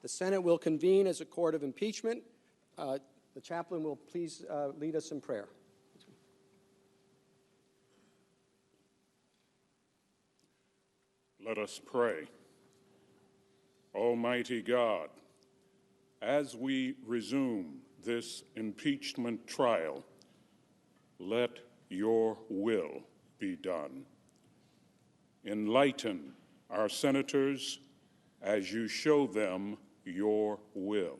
The Senate will convene as a court of impeachment. The chaplain will please lead us in prayer. Let us pray. Almighty God, as we resume this impeachment trial, let your will be done. Enlighten our senators as you show them your will.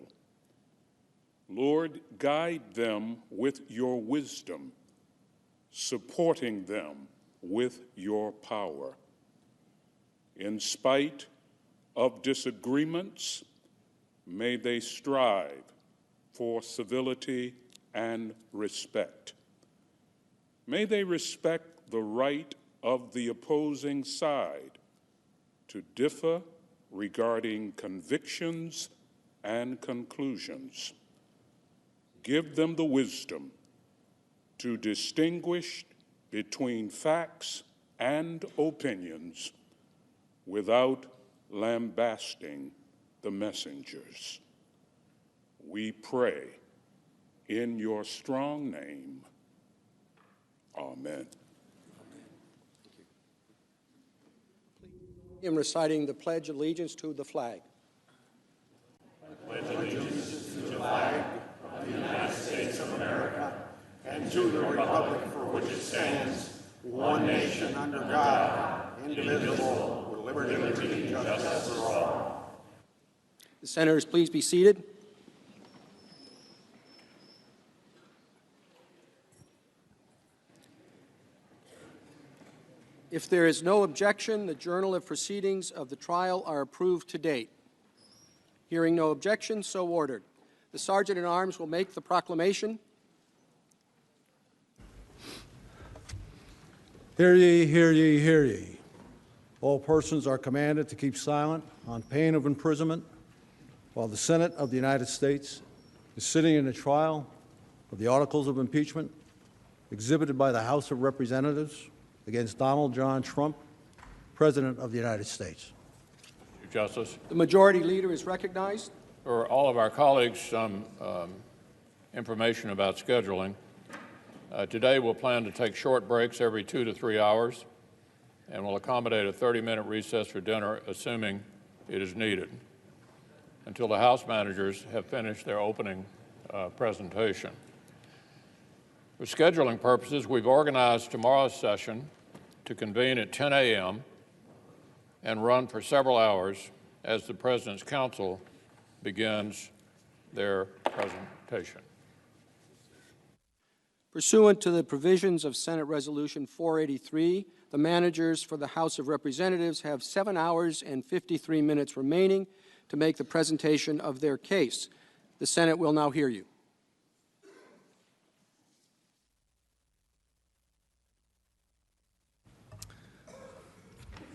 Lord, guide them with your wisdom, supporting them with your power. In spite of disagreements, may they strive for civility and respect. May they respect the right of the opposing side to differ regarding convictions and conclusions. Give them the wisdom to distinguish between facts and opinions without lambasting the messengers. We pray in your strong name. Amen. In reciting the Pledge of Allegiance to the flag. I pledge allegiance to the flag of the United States of America and to the republic for which it stands, one nation under God, indivisible, with liberty and justice for all. The senators, please be seated. If there is no objection, the journal of proceedings of the trial are approved to date. Hearing no objection, so ordered. The Sergeant-at-Arms will make the proclamation. Hear ye, hear ye, hear ye. All persons are commanded to keep silent on pain of imprisonment while the Senate of the United States is sitting in a trial of the articles of impeachment exhibited by the House of Representatives against Donald John Trump, President of the United States. Mr. Justice. The Majority Leader is recognized. For all of our colleagues, some information about scheduling. Today we'll plan to take short breaks every 2 to 3 hours, and we'll accommodate a 30-minute recess for dinner, assuming it is needed, until the House managers have finished their opening presentation. For scheduling purposes, we've organized tomorrow's session to convene at 10 a.m. and run for several hours as the President's Council begins their presentation. Pursuant to the provisions of Senate Resolution 483, the managers for the House of Representatives have 7 hours and 53 minutes remaining to make the presentation of their case. The Senate will now hear you.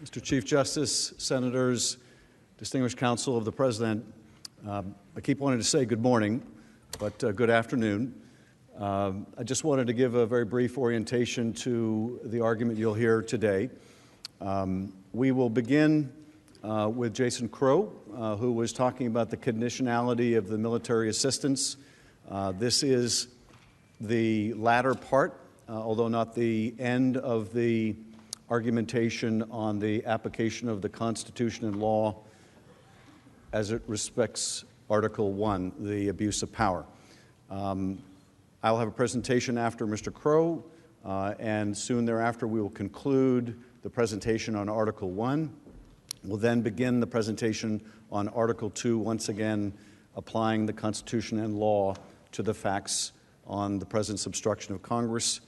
Mr. Chief Justice, Senators, distinguished counsel of the President, I keep wanting to say good morning, but good afternoon. I just wanted to give a very brief orientation to the argument you'll hear today. We will begin with Jason Crow, who was talking about the conditionality of the military assistance. This is the latter part, although not the end of the argumentation on the application of the Constitution and law as it respects Article 1, the abuse of power. I'll have a presentation after Mr. Crow, and soon thereafter we will conclude the presentation on Article 1. We'll then begin the presentation on Article 2, once again applying the Constitution and law to the facts on the President's obstruction of Congress.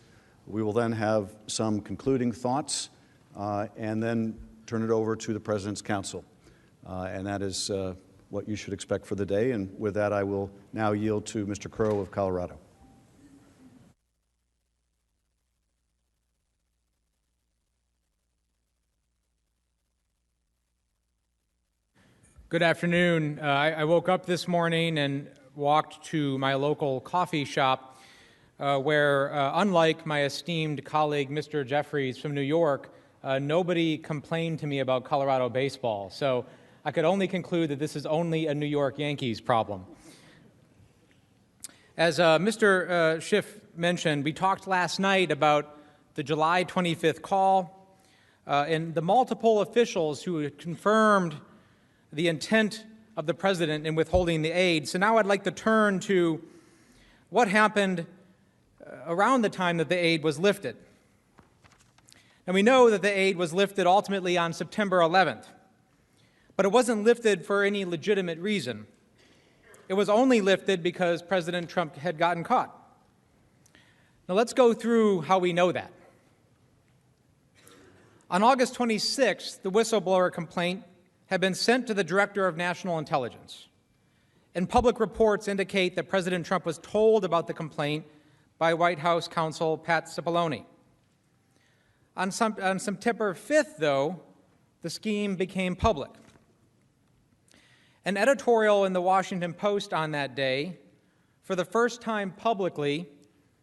We will then have some concluding thoughts and then turn it over to the President's Counsel. And that is what you should expect for the day. And with that, I will now yield to Mr. Crow of Colorado. Good afternoon. I woke up this morning and walked to my local coffee shop where, unlike my esteemed colleague, Mr. Jeffries from New York, nobody complained to me about Colorado baseball. So I could only conclude that this is only a New York Yankees problem. As Mr. Schiff mentioned, we talked last night about the July 25th call and the multiple officials who had confirmed the intent of the president in withholding the aid. So now I'd like to turn to what happened around the time that the aid was lifted. And we know that the aid was lifted ultimately on September 11th, but it wasn't lifted for any legitimate reason. It was only lifted because President Trump had gotten caught. Now let's go through how we know that. On August 26th, the whistleblower complaint had been sent to the Director of National Intelligence, and public reports indicate that President Trump was told about the complaint by White House counsel Pat Cipollone. On September 5th, though, the scheme became public. An editorial in the Washington Post on that day, for the first time publicly,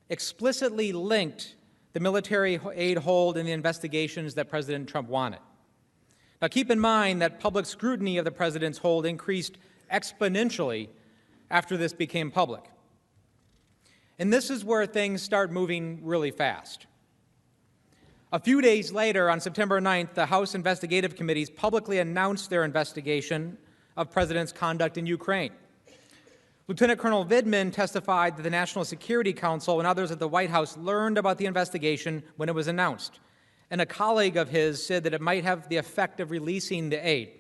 explicitly linked the military aid hold in the investigations that President Trump wanted. Now keep in mind that public scrutiny of the president's hold increased exponentially after this became public. And this is where things start moving really fast. A few days later, on September 9th, the House investigative committees publicly announced their investigation of President's conduct in Ukraine. Lieutenant Colonel Vindman testified that the National Security Council and others at the White House learned about the investigation when it was announced. And a colleague of his said that it might have the effect of releasing the aid.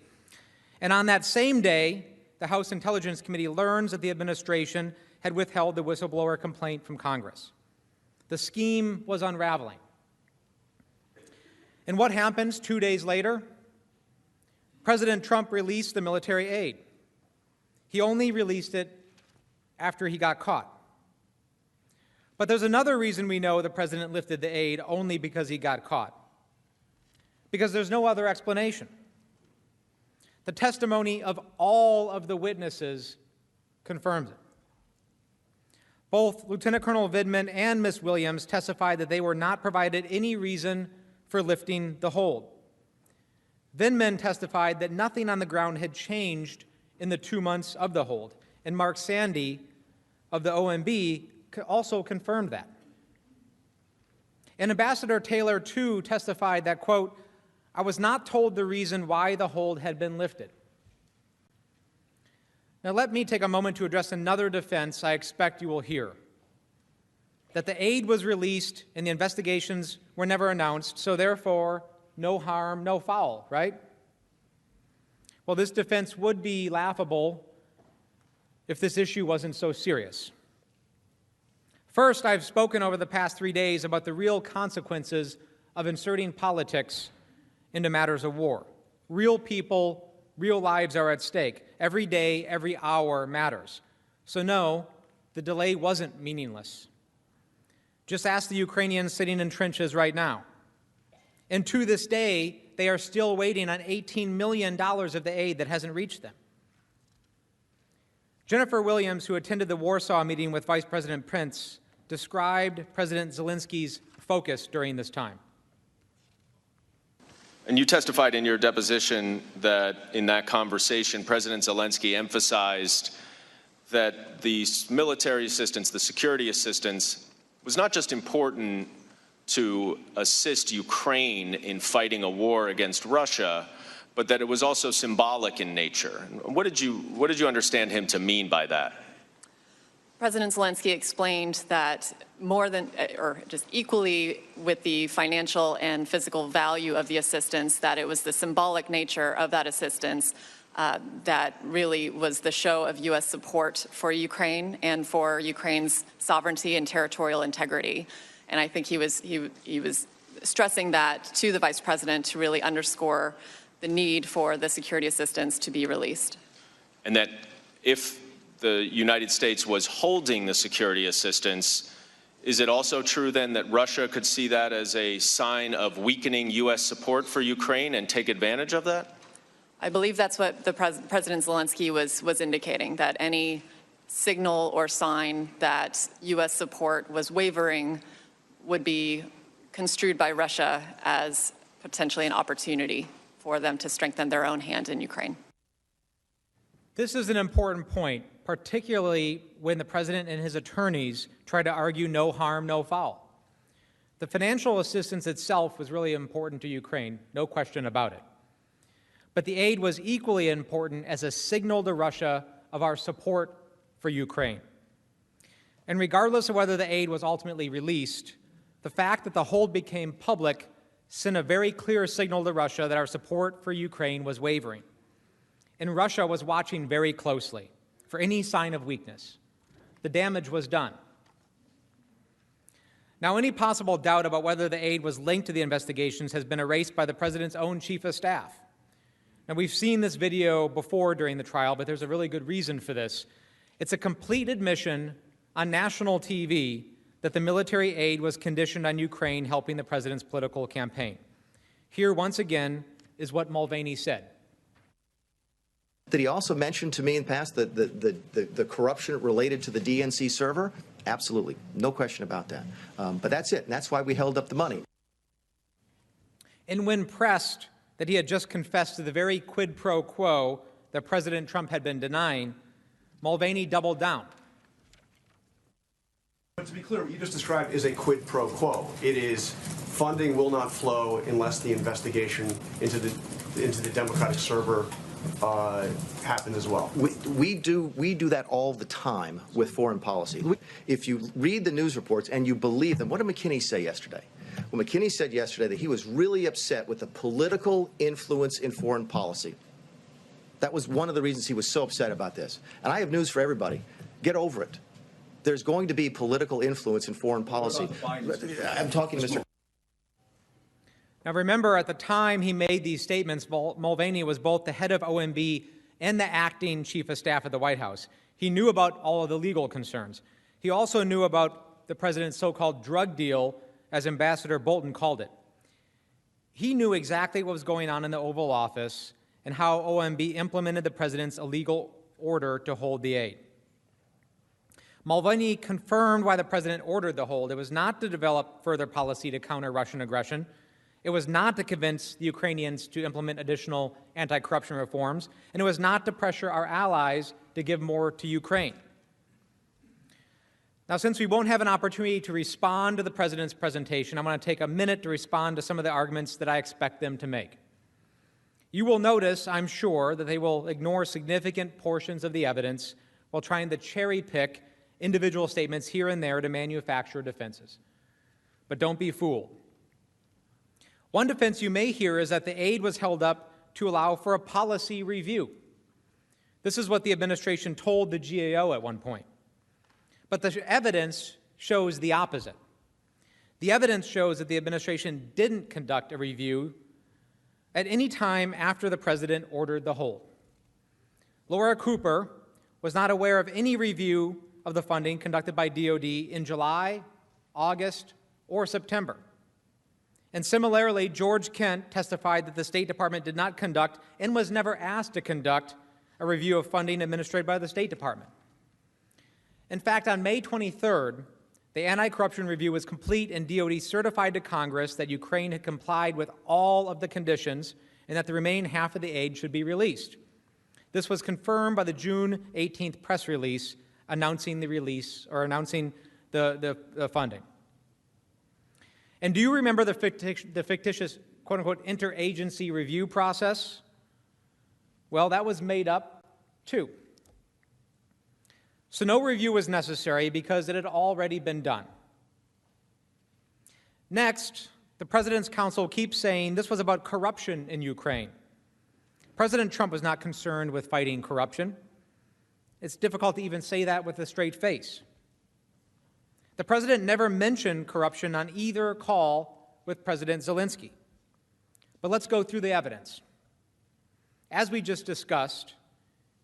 And on that same day, the House Intelligence Committee learns that the administration had withheld the whistleblower complaint from Congress. The scheme was unraveling. And what happens 2 days later? President Trump released the military aid. He only released it after he got caught. But there's another reason we know the president lifted the aid only because he got caught. Because there's no other explanation. The testimony of all of the witnesses confirms it. Both Lieutenant Colonel Vindman and Ms. Williams testified that they were not provided any reason for lifting the hold. Vindman testified that nothing on the ground had changed in the 2 months of the hold, and Mark Sandy of the OMB also confirmed that. And Ambassador Taylor, too, testified that, quote, "I was not told the reason why the hold had been lifted." Now let me take a moment to address another defense I expect you will hear, that the aid was released and the investigations were never announced, so therefore, no harm, no foul, right? Well, this defense would be laughable if this issue wasn't so serious. First, I've spoken over the past 3 days about the real consequences of inserting politics into matters of war. Real people, real lives are at stake. Every day, every hour matters. So no, the delay wasn't meaningless. Just ask the Ukrainians sitting in trenches right now. And to this day, they are still waiting on $18 million of the aid that hasn't reached them. Jennifer Williams, who attended the Warsaw meeting with Vice President Pence, described President Zelensky's focus during this time. And you testified in your deposition that in that conversation, President Zelensky emphasized that the military assistance, the security assistance, was not just important to assist Ukraine in fighting a war against Russia, but that it was also symbolic in nature. What did you understand him to mean by that? President Zelensky explained that more than, or just equally with the financial and physical value of the assistance, that it was the symbolic nature of that assistance that really was the show of U.S. support for Ukraine and for Ukraine's sovereignty and territorial integrity. And I think he was stressing that to the Vice President to really underscore the need for the security assistance to be released. And that if the United States was holding the security assistance, is it also true then that Russia could see that as a sign of weakening U.S. support for Ukraine and take advantage of that? I believe that's what the President Zelensky was indicating, that any signal or sign that U.S. support was wavering would be construed by Russia as potentially an opportunity for them to strengthen their own hand in Ukraine. This is an important point, particularly when the president and his attorneys try to argue no harm, no foul. The financial assistance itself was really important to Ukraine, no question about it. But the aid was equally important as a signal to Russia of our support for Ukraine. And regardless of whether the aid was ultimately released, the fact that the hold became public sent a very clear signal to Russia that our support for Ukraine was wavering. And Russia was watching very closely for any sign of weakness. The damage was done. Now, any possible doubt about whether the aid was linked to the investigations has been erased by the president's own chief of staff. Now, we've seen this video before during the trial, but there's a really good reason for this. It's a complete admission on national TV that the military aid was conditioned on Ukraine helping the president's political campaign. Here, once again, is what Mulvaney said. Did he also mention to me in the past the corruption related to the DNC server? Absolutely. No question about that. But that's it. And that's why we held up the money. And when pressed that he had just confessed to the very quid pro quo that President Trump had been denying, Mulvaney doubled down. But to be clear, what you just described is a quid pro quo. It is funding will not flow unless the investigation into the Democratic server happen as well. We do that all the time with foreign policy. If you read the news reports and you believe them, what did McKinney say yesterday? Well, McKinney said yesterday that he was really upset with the political influence in foreign policy. That was one of the reasons he was so upset about this. And I have news for everybody. Get over it. There's going to be political influence in foreign policy. I'm talking to Mr. Now remember, at the time he made these statements, Mulvaney was both the head of OMB and the acting chief of staff at the White House. He knew about all of the legal concerns. He also knew about the president's so-called drug deal, as Ambassador Bolton called it. He knew exactly what was going on in the Oval Office and how OMB implemented the president's illegal order to hold the aid. Mulvaney confirmed why the president ordered the hold. It was not to develop further policy to counter Russian aggression. It was not to convince the Ukrainians to implement additional anti-corruption reforms, and it was not to pressure our allies to give more to Ukraine. Now, since we won't have an opportunity to respond to the president's presentation, I'm going to take a minute to respond to some of the arguments that I expect them to make. You will notice, I'm sure, that they will ignore significant portions of the evidence while trying to cherry-pick individual statements here and there to manufacture defenses. But don't be fooled. One defense you may hear is that the aid was held up to allow for a policy review. This is what the administration told the GAO at one point. But the evidence shows the opposite. The evidence shows that the administration didn't conduct a review at any time after the president ordered the hold. Laura Cooper was not aware of any review of the funding conducted by DOD in July, August, or September. And similarly, George Kent testified that the State Department did not conduct and was never asked to conduct a review of funding administered by the State Department. In fact, on May 23rd, the anti-corruption review was complete and DOD certified to Congress that Ukraine had complied with all of the conditions and that the remaining half of the aid should be released. This was confirmed by the June 18th press release announcing the release or announcing the funding. And do you remember the fictitious, quote-unquote, interagency review process? Well, that was made up, too. So no review was necessary because it had already been done. Next, the President's counsel keeps saying this was about corruption in Ukraine. President Trump was not concerned with fighting corruption. It's difficult to even say that with a straight face. The President never mentioned corruption on either call with President Zelensky. But let's go through the evidence. As we just discussed,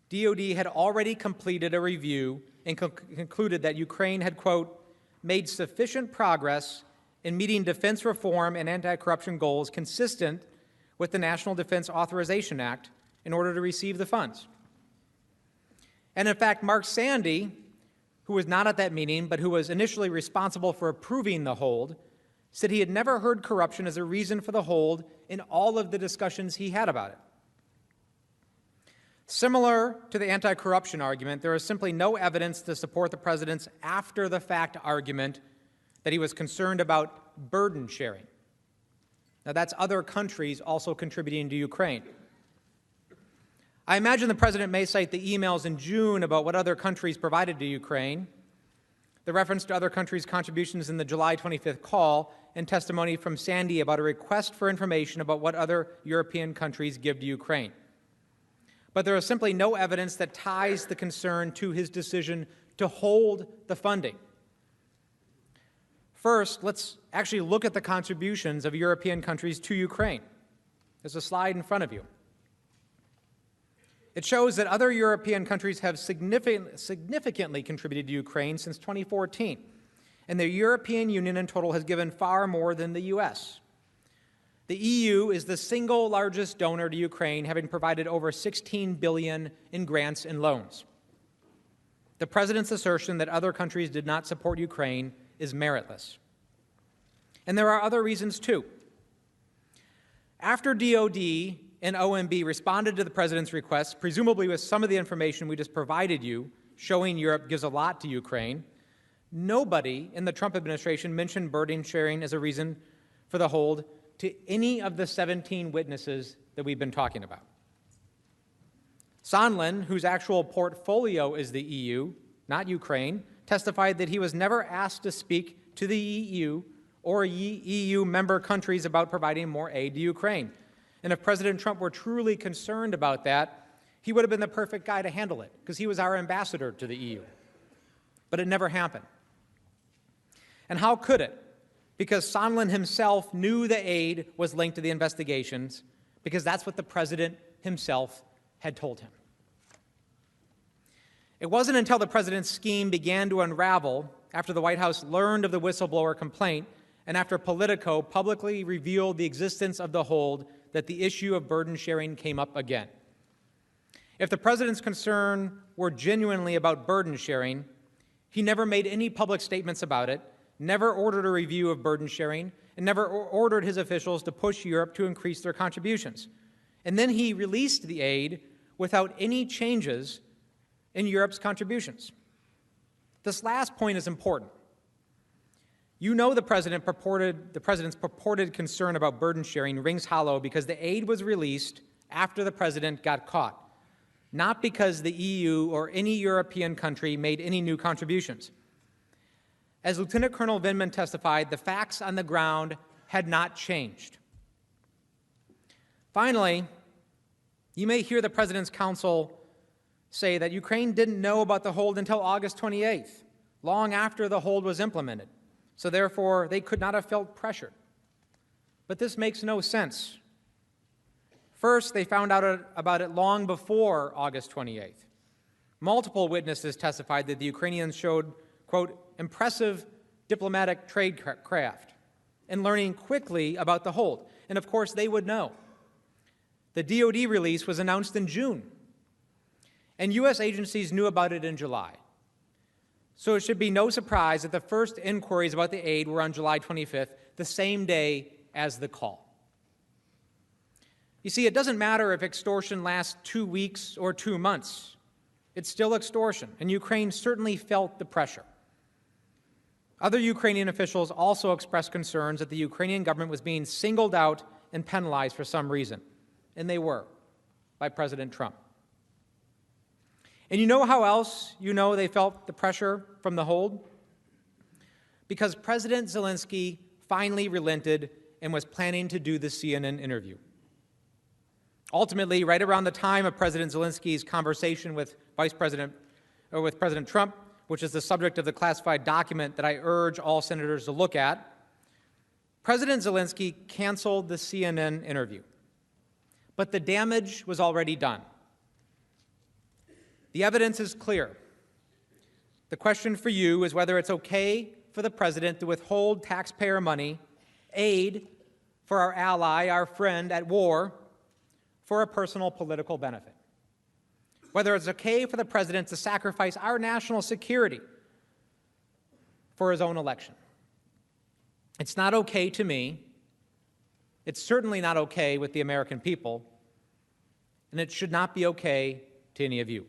DOD had already completed a review and concluded that Ukraine had, quote, made sufficient progress in meeting defense reform and anti-corruption goals consistent with the National Defense Authorization Act in order to receive the funds. And in fact, Mark Sandy, who was not at that meeting but who was initially responsible for approving the hold, said he had never heard corruption as a reason for the hold in all of the discussions he had about it. Similar to the anti-corruption argument, there is simply no evidence to support the president's after-the-fact argument that he was concerned about burden sharing. Now, that's other countries also contributing to Ukraine. I imagine the president may cite the emails in June about what other countries provided to Ukraine, the reference to other countries' contributions in the July 25th call, and testimony from Sandy about a request for information about what other European countries give to Ukraine. But there is simply no evidence that ties the concern to his decision to hold the funding. First, let's actually look at the contributions of European countries to Ukraine. There's a slide in front of you. It shows that other European countries have significantly contributed to Ukraine since 2014, and the European Union in total has given far more than the U.S. The EU is the single largest donor to Ukraine, having provided over $16 billion in grants and loans. The president's assertion that other countries did not support Ukraine is meritless. And there are other reasons, too. After DOD and OMB responded to the president's request, presumably with some of the information we just provided you, showing Europe gives a lot to Ukraine, nobody in the Trump administration mentioned burden sharing as a reason for the hold to any of the 17 witnesses that we've been talking about. Sondland, whose actual portfolio is the EU, not Ukraine, testified that he was never asked to speak to the EU or EU member countries about providing more aid to Ukraine. And if President Trump were truly concerned about that, he would have been the perfect guy to handle it, because he was our ambassador to the EU. But it never happened. And how could it? Because Sondland himself knew the aid was linked to the investigations, because that's what the president himself had told him. It wasn't until the president's scheme began to unravel, after the White House learned of the whistleblower complaint, and after Politico publicly revealed the existence of the hold, that the issue of burden sharing came up again. If the president's concern were genuinely about burden sharing, he never made any public statements about it, never ordered a review of burden sharing, and never ordered his officials to push Europe to increase their contributions. And then he released the aid without any changes in Europe's contributions. This last point is important. You know the president's purported concern about burden sharing rings hollow because the aid was released after the president got caught, not because the EU or any European country made any new contributions. As Lieutenant Colonel Vindman testified, the facts on the ground had not changed. Finally, you may hear the president's counsel say that Ukraine didn't know about the hold until August 28th, long after the hold was implemented. So therefore, they could not have felt pressured. But this makes no sense. First, they found out about it long before August 28th. Multiple witnesses testified that the Ukrainians showed, quote, impressive diplomatic tradecraft in learning quickly about the hold. And of course, they would know. The DOD release was announced in June, and U.S. agencies knew about it in July. So it should be no surprise that the first inquiries about the aid were on July 25th, the same day as the call. You see, it doesn't matter if extortion lasts 2 weeks or 2 months. It's still extortion, and Ukraine certainly felt the pressure. Other Ukrainian officials also expressed concerns that the Ukrainian government was being singled out and penalized for some reason, and they were, by President Trump. And you know how else you know they felt the pressure from the hold? Because President Zelensky finally relented and was planning to do the CNN interview. Ultimately, right around the time of President Zelensky's conversation with President Trump, which is the subject of the classified document that I urge all senators to look at, President Zelensky canceled the CNN interview. But the damage was already done. The evidence is clear. The question for you is whether it's okay for the president to withhold taxpayer money, aid for our ally, our friend at war, for a personal political benefit. Whether it's okay for the president to sacrifice our national security for his own election. It's not okay to me. It's certainly not okay with the American people. And it should not be okay to any of you.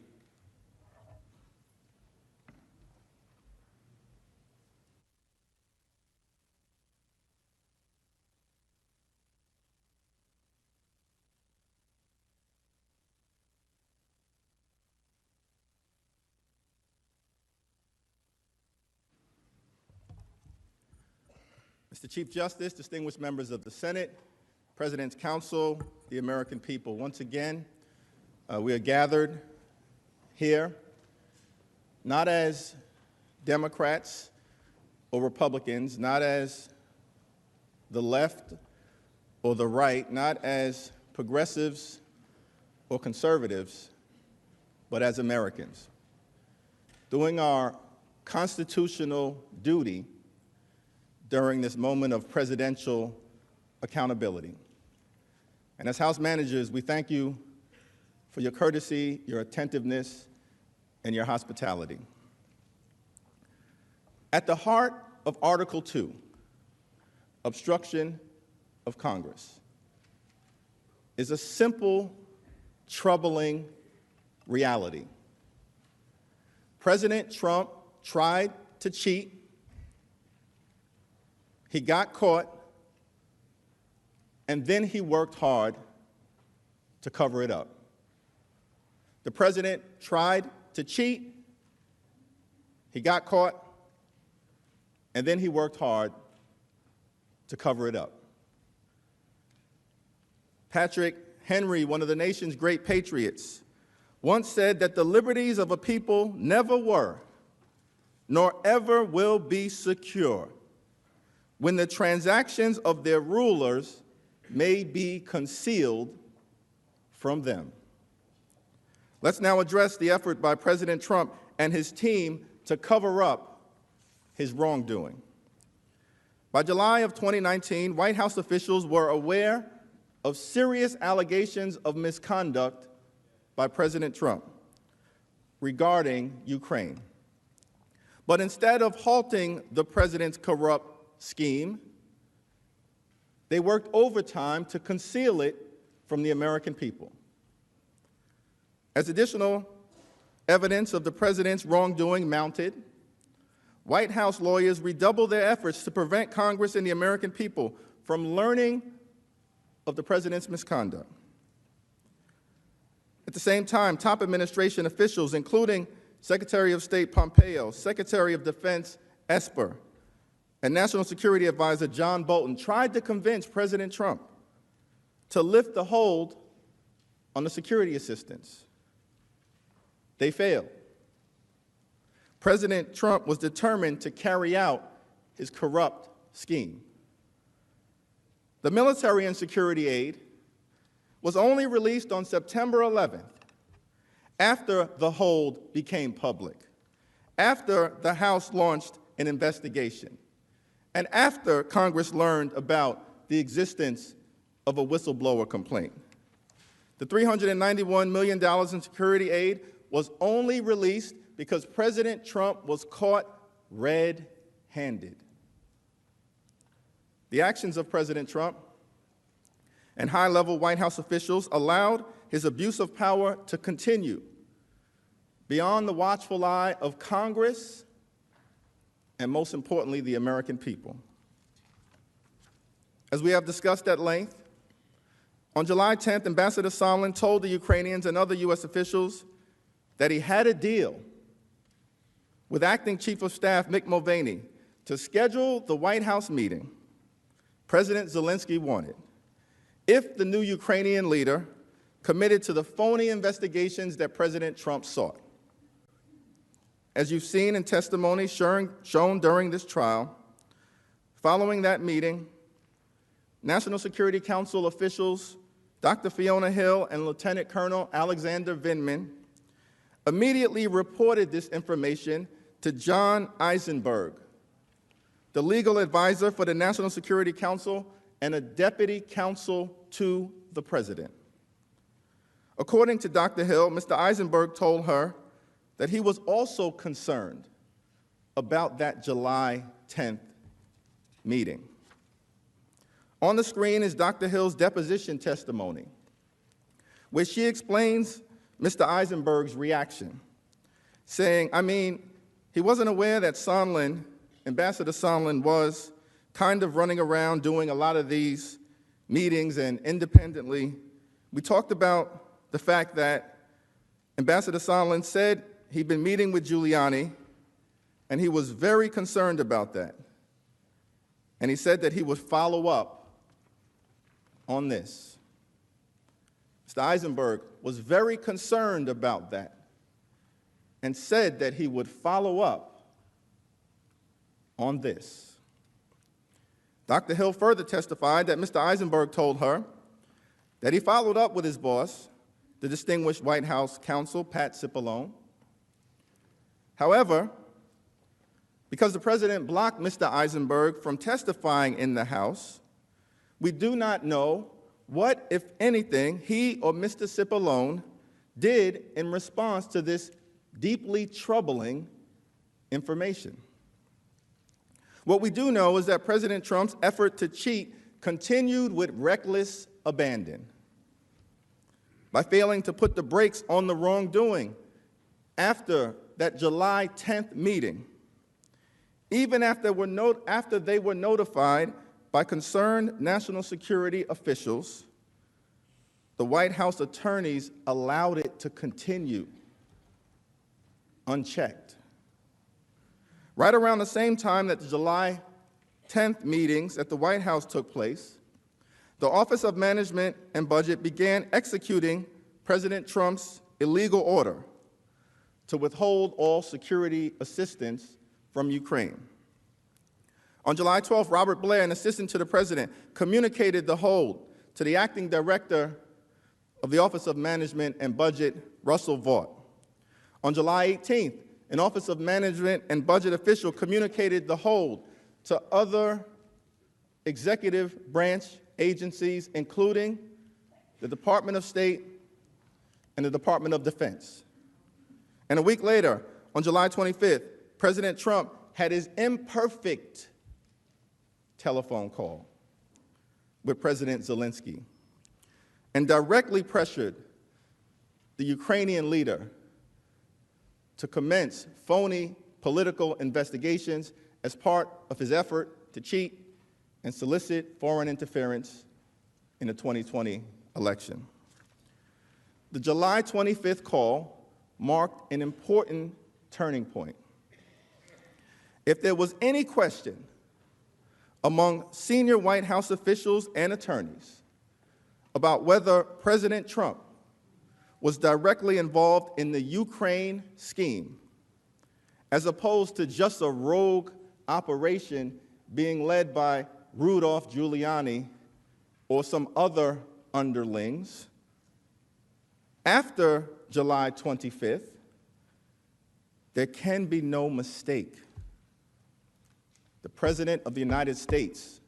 Mr. Chief Justice, distinguished members of the Senate, President's Council, the American people, once again, we are gathered here not as Democrats or Republicans, not as the left or the right, not as progressives or conservatives, but as Americans, doing our constitutional duty during this moment of presidential accountability. And as House managers, we thank you for your courtesy, your attentiveness, and your hospitality. At the heart of Article 2, Obstruction of Congress, is a simple, troubling reality. President Trump tried to cheat. He got caught, and then he worked hard to cover it up. The president tried to cheat, he got caught, and then he worked hard to cover it up. Patrick Henry, one of the nation's great patriots, once said that the liberties of a people never were, nor ever will be secure when the transactions of their rulers may be concealed from them. Let's now address the effort by President Trump and his team to cover up his wrongdoing. By July of 2019, White House officials were aware of serious allegations of misconduct by President Trump regarding Ukraine. But instead of halting the president's corrupt scheme, they worked overtime to conceal it from the American people. As additional evidence of the president's wrongdoing mounted, White House lawyers redoubled their efforts to prevent Congress and the American people from learning of the president's misconduct. At the same time, top administration officials, including Secretary of State Pompeo, Secretary of Defense Esper, and National Security Advisor John Bolton, tried to convince President Trump to lift the hold on the security assistance. They failed. President Trump was determined to carry out his corrupt scheme. The military and security aid was only released on September 11th, after the hold became public, after the House launched an investigation, and after Congress learned about the existence of a whistleblower complaint. The $391 million in security aid was only released because President Trump was caught red-handed. The actions of President Trump and high-level White House officials allowed his abuse of power to continue beyond the watchful eye of Congress and, most importantly, the American people. As we have discussed at length, on July 10th, Ambassador Sondland told the Ukrainians and other U.S. officials that he had a deal with Acting Chief of Staff Mick Mulvaney to schedule the White House meeting President Zelensky wanted if the new Ukrainian leader committed to the phony investigations that President Trump sought. As you've seen in testimony shown during this trial, following that meeting, National Security Council officials Dr. Fiona Hill and Lieutenant Colonel Alexander Vindman immediately reported this information to John Eisenberg, the legal advisor for the National Security Council and a deputy counsel to the president. According to Dr. Hill, Mr. Eisenberg told her that he was also concerned about that July 10th meeting. On the screen is Dr. Hill's deposition testimony, where she explains Mr. Eisenberg's reaction, saying, he wasn't aware that Sondland, Ambassador Sondland, was kind of running around doing a lot of these meetings and independently. We talked about the fact that Ambassador Sondland said he'd been meeting with Giuliani, and he was very concerned about that. And he said that he would follow up on this. Mr. Eisenberg was very concerned about that and said that he would follow up on this. Dr. Hill further testified that Mr. Eisenberg told her that he followed up with his boss, the distinguished White House counsel, Pat Cipollone. However, because the president blocked Mr. Eisenberg from testifying in the House, we do not know what, if anything, he or Mr. Cipollone did in response to this deeply troubling information. What we do know is that President Trump's effort to cheat continued with reckless abandon by failing to put the brakes on the wrongdoing after that July 10th meeting, even after they were notified by concerned national security officials. The White House attorneys allowed it to continue unchecked. Right around the same time that the July 10th meetings at the White House took place, the Office of Management and Budget began executing President Trump's illegal order to withhold all security assistance from Ukraine. On July 12th, Robert Blair, an assistant to the president, communicated the hold to the acting director of the Office of Management and Budget, Russell Vought. On July 18th, an Office of Management and Budget official communicated the hold to other executive branch agencies, including the Department of State and the Department of Defense. And a week later, on July 25th, President Trump had his imperfect telephone call with President Zelensky and directly pressured the Ukrainian leader to commence phony political investigations as part of his effort to cheat and solicit foreign interference in the 2020 election. The July 25th call marked an important turning point. If there was any question among senior White House officials and attorneys about whether President Trump was directly involved in the Ukraine scheme, as opposed to just a rogue operation being led by Rudolph Giuliani or some other underlings, after July 25th, there can be no mistake. The President of the United States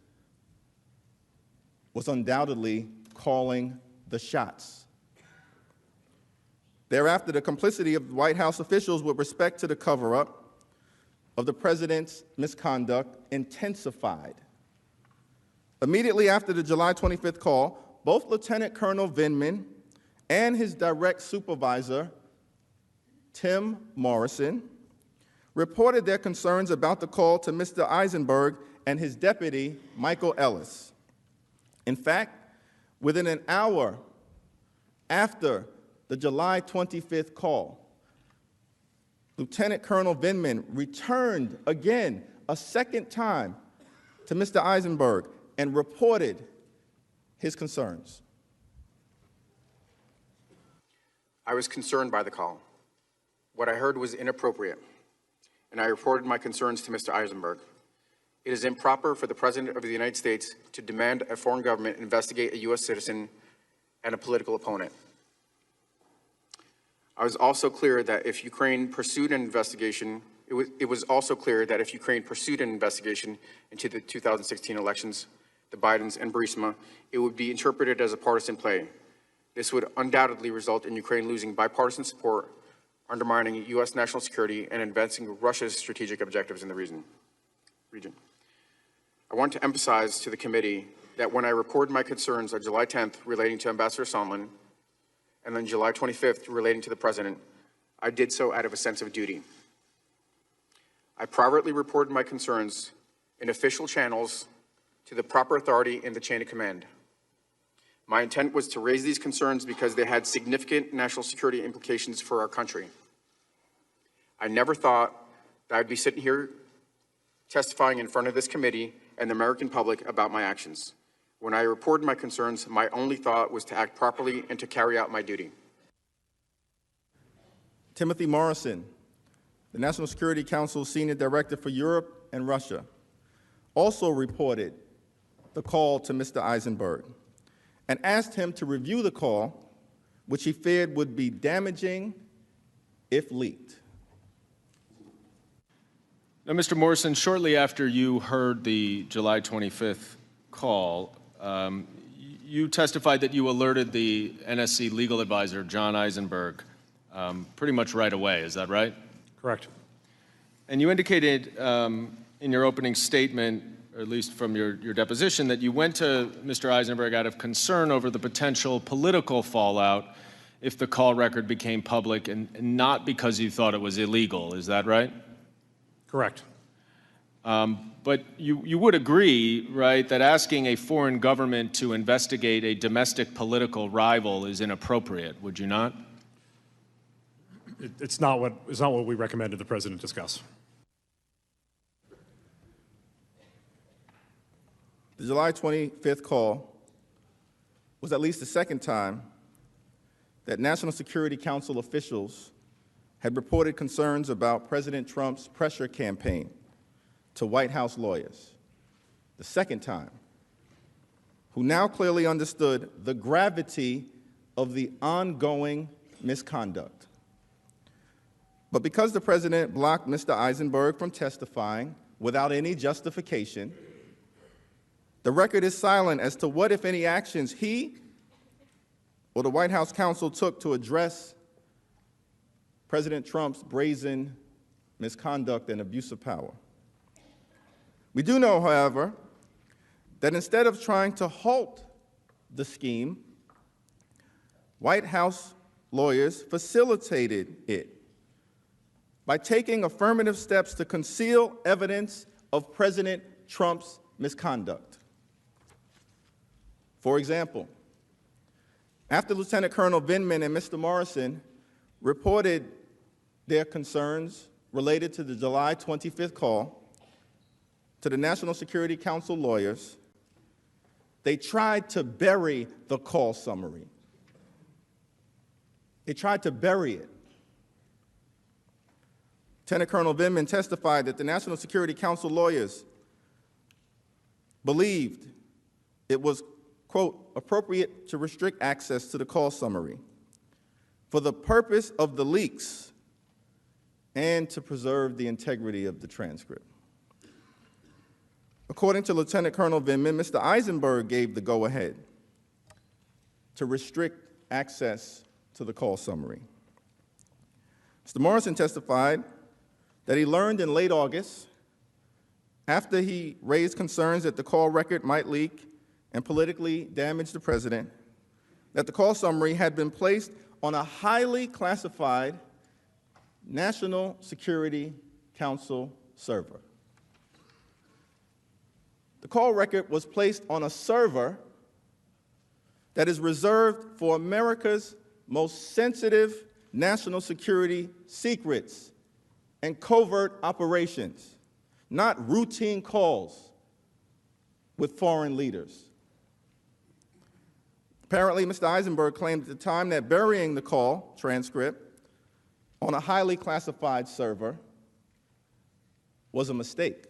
was undoubtedly calling the shots. Thereafter, the complicity of White House officials with respect to the cover-up of the president's misconduct intensified. Immediately after the July 25th call, both Lieutenant Colonel Vindman and his direct supervisor, Tim Morrison, reported their concerns about the call to Mr. Eisenberg and his deputy, Michael Ellis. In fact, within an hour after the July 25th call, Lieutenant Colonel Vindman returned again, a second time, to Mr. Eisenberg and reported his concerns. I was concerned by the call. What I heard was inappropriate, and I reported my concerns to Mr. Eisenberg. It is improper for the President of the United States to demand a foreign government investigate a U.S. citizen and a political opponent. I was also clear that if Ukraine pursued an investigation, it was also clear that if Ukraine pursued an investigation into the 2016 elections, the Bidens and Burisma, it would be interpreted as a partisan play. This would undoubtedly result in Ukraine losing bipartisan support, undermining U.S. national security, and advancing Russia's strategic objectives in the region. I want to emphasize to the committee that when I reported my concerns on July 10th relating to Ambassador Sondland, and on July 25th relating to the President, I did so out of a sense of duty. I privately reported my concerns in official channels to the proper authority in the chain of command. My intent was to raise these concerns because they had significant national security implications for our country. I never thought that I'd be sitting here testifying in front of this committee and the American public about my actions. When I reported my concerns, my only thought was to act properly and to carry out my duty. Timothy Morrison, the National Security Council Senior Director for Europe and Russia, also reported the call to Mr. Eisenberg and asked him to review the call, which he feared would be damaging if leaked. Now, Mr. Morrison, shortly after you heard the July 25th call, you testified that you alerted the NSC legal advisor, John Eisenberg, pretty much right away. Is that right? Correct. And you indicated in your opening statement, or at least from your deposition, that you went to Mr. Eisenberg out of concern over the potential political fallout if the call record became public and not because you thought it was illegal. Is that right? Correct. But you would agree, right, that asking a foreign government to investigate a domestic political rival is inappropriate, would you not? It's not what we recommended the President discuss. The July 25th call was at least the second time that National Security Council officials had reported concerns about President Trump's pressure campaign to White House lawyers. The second time, who now clearly understood the gravity of the ongoing misconduct. But because the President blocked Mr. Eisenberg from testifying without any justification, the record is silent as to what, if any, actions he or the White House counsel took to address President Trump's brazen misconduct and abuse of power. We do know, however, that instead of trying to halt the scheme, White House lawyers facilitated it by taking affirmative steps to conceal evidence of President Trump's misconduct. For example, after Lieutenant Colonel Vindman and Mr. Morrison reported their concerns related to the July 25th call to the National Security Council lawyers, they tried to bury the call summary. They tried to bury it. Lieutenant Colonel Vindman testified that the National Security Council lawyers believed it was, quote, appropriate to restrict access to the call summary for the purpose of the leaks and to preserve the integrity of the transcript. According to Lieutenant Colonel Vindman, Mr. Eisenberg gave the go-ahead to restrict access to the call summary. Mr. Morrison testified that he learned in late August, after he raised concerns that the call record might leak and politically damage the President, that the call summary had been placed on a highly classified National Security Council server. The call record was placed on a server that is reserved for America's most sensitive national security secrets and covert operations, not routine calls with foreign leaders. Apparently, Mr. Eisenberg claimed at the time that burying the call transcript on a highly classified server was a mistake.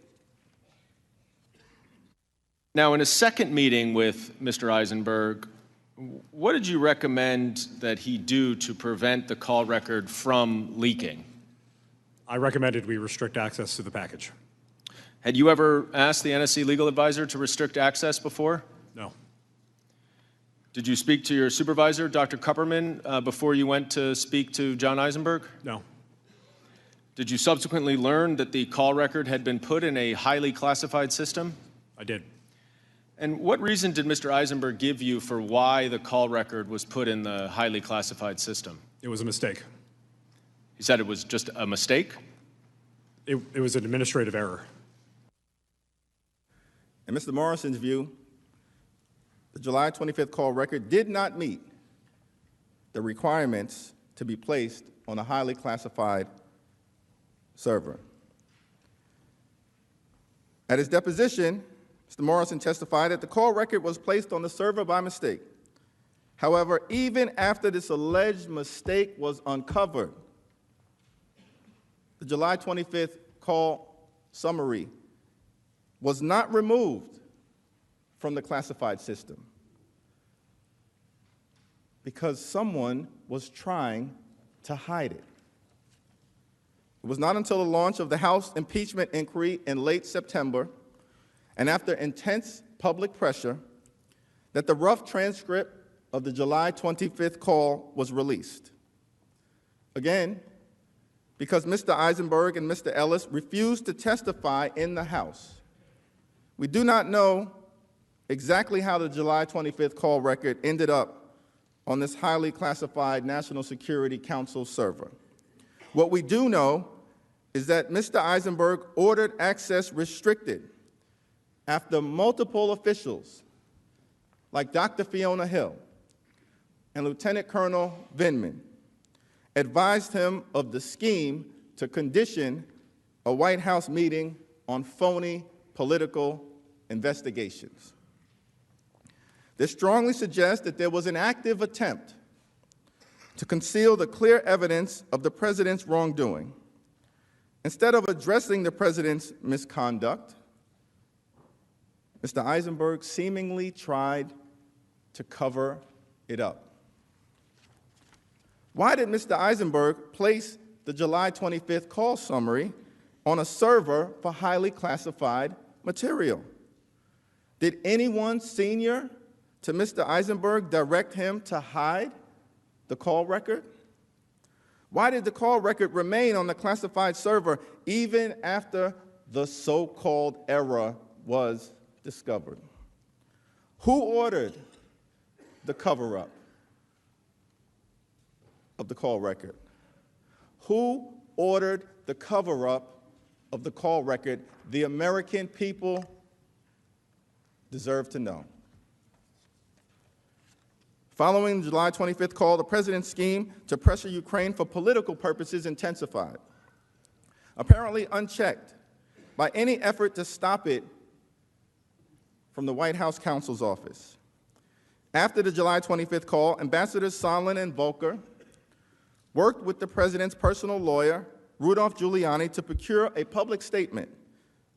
Now, in a second meeting with Mr. Eisenberg, what did you recommend that he do to prevent the call record from leaking? I recommended we restrict access to the package. Had you ever asked the NSC legal advisor to restrict access before? No. Did you speak to your supervisor, Dr. Kupperman, before you went to speak to John Eisenberg? No. Did you subsequently learn that the call record had been put in a highly classified system? I did. And what reason did Mr. Eisenberg give you for why the call record was put in the highly classified system? It was a mistake. He said it was just a mistake? It was an administrative error. In Mr. Morrison's view, the July 25th call record did not meet the requirements to be placed on a highly classified server. At his deposition, Mr. Morrison testified that the call record was placed on the server by mistake. However, even after this alleged mistake was uncovered, the July 25th call summary was not removed from the classified system because someone was trying to hide it. It was not until the launch of the House impeachment inquiry in late September and after intense public pressure that the rough transcript of the July 25th call was released. Again, because Mr. Eisenberg and Mr. Ellis refused to testify in the House. We do not know exactly how the July 25th call record ended up on this highly classified National Security Council server. What we do know is that Mr. Eisenberg ordered access restricted after multiple officials, like Dr. Fiona Hill and Lieutenant Colonel Vindman, advised him of the scheme to condition a White House meeting on phony political investigations. This strongly suggests that there was an active attempt to conceal the clear evidence of the president's wrongdoing. Instead of addressing the president's misconduct, Mr. Eisenberg seemingly tried to cover it up. Why did Mr. Eisenberg place the July 25th call summary on a server for highly classified material? Did anyone senior to Mr. Eisenberg direct him to hide the call record? Why did the call record remain on the classified server even after the so-called error was discovered? Who ordered the cover-up of the call record? Who ordered the cover-up of the call record? The American people deserve to know. Following the July 25th call, the president's scheme to pressure Ukraine for political purposes intensified, apparently unchecked by any effort to stop it from the White House counsel's office. After the July 25th call, Ambassadors Sondland and Volker worked with the president's personal lawyer, Rudolph Giuliani, to procure a public statement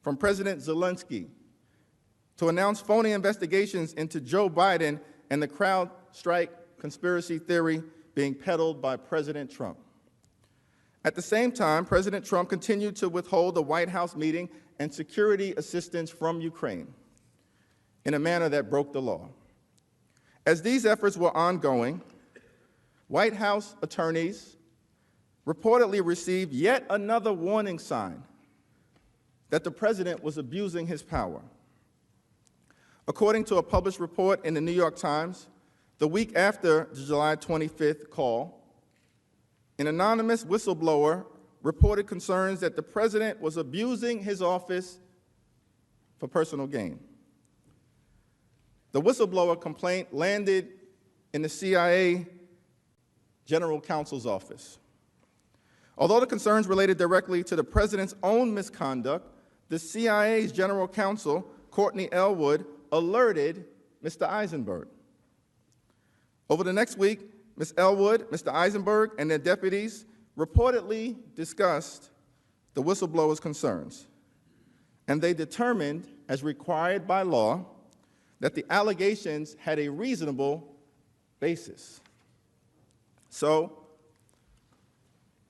from President Zelensky to announce phony investigations into Joe Biden and the CrowdStrike conspiracy theory being peddled by President Trump. At the same time, President Trump continued to withhold the White House meeting and security assistance from Ukraine in a manner that broke the law. As these efforts were ongoing, White House attorneys reportedly received yet another warning sign that the president was abusing his power. According to a published report in the New York Times, the week after the July 25th call, an anonymous whistleblower reported concerns that the president was abusing his office for personal gain. The whistleblower complaint landed in the CIA General Counsel's office. Although the concerns related directly to the president's own misconduct, the CIA's General Counsel, Courtney Elwood, alerted Mr. Eisenberg. Over the next week, Ms. Elwood, Mr. Eisenberg, and their deputies reportedly discussed the whistleblower's concerns, and they determined, as required by law, that the allegations had a reasonable basis. So,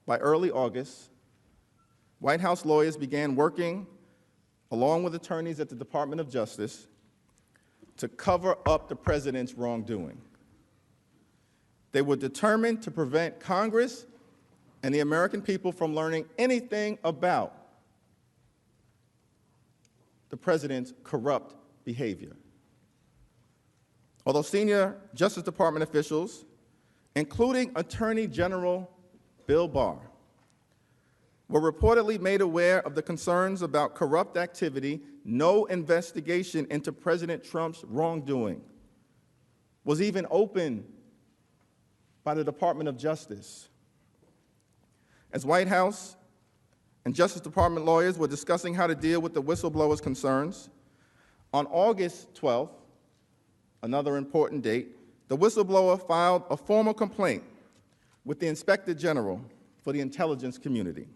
by early August, White House lawyers began working, along with attorneys at the Department of Justice, to cover up the president's wrongdoing. They were determined to prevent Congress and the American people from learning anything about the president's corrupt behavior. although senior Justice Department officials, including Attorney General Bill Barr, were reportedly made aware of the concerns about corrupt activity, no investigation into President Trump's wrongdoing was even opened by the Department of Justice. As White House and Justice Department lawyers were discussing how to deal with the whistleblowers' concerns, on August 12th, another important date, the whistleblower filed a formal complaint with the Inspector General for the intelligence community.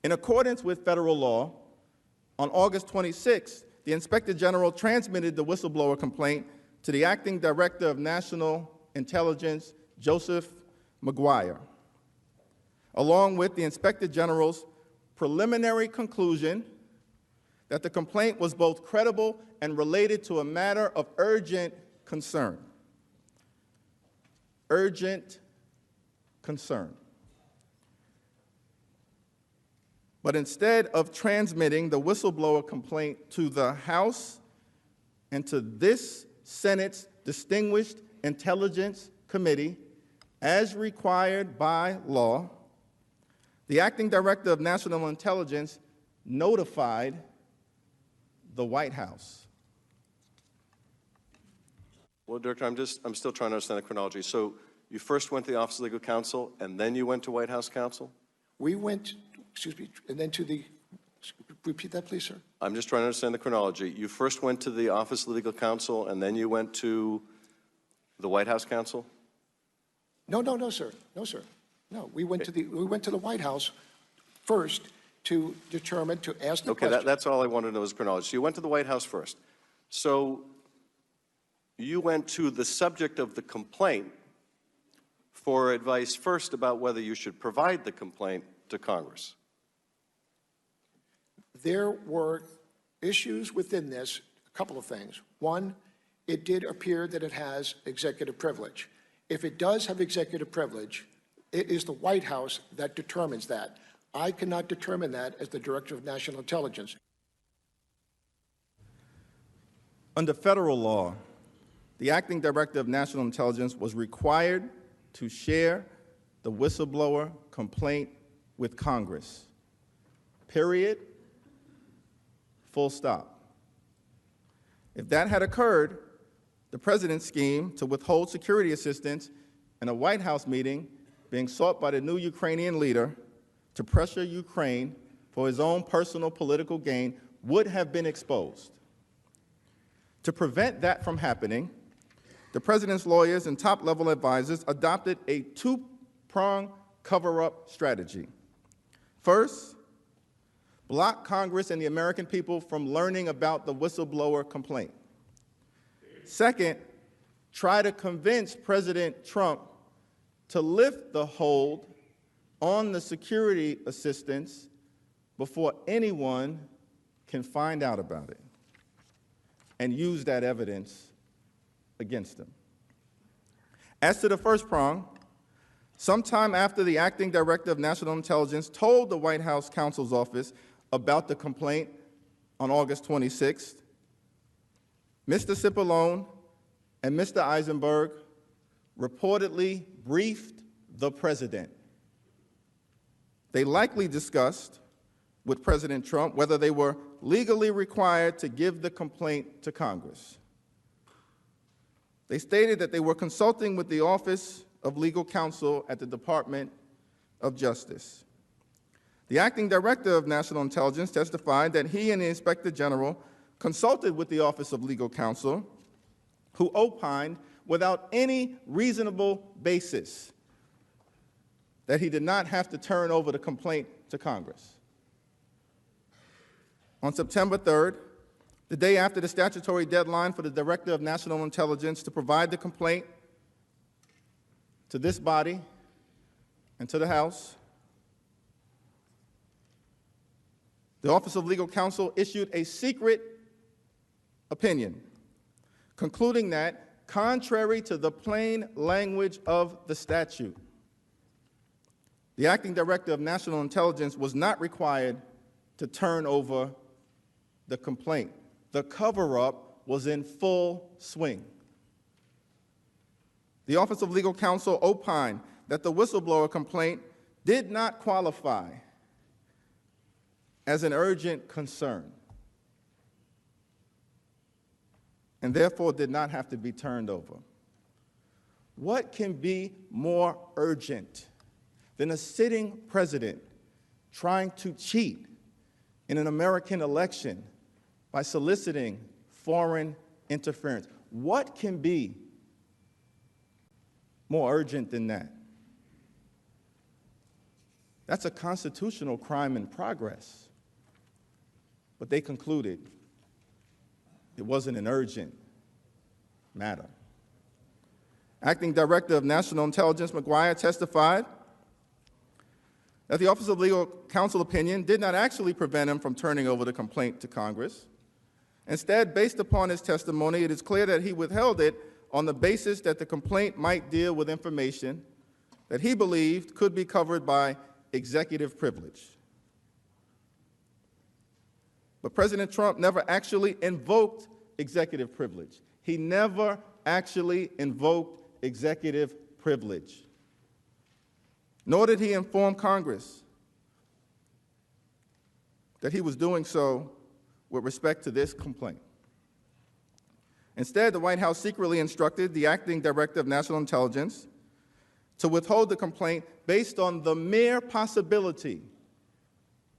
In accordance with federal law, on August 26th, the Inspector General transmitted the whistleblower complaint to the Acting Director of National Intelligence, Joseph McGuire, along with the Inspector General's preliminary conclusion that the complaint was both credible and related to a matter of urgent concern. Urgent concern. But instead of transmitting the whistleblower complaint to the House and to this Senate's Distinguished Intelligence Committee, as required by law, the Acting Director of National Intelligence notified the White House. Well, Director, I'm still trying to understand the chronology. So you first went to the Office of Legal Counsel, and then you went to White House counsel? We went, excuse me, and then to the, repeat that, please, sir. I'm just trying to understand the chronology. You first went to the Office of Legal Counsel, and then you went to the White House counsel? No, sir. No, sir. No, we went to the White House first to determine, to ask the question. Okay, that's all I wanted to know is chronology. So you went to the White House first. So you went to the subject of the complaint for advice first about whether you should provide the complaint to Congress. There were issues within this, a couple of things. One, it did appear that it has executive privilege. If it does have executive privilege, it is the White House that determines that. I cannot determine that as the Director of National Intelligence. Under federal law, the Acting Director of National Intelligence was required to share the whistleblower complaint with Congress. Period. Full stop. If that had occurred, the President's scheme to withhold security assistance in a White House meeting being sought by the new Ukrainian leader to pressure Ukraine for his own personal political gain would have been exposed. To prevent that from happening, the President's lawyers and top-level advisors adopted a two-pronged cover-up strategy. First, block Congress and the American people from learning about the whistleblower complaint. Second, try to convince President Trump to lift the hold on the security assistance before anyone can find out about it and use that evidence against him. As to the first prong, sometime after the Acting Director of National Intelligence told the White House counsel's office about the complaint on August 26th, Mr. Cipollone and Mr. Eisenberg reportedly briefed the President. They likely discussed with President Trump whether they were legally required to give the complaint to Congress. They stated that they were consulting with the Office of Legal Counsel at the Department of Justice. The Acting Director of National Intelligence testified that he and the Inspector General consulted with the Office of Legal Counsel, who opined without any reasonable basis that he did not have to turn over the complaint to Congress. On September 3rd, the day after the statutory deadline for the Director of National Intelligence to provide the complaint to this body and to the House, the Office of Legal Counsel issued a secret opinion, concluding that, contrary to the plain language of the statute, the Acting Director of National Intelligence was not required to turn over the complaint. The cover-up was in full swing. The Office of Legal Counsel opined that the whistleblower complaint did not qualify as an urgent concern and therefore did not have to be turned over. What can be more urgent than a sitting president trying to cheat in an American election by soliciting foreign interference? What can be more urgent than that? That's a constitutional crime in progress. But they concluded it wasn't an urgent matter. Acting Director of National Intelligence McGuire testified that the Office of Legal Counsel opinion did not actually prevent him from turning over the complaint to Congress. Instead, based upon his testimony, it is clear that he withheld it on the basis that the complaint might deal with information that he believed could be covered by executive privilege. But President Trump never actually invoked executive privilege. He never actually invoked executive privilege. Nor did he inform Congress that he was doing so with respect to this complaint. Instead, the White House secretly instructed the acting Director of National Intelligence to withhold the complaint based on the mere possibility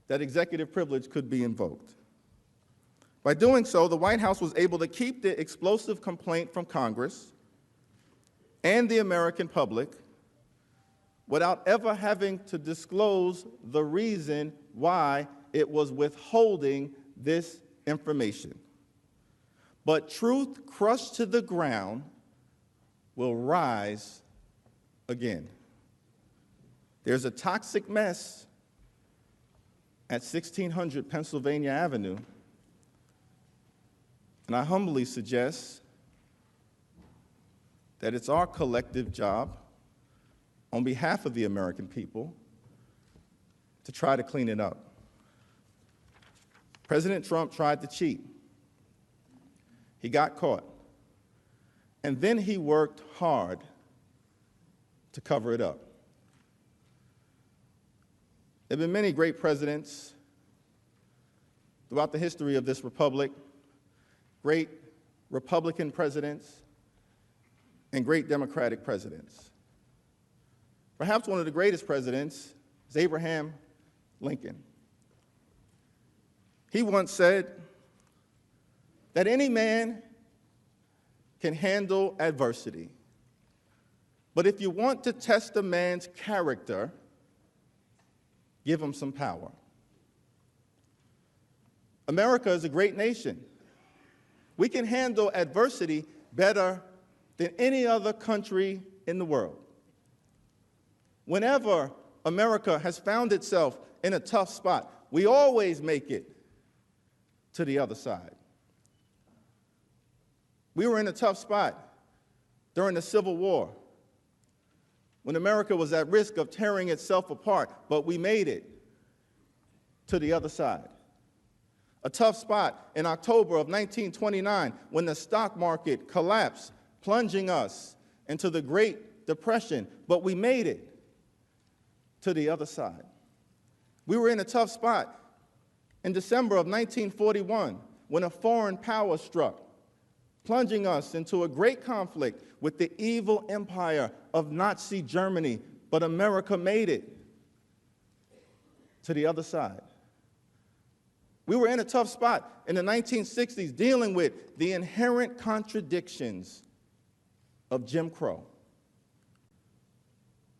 that executive privilege could be invoked. By doing so, the White House was able to keep the explosive complaint from Congress and the American public without ever having to disclose the reason why it was withholding this information. But truth crushed to the ground will rise again. There's a toxic mess at 1600 Pennsylvania Avenue, and I humbly suggest that it's our collective job, on behalf of the American people, to try to clean it up. President Trump tried to cheat. He got caught. And then he worked hard to cover it up. There have been many great presidents throughout the history of this republic, great Republican presidents and great Democratic presidents. Perhaps one of the greatest presidents is Abraham Lincoln. He once said that any man can handle adversity, but if you want to test a man's character, give him some power. America is a great nation. We can handle adversity better than any other country in the world. Whenever America has found itself in a tough spot, we always make it to the other side. We were in a tough spot during the Civil War, when America was at risk of tearing itself apart, but we made it to the other side. A tough spot in October of 1929, when the stock market collapsed, plunging us into the Great Depression, but we made it to the other side. We were in a tough spot in December of 1941, when a foreign power struck, plunging us into a great conflict with the evil empire of Nazi Germany, but America made it to the other side. We were in a tough spot in the 1960s, dealing with the inherent contradictions of Jim Crow,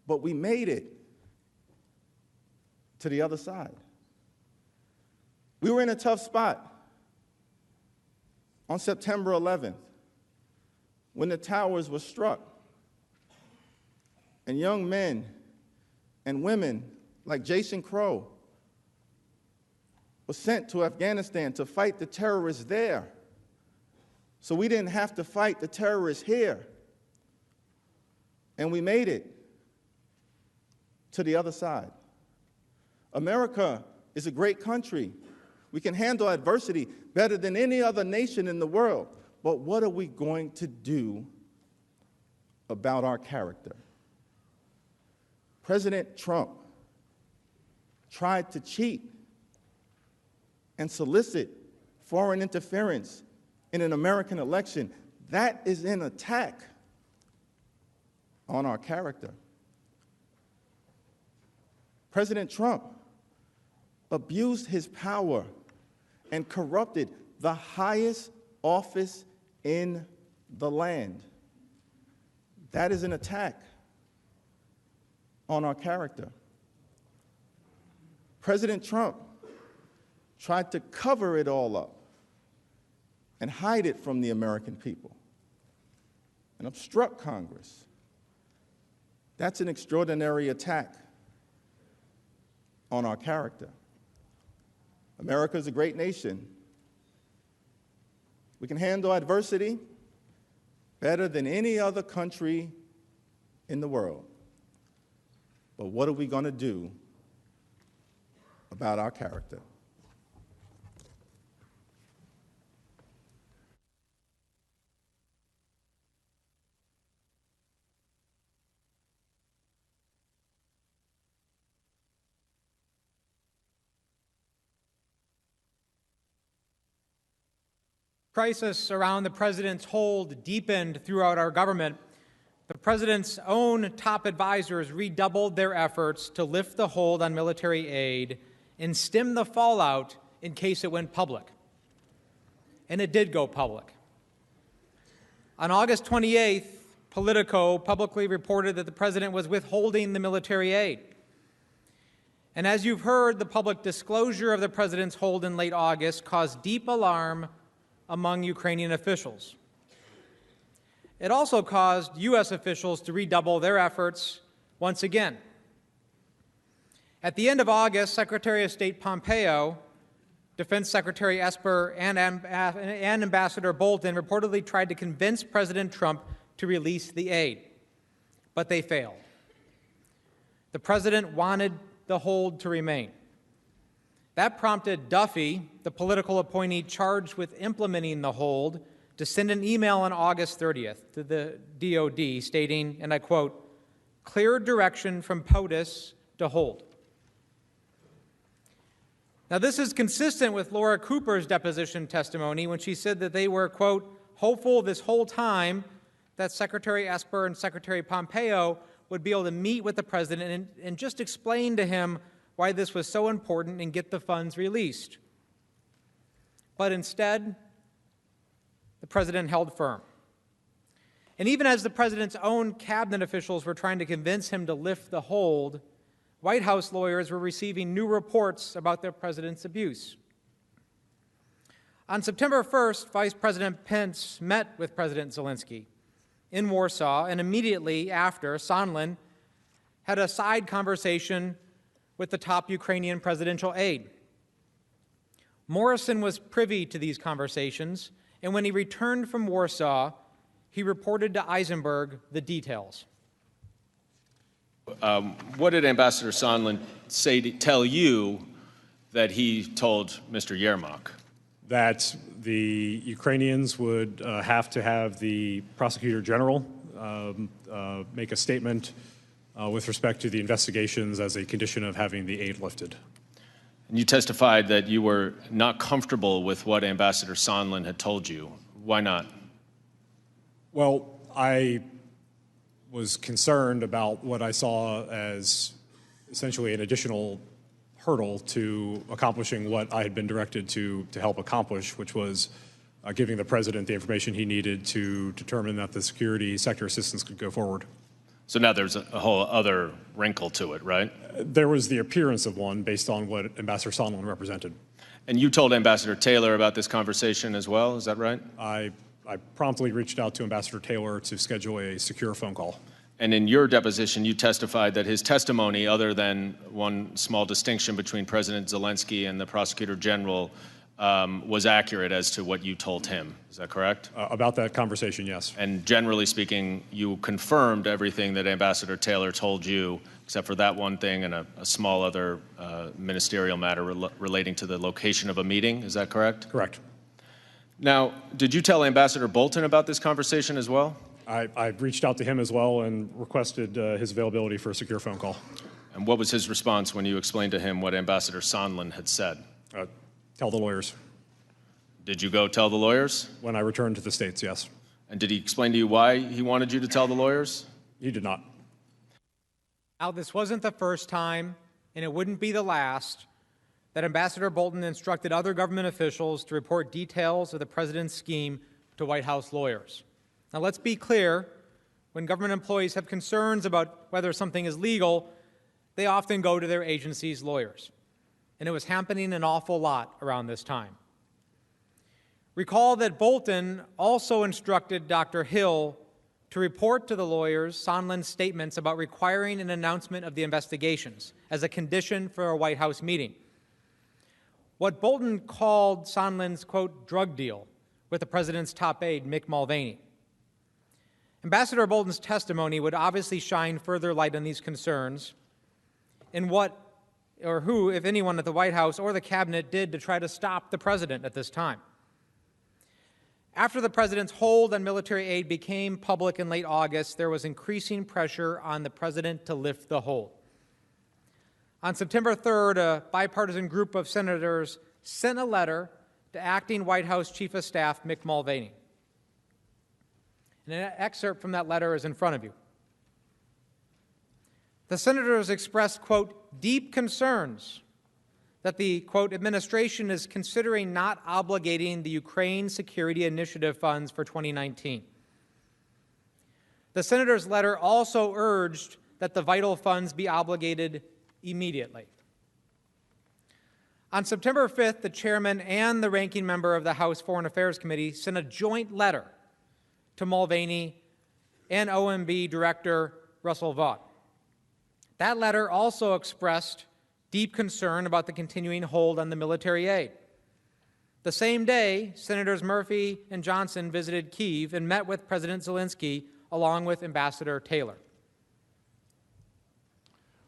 but we made it to the other side. We were in a tough spot on September 11th, when the towers were struck, and young men and women like Jason Crow were sent to Afghanistan to fight the terrorists there, so we didn't have to fight the terrorists here. And we made it to the other side. America is a great country. We can handle adversity better than any other nation in the world. But what are we going to do about our character. President Trump tried to cheat and solicit foreign interference in an American election. That is an attack on our character. President Trump abused his power and corrupted the highest office in the land. That is an attack on our character. President Trump tried to cover it all up and hide it from the American people and obstruct Congress. That's an extraordinary attack on our character. America is a great nation. We can handle adversity better than any other country in the world. But what are we going to do about our character? Crisis around the president's hold deepened throughout our government. The president's own top advisors redoubled their efforts to lift the hold on military aid and stem the fallout in case it went public. And it did go public. On August 28th, Politico publicly reported that the president was withholding the military aid. And as you've heard, the public disclosure of the president's hold in late August caused deep alarm among Ukrainian officials. It also caused U.S. officials to redouble their efforts once again. At the end of August, Secretary of State Pompeo, Defense Secretary Esper, and Ambassador Bolton reportedly tried to convince President Trump to release the aid, but they failed. The president wanted the hold to remain. That prompted Duffy, the political appointee charged with implementing the hold, to send an email on August 30th to the DOD stating, and I quote, "Clear direction from POTUS to hold." Now, this is consistent with Laura Cooper's deposition testimony when she said that they were, quote, hopeful this whole time that Secretary Esper and Secretary Pompeo would be able to meet with the president and just explain to him why this was so important and get the funds released. But instead, the president held firm. And even as the president's own cabinet officials were trying to convince him to lift the hold, White House lawyers were receiving new reports about the president's abuse. On September 1st, Vice President Pence met with President Zelensky in Warsaw, and immediately after, Sondland had a side conversation with the top Ukrainian presidential aide. Morrison was privy to these conversations, and when he returned from Warsaw, he reported to Eisenberg the details. What did Ambassador Sondland tell you that he told Mr. Yermak? That the Ukrainians would have to have the Prosecutor General make a statement with respect to the investigations as a condition of having the aid lifted. And you testified that you were not comfortable with what Ambassador Sondland had told you. Why not? Well, I was concerned about what I saw as essentially an additional hurdle to accomplishing what I had been directed to help accomplish, which was giving the president the information he needed to determine that the security sector assistance could go forward. So now there's a whole other wrinkle to it, right? There was the appearance of one based on what Ambassador Sondland represented. And you told Ambassador Taylor about this conversation as well, is that right? I promptly reached out to Ambassador Taylor to schedule a secure phone call. And in your deposition, you testified that his testimony, other than one small distinction between President Zelensky and the Prosecutor General, was accurate as to what you told him. Is that correct? About that conversation, yes. And generally speaking, you confirmed everything that Ambassador Taylor told you, except for that one thing and a small other ministerial matter relating to the location of a meeting. Is that correct? Correct. Now, did you tell Ambassador Bolton about this conversation as well? I reached out to him as well and requested his availability for a secure phone call. And what was his response when you explained to him what Ambassador Sondland had said? Tell the lawyers. Did you go tell the lawyers? When I returned to the States, yes. And did he explain to you why he wanted you to tell the lawyers? He did not. Now, this wasn't the first time, and it wouldn't be the last, that Ambassador Bolton instructed other government officials to report details of the president's scheme to White House lawyers. Now, let's be clear. When government employees have concerns about whether something is legal, they often go to their agency's lawyers. And it was happening an awful lot around this time. Recall that Bolton also instructed Dr. Hill to report to the lawyers Sondland's statements about requiring an announcement of the investigations as a condition for a White House meeting. What Bolton called Sondland's, quote, drug deal with the president's top aide, Mick Mulvaney. Ambassador Bolton's testimony would obviously shine further light on these concerns and what or who, if anyone, at the White House or the cabinet did to try to stop the president at this time. After the president's hold on military aid became public in late August, there was increasing pressure on the president to lift the hold. On September 3rd, a bipartisan group of senators sent a letter to acting White House Chief of Staff Mick Mulvaney. And an excerpt from that letter is in front of you. The senators expressed, quote, deep concerns that the, quote, administration is considering not obligating the Ukraine Security Initiative funds for 2019. The senator's letter also urged that the vital funds be obligated immediately. On September 5th, the chairman and the ranking member of the House Foreign Affairs Committee sent a joint letter to Mulvaney and OMB Director Russell Vought. That letter also expressed deep concern about the continuing hold on the military aid. The same day, Senators Murphy and Johnson visited Kyiv and met with President Zelensky along with Ambassador Taylor.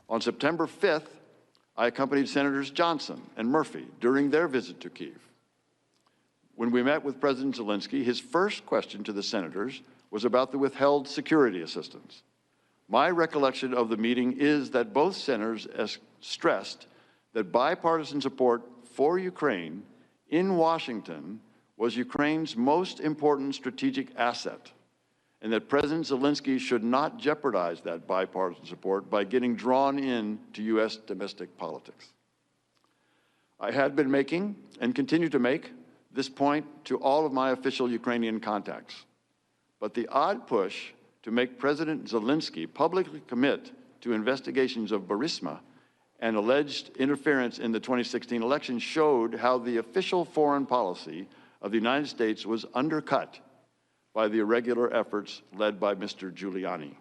On September 5th, I accompanied Senators Johnson and Murphy during their visit to Kyiv. When we met with President Zelensky, his first question to the senators was about the withheld security assistance. My recollection of the meeting is that both senators stressed that bipartisan support for Ukraine in Washington was Ukraine's most important strategic asset, and that President Zelensky should not jeopardize that bipartisan support by getting drawn into U.S. domestic politics. I had been making, and continue to make, this point to all of my official Ukrainian contacts. But the odd push to make President Zelensky publicly commit to investigations of Burisma and alleged interference in the 2016 election showed how the official foreign policy of the United States was undercut by the irregular efforts led by Mr. Giuliani.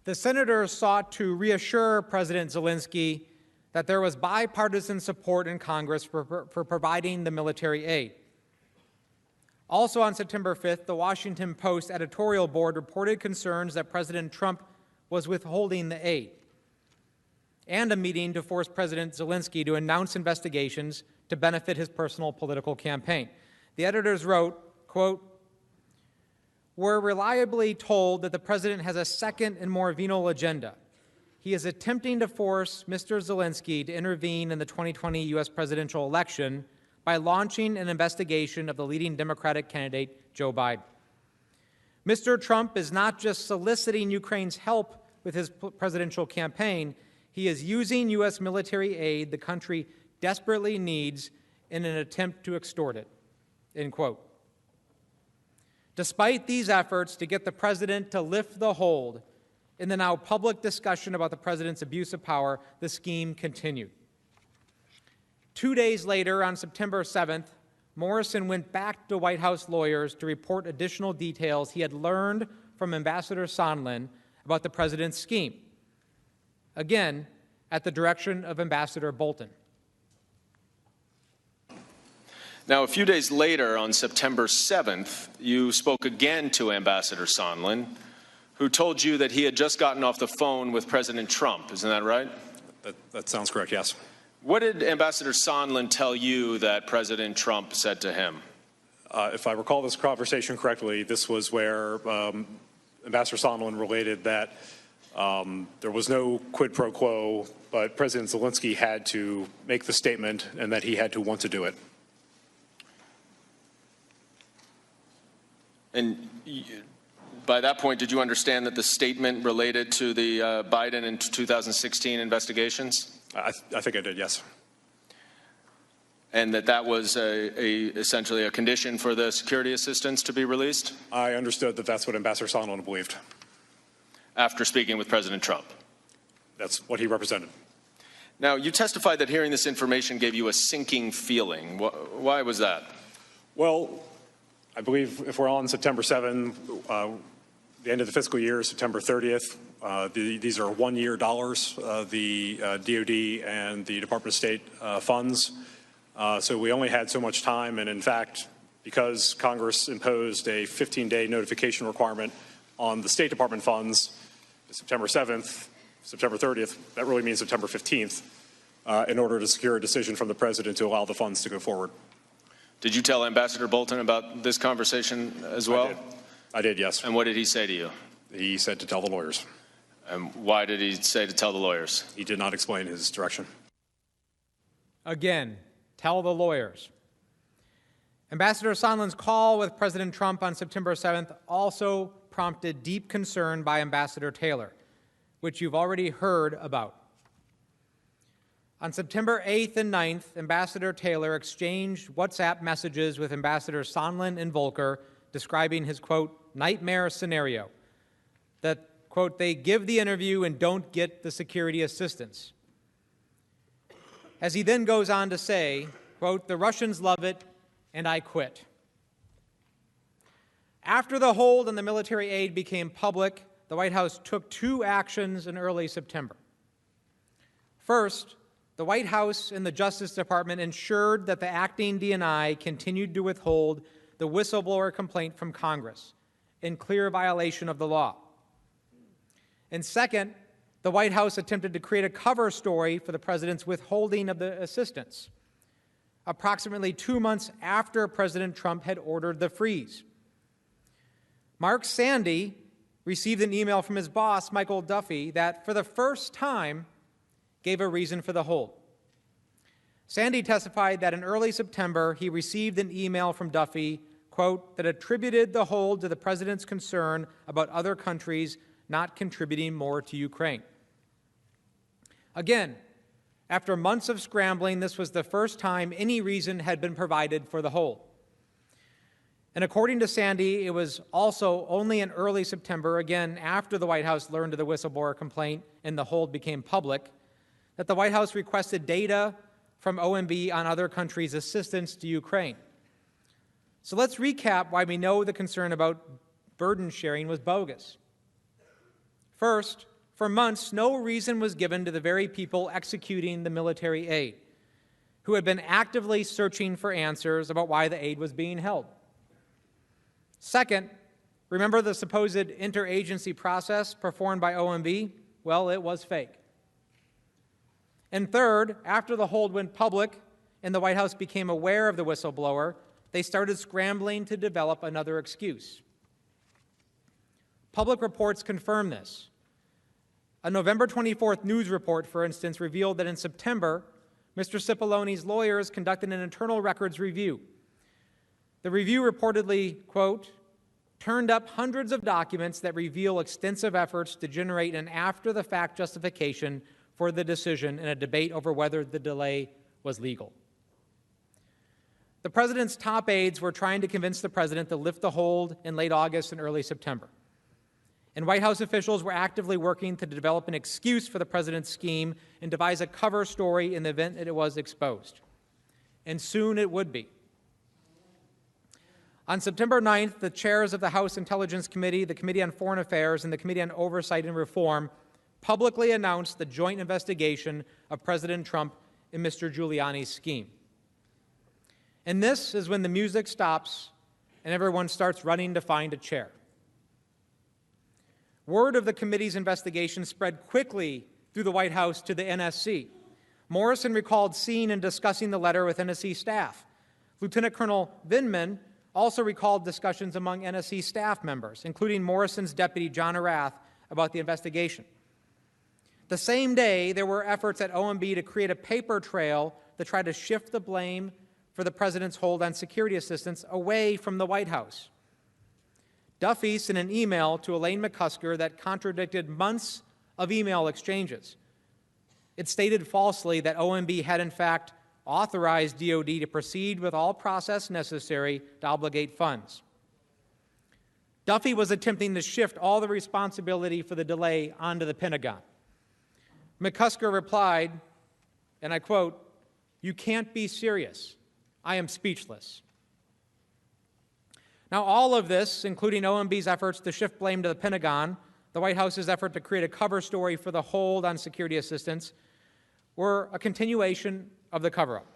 The senators sought to reassure President Zelensky that there was bipartisan support in Congress for providing the military aid. Also on September 5th, the Washington Post editorial board reported concerns that President Trump was withholding the aid, and a meeting to force President Zelensky to announce investigations to benefit his personal political campaign. The editors wrote, quote, "We're reliably told that the president has a second and more venal agenda. He is attempting to force Mr. Zelensky to intervene in the 2020 U.S. presidential election by launching an investigation of the leading Democratic candidate, Joe Biden. Mr. Trump is not just soliciting Ukraine's help with his presidential campaign, he is using U.S. military aid the country desperately needs in an attempt to extort it," end quote. Despite these efforts to get the president to lift the hold, in the now public discussion about the president's abuse of power, the scheme continued. 2 days later, on September 7th, Morrison went back to White House lawyers to report additional details he had learned from Ambassador Sondland about the president's scheme, again, at the direction of Ambassador Bolton. Now, a few days later, on September 7th, you spoke again to Ambassador Sondland, who told you that he had just gotten off the phone with President Trump. Isn't that right? That sounds correct, yes. What did Ambassador Sondland tell you that President Trump said to him? If I recall this conversation correctly, this was where Ambassador Sondland related that there was no quid pro quo, but President Zelensky had to make the statement and that he had to want to do it. And by that point, did you understand that the statement related to the Biden and 2016 investigations? I think I did, yes. And that was essentially a condition for the security assistance to be released? I understood that that's what Ambassador Sondland believed. After speaking with President Trump? That's what he represented. Now, you testified that hearing this information gave you a sinking feeling. Why was that? Well, I believe if we're on September 7, the end of the fiscal year, September 30th, these are one-year dollars, the DOD and the Department of State funds. So we only had so much time, and in fact, because Congress imposed a 15-day notification requirement on the State Department funds, September 7th, September 30th, that really means September 15th, in order to secure a decision from the President to allow the funds to go forward. Did you tell Ambassador Bolton about this conversation as well? I did, yes. And what did he say to you? He said to tell the lawyers. And why did he say to tell the lawyers? He did not explain his direction. Again, tell the lawyers. Ambassador Sondland's call with President Trump on September 7th also prompted deep concern by Ambassador Taylor, which you've already heard about. On September 8th and 9th, Ambassador Taylor exchanged WhatsApp messages with Ambassadors Sondland and Volker describing his, quote, nightmare scenario, that, quote, they give the interview and don't get the security assistance. As he then goes on to say, quote, the Russians love it and I quit. After the hold on the military aid became public, the White House took two actions in early September. First, the White House and the Justice Department ensured that the acting DNI continued to withhold the whistleblower complaint from Congress in clear violation of the law. And second, the White House attempted to create a cover story for the president's withholding of the assistance, approximately 2 months after President Trump had ordered the freeze. Mark Sandy received an email from his boss, Michael Duffy, that for the first time gave a reason for the hold. Sandy testified that in early September, he received an email from Duffy, quote, that attributed the hold to the president's concern about other countries not contributing more to Ukraine. Again, after months of scrambling, this was the first time any reason had been provided for the hold. And according to Sandy, it was also only in early September, again after the White House learned of the whistleblower complaint and the hold became public, that the White House requested data from OMB on other countries' assistance to Ukraine. So let's recap why we know the concern about burden sharing was bogus. First, for months, no reason was given to the very people executing the military aid, who had been actively searching for answers about why the aid was being held. Second, remember the supposed interagency process performed by OMB? Well, it was fake. And third, after the hold went public and the White House became aware of the whistleblower, they started scrambling to develop another excuse. Public reports confirm this. A November 24th news report, for instance, revealed that in September, Mr. Cipollone's lawyers conducted an internal records review. The review reportedly, quote, turned up hundreds of documents that reveal extensive efforts to generate an after-the-fact justification for the decision in a debate over whether the delay was legal. The president's top aides were trying to convince the president to lift the hold in late August and early September. And White House officials were actively working to develop an excuse for the president's scheme and devise a cover story in the event that it was exposed. And soon it would be. On September 9th, the chairs of the House Intelligence Committee, the Committee on Foreign Affairs, and the Committee on Oversight and Reform publicly announced the joint investigation of President Trump and Mr. Giuliani's scheme. And this is when the music stops and everyone starts running to find a chair. Word of the committee's investigation spread quickly through the White House to the NSC. Morrison recalled seeing and discussing the letter with NSC staff. Lieutenant Colonel Vindman also recalled discussions among NSC staff members, including Morrison's deputy John Arath, about the investigation. The same day, there were efforts at OMB to create a paper trail to try to shift the blame for the president's hold on security assistance away from the White House. Duffy sent an email to Elaine McCusker that contradicted months of email exchanges. It stated falsely that OMB had, in fact, authorized DOD to proceed with all process necessary to obligate funds. Duffy was attempting to shift all the responsibility for the delay onto the Pentagon. McCusker replied, and I quote, "You can't be serious. I am speechless." Now, all of this, including OMB's efforts to shift blame to the Pentagon, the White House's effort to create a cover story for the hold on security assistance, were a continuation of the cover-up.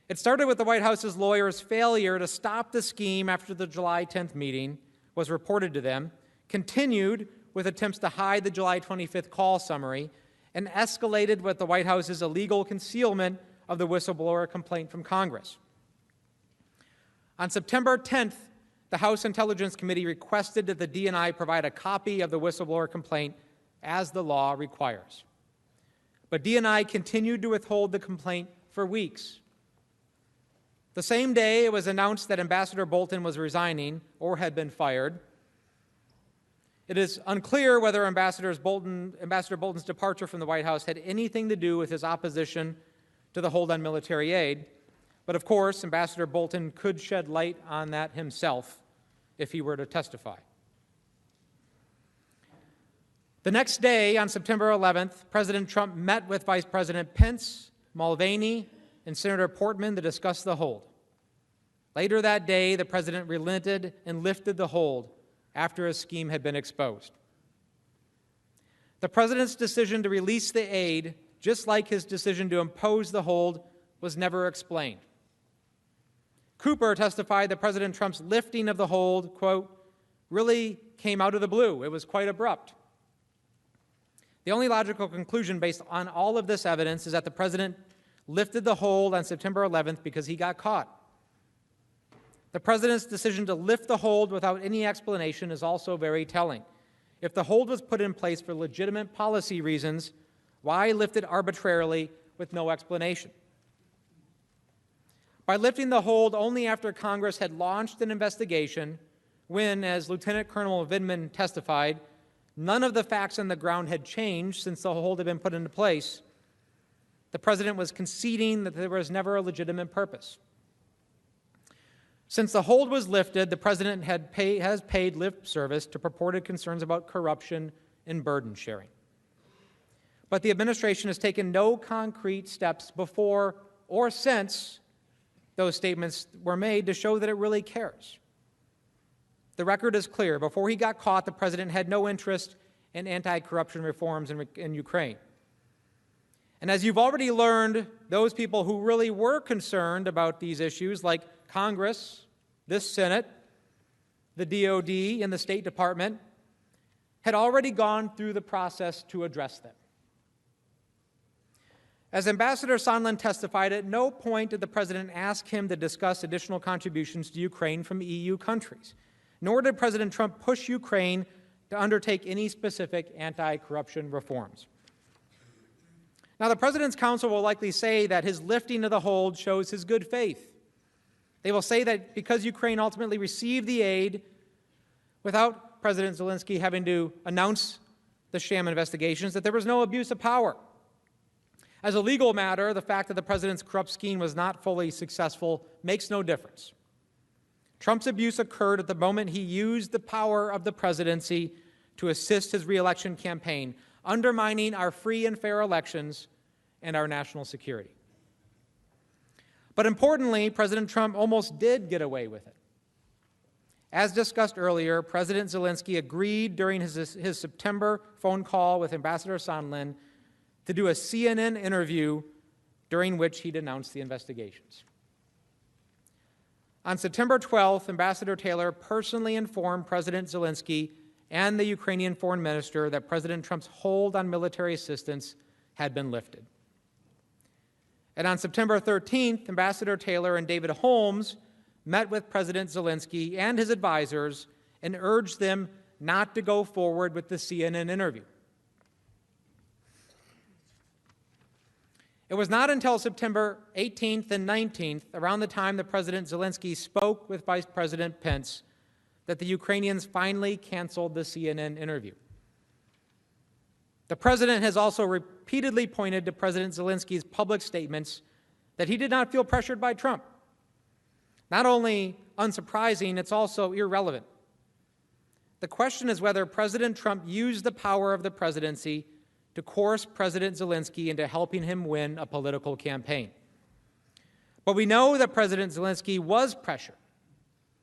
It started with the White House's lawyers' failure to stop the scheme after the July 10th meeting was reported to them, continued with attempts to hide the July 25th call summary, and escalated with the White House's illegal concealment of the whistleblower complaint from Congress. On September 10th, the House Intelligence Committee requested that the DNI provide a copy of the whistleblower complaint as the law requires. But DNI continued to withhold the complaint for weeks. The same day it was announced that Ambassador Bolton was resigning or had been fired. It is unclear whether Ambassador Bolton's departure from the White House had anything to do with his opposition to the hold on military aid, but of course, Ambassador Bolton could shed light on that himself if he were to testify. The next day, on September 11th, President Trump met with Vice President Pence, Mulvaney, and Senator Portman to discuss the hold. Later that day, the president relented and lifted the hold after a scheme had been exposed. The president's decision to release the aid, just like his decision to impose the hold, was never explained. Cooper testified that President Trump's lifting of the hold, quote, really came out of the blue. It was quite abrupt. The only logical conclusion based on all of this evidence is that the president lifted the hold on September 11th because he got caught. The president's decision to lift the hold without any explanation is also very telling. If the hold was put in place for legitimate policy reasons, why lift it arbitrarily with no explanation? By lifting the hold only after Congress had launched an investigation, when, as Lieutenant Colonel Vindman testified, none of the facts on the ground had changed since the hold had been put into place, the president was conceding that there was never a legitimate purpose. Since the hold was lifted, the president has paid lip service to purported concerns about corruption and burden sharing. But the administration has taken no concrete steps before or since those statements were made to show that it really cares. The record is clear. Before he got caught, the president had no interest in anti-corruption reforms in Ukraine. And as you've already learned, those people who really were concerned about these issues, like Congress, this Senate, the DOD, and the State Department, had already gone through the process to address them. As Ambassador Sondland testified, at no point did the president ask him to discuss additional contributions to Ukraine from EU countries, nor did President Trump push Ukraine to undertake any specific anti-corruption reforms. Now, the President's counsel will likely say that his lifting of the hold shows his good faith. They will say that because Ukraine ultimately received the aid without President Zelensky having to announce the sham investigations, that there was no abuse of power. As a legal matter, the fact that the president's corrupt scheme was not fully successful makes no difference. Trump's abuse occurred at the moment he used the power of the presidency to assist his re-election campaign, undermining our free and fair elections and our national security. But importantly, President Trump almost did get away with it. As discussed earlier, President Zelensky agreed during his September phone call with Ambassador Sondland to do a CNN interview during which he denounced the investigations. On September 12th, Ambassador Taylor personally informed President Zelensky and the Ukrainian foreign minister that President Trump's hold on military assistance had been lifted. And on September 13th, Ambassador Taylor and David Holmes met with President Zelensky and his advisors and urged them not to go forward with the CNN interview. It was not until September 18th and 19th, around the time that President Zelensky spoke with Vice President Pence, that the Ukrainians finally canceled the CNN interview. The president has also repeatedly pointed to President Zelensky's public statements that he did not feel pressured by Trump. Not only unsurprising, it's also irrelevant. The question is whether President Trump used the power of the presidency to coerce President Zelensky into helping him win a political campaign. But we know that President Zelensky was pressured.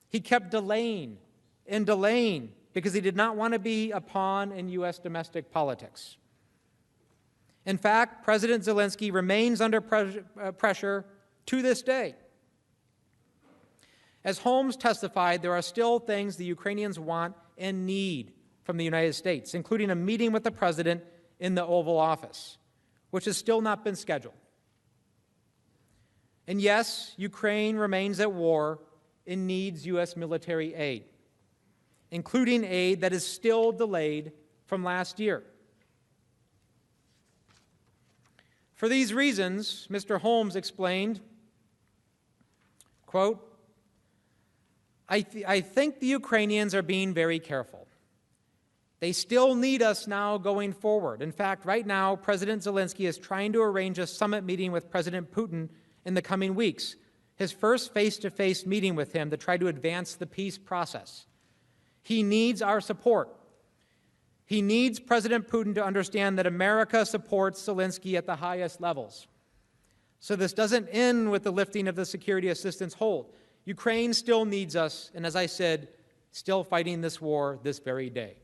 He kept delaying and delaying because he did not want to be a pawn in U.S. domestic politics. In fact, President Zelensky remains under pressure to this day. As Holmes testified, there are still things the Ukrainians want and need from the United States, including a meeting with the president in the Oval Office, which has still not been scheduled. And yes, Ukraine remains at war and needs U.S. military aid, including aid that is still delayed from last year. For these reasons, Mr. Holmes explained, quote, I think the Ukrainians are being very careful. They still need us now going forward. In fact, right now, President Zelensky is trying to arrange a summit meeting with President Putin in the coming weeks, his first face-to-face meeting with him to try to advance the peace process. He needs our support. He needs President Putin to understand that America supports Zelensky at the highest levels. So this doesn't end with the lifting of the security assistance hold. Ukraine still needs us, and as I said, still fighting this war this very day.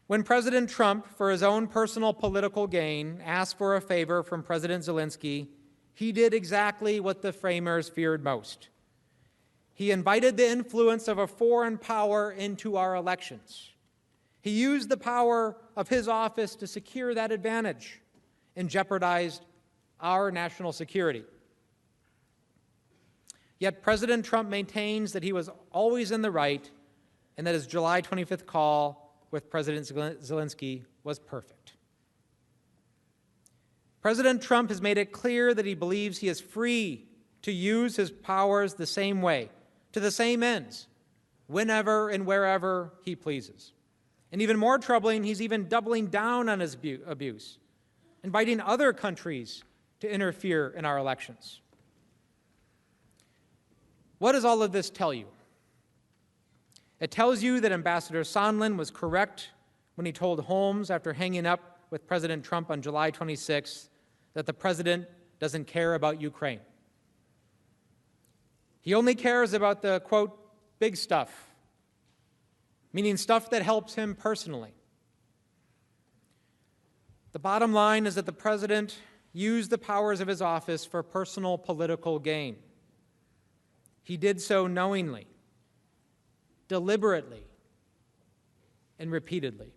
When President Trump, for his own personal political gain, asked for a favor from President Zelensky, he did exactly what the framers feared most. He invited the influence of a foreign power into our elections. He used the power of his office to secure that advantage and jeopardized our national security. Yet President Trump maintains that he was always in the right and that his July 25th call with President Zelensky was perfect. President Trump has made it clear that he believes he is free to use his powers the same way, to the same ends, whenever and wherever he pleases. And even more troubling, he's even doubling down on his abuse, inviting other countries to interfere in our elections. What does all of this tell you? It tells you that Ambassador Sondland was correct when he told Holmes after hanging up with President Trump on July 26th that the president doesn't care about Ukraine. He only cares about the, quote, big stuff, meaning stuff that helps him personally. The bottom line is that the president used the powers of his office for personal political gain. He did so knowingly, deliberately, and repeatedly.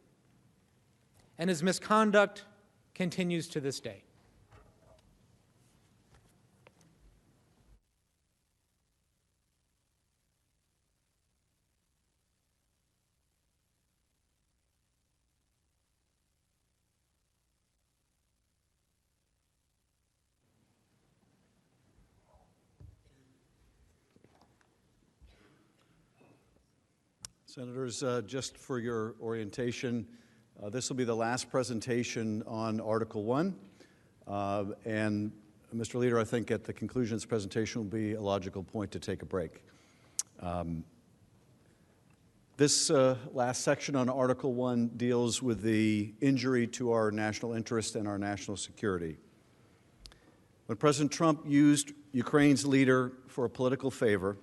And his misconduct continues to this day. Senators, just for your orientation, this will be the last presentation on Article 1. And Mr. Leader, I think at the conclusion of this presentation will be a logical point to take a break. This last section on Article 1 deals with the injury to our national interest and our national security. When President Trump used Ukraine's leader for a political favor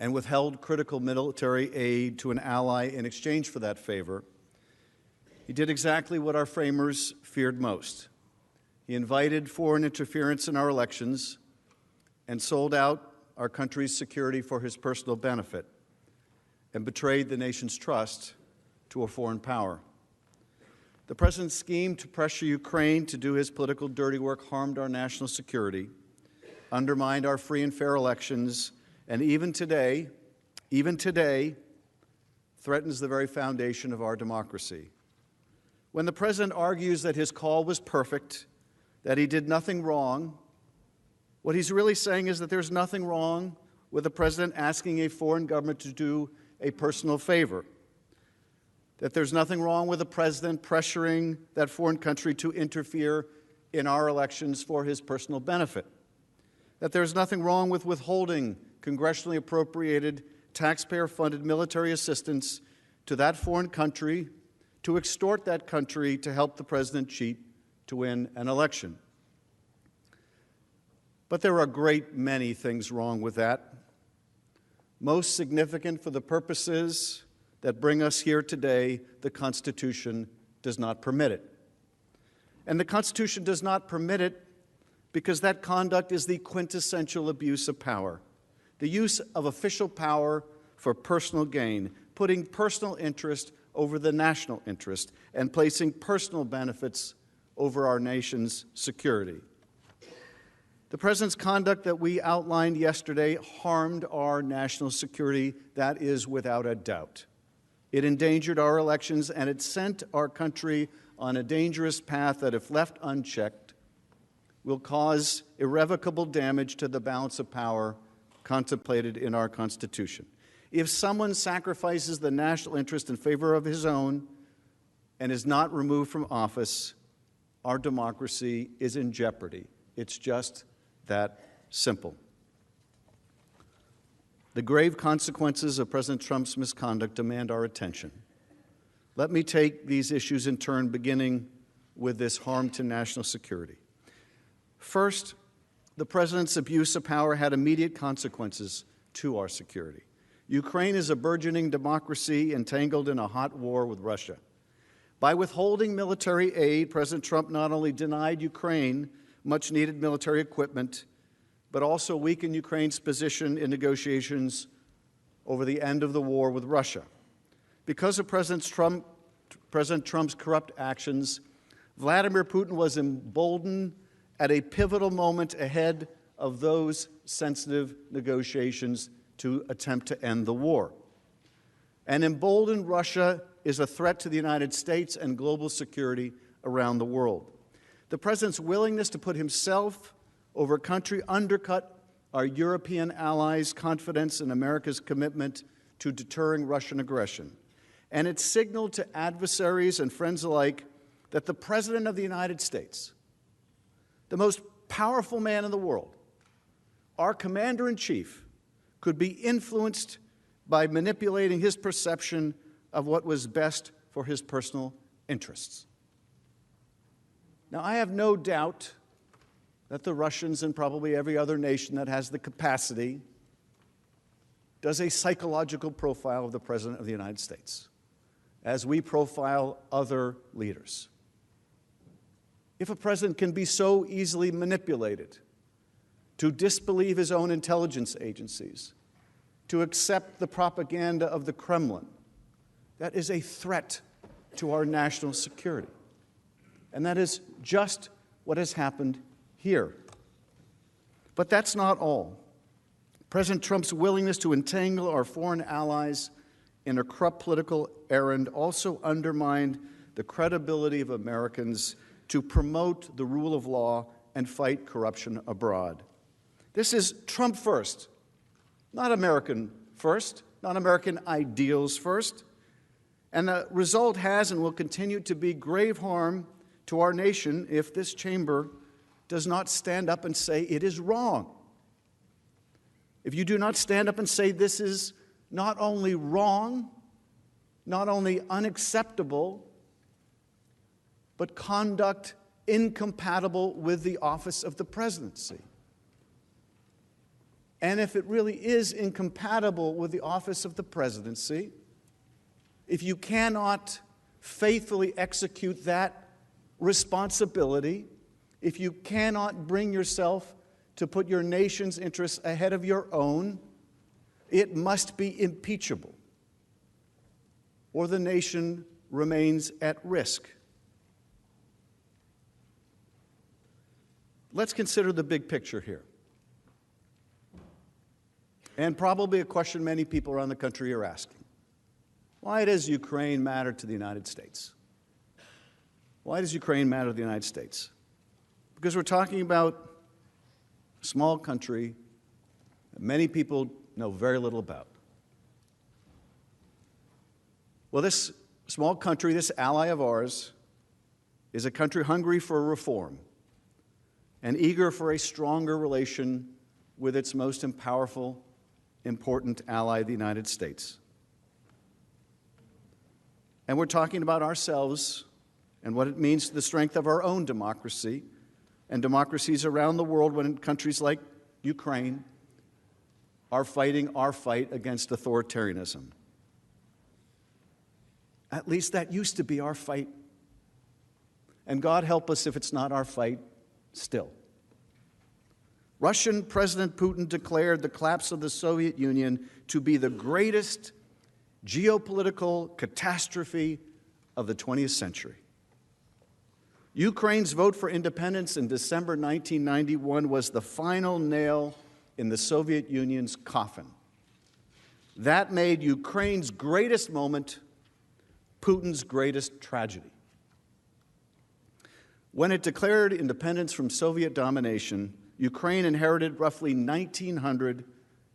and withheld critical military aid to an ally in exchange for that favor, he did exactly what our framers feared most. He invited foreign interference in our elections and sold out our country's security for his personal benefit and betrayed the nation's trust to a foreign power. The president's scheme to pressure Ukraine to do his political dirty work harmed our national security undermined our free and fair elections, and even today, threatens the very foundation of our democracy. When the president argues that his call was perfect, that he did nothing wrong, what he's really saying is that there's nothing wrong with the president asking a foreign government to do a personal favor, that there's nothing wrong with the president pressuring that foreign country to interfere in our elections for his personal benefit, that there's nothing wrong with withholding congressionally appropriated, taxpayer-funded military assistance to that foreign country to extort that country to help the president cheat to win an election. But there are a great many things wrong with that. Most significant for the purposes that bring us here today, the Constitution does not permit it. And the Constitution does not permit it because that conduct is the quintessential abuse of power, the use of official power for personal gain, putting personal interest over the national interest, and placing personal benefits over our nation's security. The president's conduct that we outlined yesterday harmed our national security. That is without a doubt. It endangered our elections, and it sent our country on a dangerous path that, if left unchecked, will cause irrevocable damage to the balance of power contemplated in our Constitution. If someone sacrifices the national interest in favor of his own and is not removed from office, our democracy is in jeopardy. It's just that simple. The grave consequences of President Trump's misconduct demand our attention. Let me take these issues in turn, beginning with this harm to national security. First, the president's abuse of power had immediate consequences to our security. Ukraine is a burgeoning democracy entangled in a hot war with Russia. By withholding military aid, President Trump not only denied Ukraine much-needed military equipment, but also weakened Ukraine's position in negotiations over the end of the war with Russia. Because of President Trump's corrupt actions, Vladimir Putin was emboldened at a pivotal moment ahead of those sensitive negotiations to attempt to end the war. And emboldened Russia is a threat to the United States and global security around the world. The president's willingness to put himself over country undercut our European allies' confidence in America's commitment to deterring Russian aggression. And it signaled to adversaries and friends alike that the President of the United States, the most powerful man in the world, our commander-in-chief, could be influenced by manipulating his perception of what was best for his personal interests. Now, I have no doubt that the Russians and probably every other nation that has the capacity does a psychological profile of the President of the United States, as we profile other leaders. If a president can be so easily manipulated to disbelieve his own intelligence agencies, to accept the propaganda of the Kremlin, that is a threat to our national security. And that is just what has happened here. But that's not all. President Trump's willingness to entangle our foreign allies in a corrupt political errand also undermined the credibility of Americans to promote the rule of law and fight corruption abroad. This is Trump first, not American first, not American ideals first. And the result has and will continue to be grave harm to our nation if this chamber does not stand up and say it is wrong. If you do not stand up and say this is not only wrong, not only unacceptable, but conduct incompatible with the office of the presidency. And if it really is incompatible with the office of the presidency, if you cannot faithfully execute that responsibility, if you cannot bring yourself to put your nation's interests ahead of your own, it must be impeachable, or the nation remains at risk. Let's consider the big picture here. and probably a question many people around the country are asking. Why does Ukraine matter to the United States? Why does Ukraine matter to the United States? Because we're talking about a small country that many people know very little about. Well, this small country, this ally of ours, is a country hungry for reform and eager for a stronger relation with its most powerful, important ally, the United States. And we're talking about ourselves and what it means to the strength of our own democracy and democracies around the world when countries like Ukraine are fighting our fight against authoritarianism. At least that used to be our fight. And God help us if it's not our fight still. Russian President Putin declared the collapse of the Soviet Union to be the greatest geopolitical catastrophe of the 20th century. Ukraine's vote for independence in December 1991 was the final nail in the Soviet Union's coffin. That made Ukraine's greatest moment Putin's greatest tragedy. When it declared independence from Soviet domination, Ukraine inherited roughly 1,900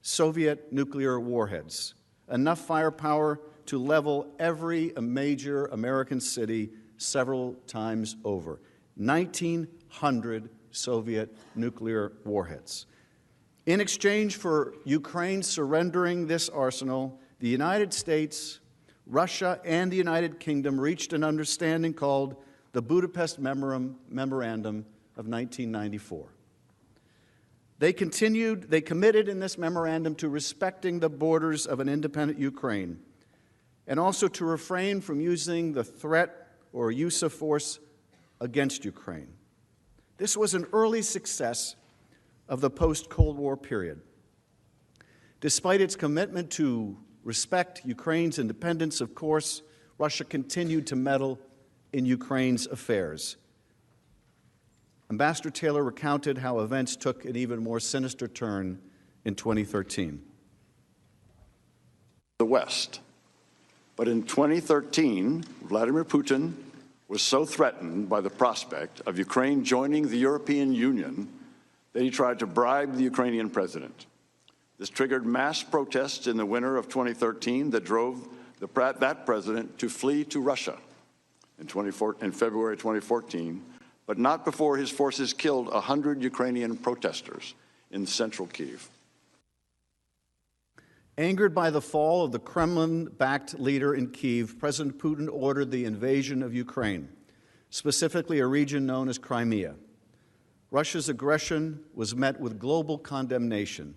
Soviet nuclear warheads, enough firepower to level every major American city several times over. 1,900 Soviet nuclear warheads. In exchange for Ukraine surrendering this arsenal, the United States, Russia, and the United Kingdom reached an understanding called the Budapest Memorandum of 1994. They committed in this memorandum to respecting the borders of an independent Ukraine and also to refrain from using the threat or use of force against Ukraine. This was an early success of the post-Cold War period. Despite its commitment to respect Ukraine's independence, of course, Russia continued to meddle in Ukraine's affairs. Ambassador Taylor recounted how events took an even more sinister turn in 2013. The West. But in 2013, Vladimir Putin was so threatened by the prospect of Ukraine joining the European Union that he tried to bribe the Ukrainian president. This triggered mass protests in the winter of 2013 that drove that president to flee to Russia in February 2014, but not before his forces killed 100 Ukrainian protesters in central Kyiv. Angered by the fall of the Kremlin-backed leader in Kyiv, President Putin ordered the invasion of Ukraine, specifically a region known as Crimea. Russia's aggression was met with global condemnation.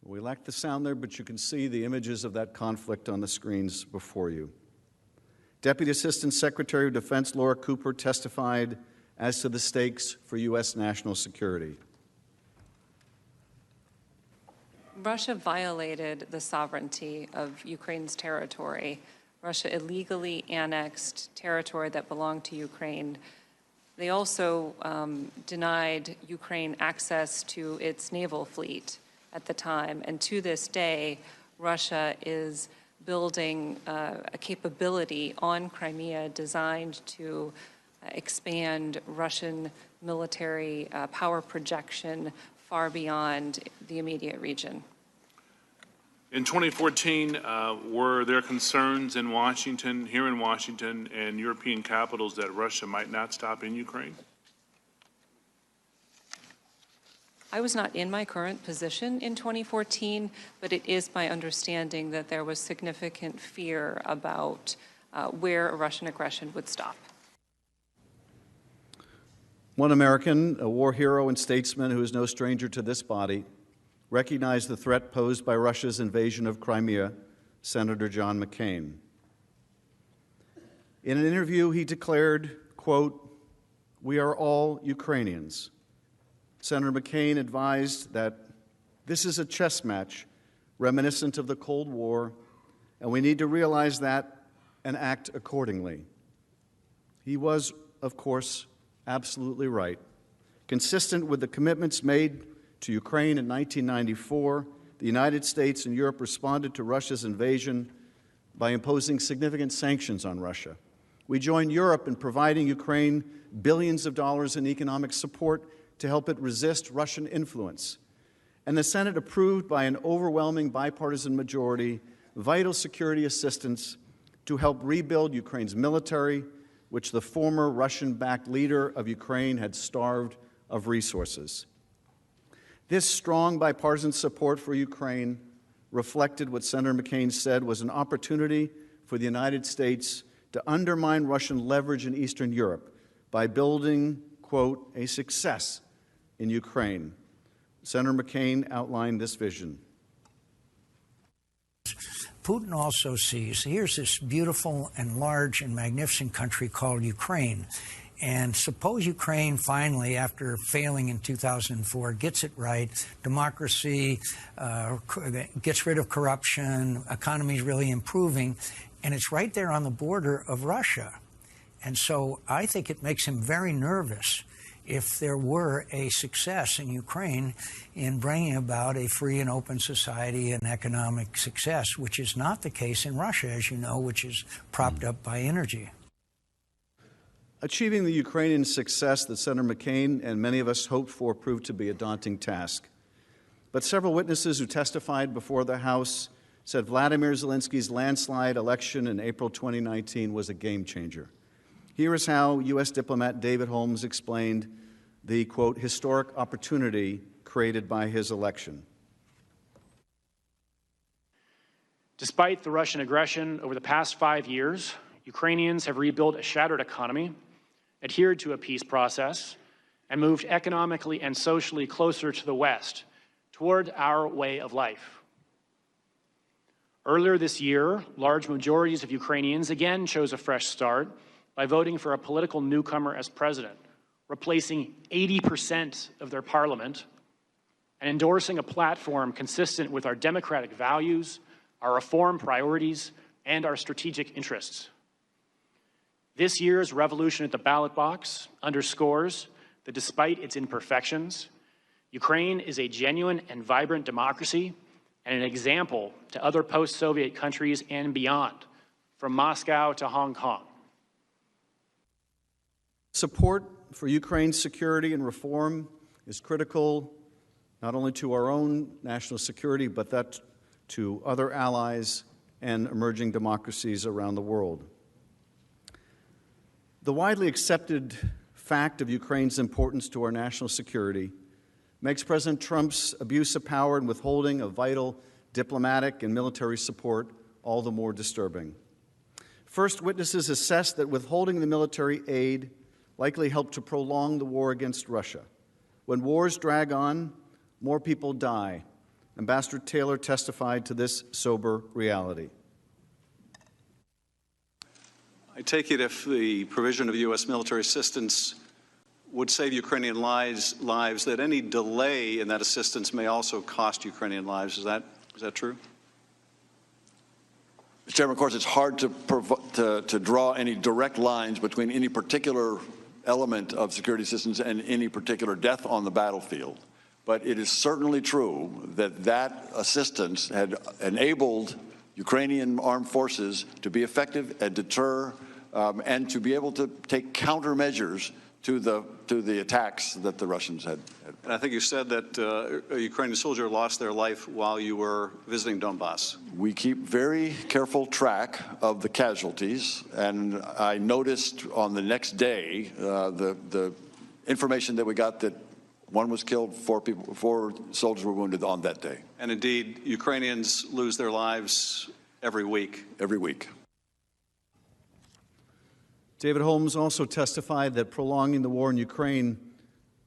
We lack the sound there, but you can see the images of that conflict on the screens before you. Deputy Assistant Secretary of Defense Laura Cooper testified as to the stakes for U.S. national security. Russia violated the sovereignty of Ukraine's territory. Russia illegally annexed territory that belonged to Ukraine. They also denied Ukraine access to its naval fleet at the time. And to this day, Russia is building a capability on Crimea designed to expand Russian military power projection far beyond the immediate region. In 2014, were there concerns in Washington, here in Washington, and European capitals that Russia might not stop in Ukraine? I was not in my current position in 2014, but it is my understanding that there was significant fear about where Russian aggression would stop. One American, a war hero and statesman who is no stranger to this body, recognized the threat posed by Russia's invasion of Crimea, Senator John McCain. In an interview, he declared, quote, "We are all Ukrainians." Senator McCain advised that this is a chess match reminiscent of the Cold War, and we need to realize that and act accordingly. He was, of course, absolutely right. Consistent with the commitments made to Ukraine in 1994, the United States and Europe responded to Russia's invasion by imposing significant sanctions on Russia. We joined Europe in providing Ukraine billions of dollars in economic support to help it resist Russian influence. And the Senate approved by an overwhelming bipartisan majority vital security assistance to help rebuild Ukraine's military, which the former Russian-backed leader of Ukraine had starved of resources. This strong bipartisan support for Ukraine reflected what Senator McCain said was an opportunity for the United States to undermine Russian leverage in Eastern Europe by building, quote, a success in Ukraine. Senator McCain outlined this vision. Putin also sees, here's this beautiful and large and magnificent country called Ukraine. And suppose Ukraine finally, after failing in 2004, gets it right, democracy, gets rid of corruption, economy is really improving, and it's right there on the border of Russia. And so I think it makes him very nervous if there were a success in Ukraine in bringing about a free and open society and economic success, which is not the case in Russia, as you know, which is propped up by energy. Achieving the Ukrainian success that Senator McCain and many of us hoped for proved to be a daunting task. But several witnesses who testified before the House said Vladimir Zelensky's landslide election in April 2019 was a game changer. Here is how U.S. diplomat David Holmes explained the, quote, historic opportunity created by his election. Despite the Russian aggression over the past 5 years, Ukrainians have rebuilt a shattered economy, adhered to a peace process, and moved economically and socially closer to the West, toward our way of life. Earlier this year, large majorities of Ukrainians again chose a fresh start by voting for a political newcomer as president, replacing 80% of their parliament and endorsing a platform consistent with our democratic values, our reform priorities, and our strategic interests. This year's revolution at the ballot box underscores that despite its imperfections, Ukraine is a genuine and vibrant democracy and an example to other post-Soviet countries and beyond, from Moscow to Hong Kong. Support for Ukraine's security and reform is critical not only to our own national security, but that to other allies and emerging democracies around the world. The widely accepted fact of Ukraine's importance to our national security makes President Trump's abuse of power and withholding of vital diplomatic and military support all the more disturbing. First, witnesses assess that withholding the military aid likely helped to prolong the war against Russia. When wars drag on, more people die. Ambassador Taylor testified to this sober reality. I take it if the provision of U.S. military assistance would save Ukrainian lives, that any delay in that assistance may also cost Ukrainian lives. Is that true? Mr. Chairman, of course, it's hard to draw any direct lines between any particular element of security assistance and any particular death on the battlefield. But it is certainly true that that assistance had enabled Ukrainian armed forces to be effective and deter and to be able to take countermeasures to the attacks that the Russians had. And I think you said that a Ukrainian soldier lost their life while you were visiting Donbass. We keep very careful track of the casualties, and I noticed on the next day the information that we got that one was killed, 4 soldiers were wounded on that day. And indeed, Ukrainians lose their lives every week. Every week. David Holmes also testified that prolonging the war in Ukraine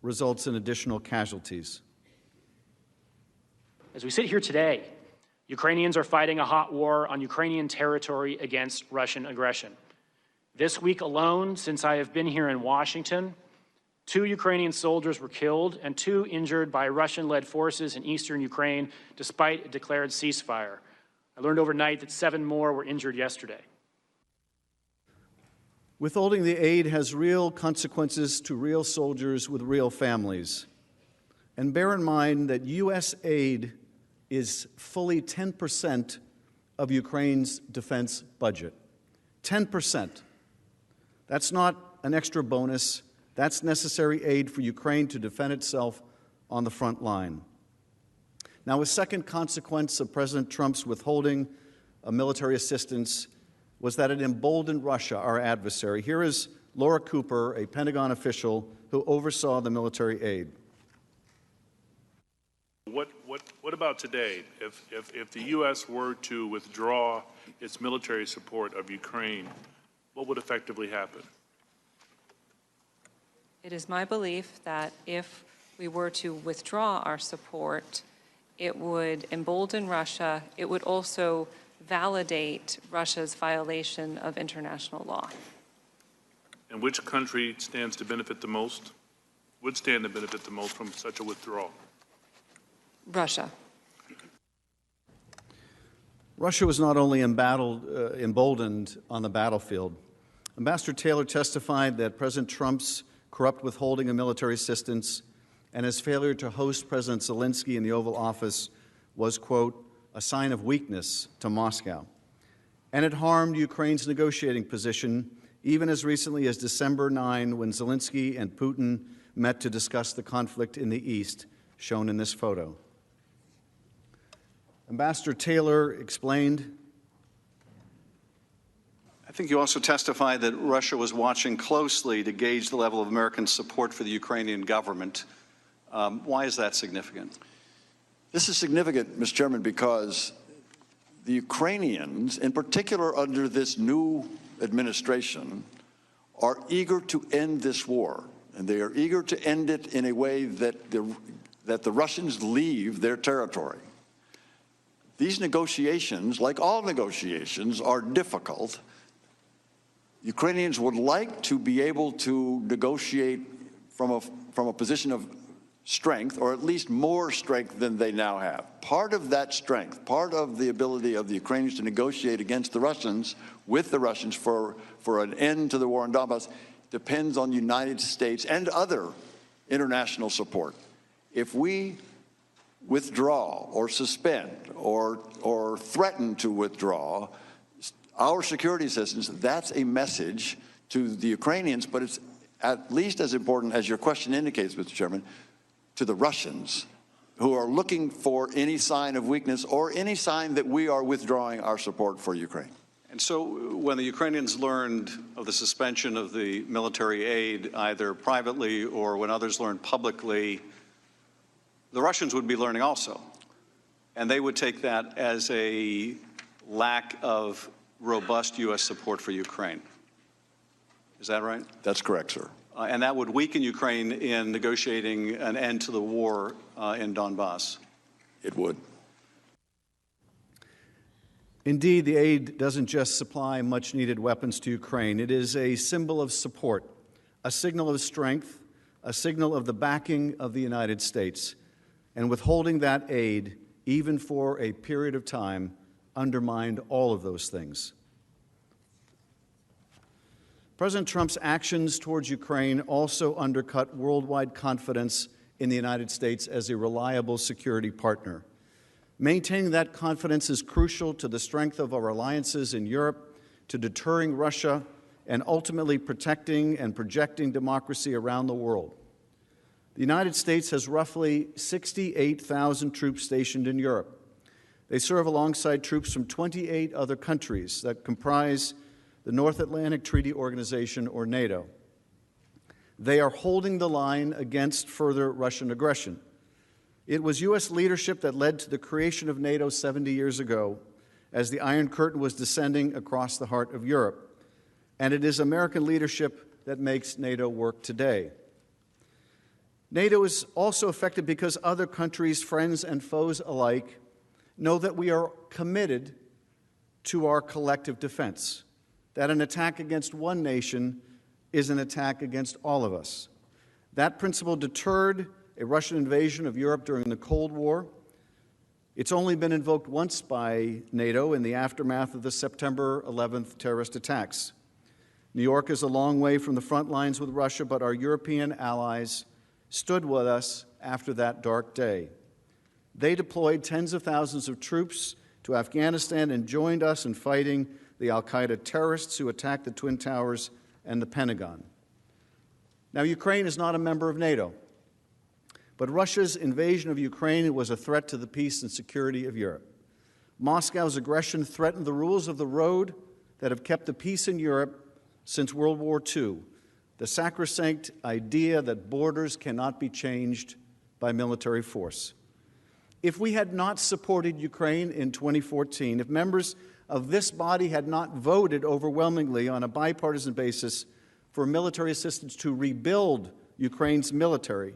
results in additional casualties. As we sit here today, Ukrainians are fighting a hot war on Ukrainian territory against Russian aggression. This week alone, since I have been here in Washington, 2 Ukrainian soldiers were killed and 2 injured by Russian-led forces in eastern Ukraine, despite a declared ceasefire. I learned overnight that 7 more were injured yesterday. Withholding the aid has real consequences to real soldiers with real families. And bear in mind that U.S. aid is fully 10% of Ukraine's defense budget. 10%. That's not an extra bonus. That's necessary aid for Ukraine to defend itself on the front line. Now, a second consequence of President Trump's withholding of military assistance was that it emboldened Russia, our adversary. Here is Laura Cooper, a Pentagon official who oversaw the military aid. What about today? If the U.S. were to withdraw its military support of Ukraine, what would effectively happen? It is my belief that if we were to withdraw our support, it would embolden Russia. It would also validate Russia's violation of international law. And which country stands to benefit the most, would stand to benefit the most from such a withdrawal? Russia. Russia was not only emboldened on the battlefield. Ambassador Taylor testified that President Trump's corrupt withholding of military assistance and his failure to host President Zelensky in the Oval Office was, quote, a sign of weakness to Moscow. And it harmed Ukraine's negotiating position even as recently as December 9, when Zelensky and Putin met to discuss the conflict in the East, shown in this photo. Ambassador Taylor explained, I think you also testified that Russia was watching closely to gauge the level of American support for the Ukrainian government. Why is that significant? This is significant, Mr. Chairman, because the Ukrainians, in particular under this new administration, are eager to end this war. And they are eager to end it in a way that the Russians leave their territory. These negotiations, like all negotiations, are difficult. Ukrainians would like to be able to negotiate from a position of strength, or at least more strength than they now have. Part of that strength, part of the ability of the Ukrainians to negotiate against the Russians, with the Russians for an end to the war in Donbass, depends on the United States and other international support. If we withdraw or suspend or threaten to withdraw our security assistance, that's a message to the Ukrainians, but it's at least as important, as your question indicates, Mr. Chairman, to the Russians, who are looking for any sign of weakness or any sign that we are withdrawing our support for Ukraine. And so when the Ukrainians learned of the suspension of the military aid, either privately or when others learned publicly, the Russians would be learning also. And they would take that as a lack of robust U.S. support for Ukraine. Is that right? That's correct, sir. And that would weaken Ukraine in negotiating an end to the war in Donbass. It would. Indeed, the aid doesn't just supply much-needed weapons to Ukraine. It is a symbol of support, a signal of strength, a signal of the backing of the United States. And withholding that aid, even for a period of time, undermined all of those things. President Trump's actions towards Ukraine also undercut worldwide confidence in the United States as a reliable security partner. Maintaining that confidence is crucial to the strength of our alliances in Europe, to deterring Russia, and ultimately protecting and projecting democracy around the world. The United States has roughly 68,000 troops stationed in Europe. They serve alongside troops from 28 other countries that comprise the North Atlantic Treaty Organization, or NATO. They are holding the line against further Russian aggression. It was U.S. leadership that led to the creation of NATO 70 years ago, as the Iron Curtain was descending across the heart of Europe. And it is American leadership that makes NATO work today. NATO is also affected because other countries, friends and foes alike, know that we are committed to our collective defense, that an attack against one nation is an attack against all of us. That principle deterred a Russian invasion of Europe during the Cold War. It's only been invoked once by NATO in the aftermath of the September 11th terrorist attacks. New York is a long way from the front lines with Russia, but our European allies stood with us after that dark day. They deployed tens of thousands of troops to Afghanistan and joined us in fighting the al-Qaeda terrorists who attacked the Twin Towers and the Pentagon. Now, Ukraine is not a member of NATO, but Russia's invasion of Ukraine was a threat to the peace and security of Europe. Moscow's aggression threatened the rules of the road that have kept the peace in Europe since World War II, the sacrosanct idea that borders cannot be changed by military force. If we had not supported Ukraine in 2014, if members of this body had not voted overwhelmingly on a bipartisan basis for military assistance to rebuild Ukraine's military,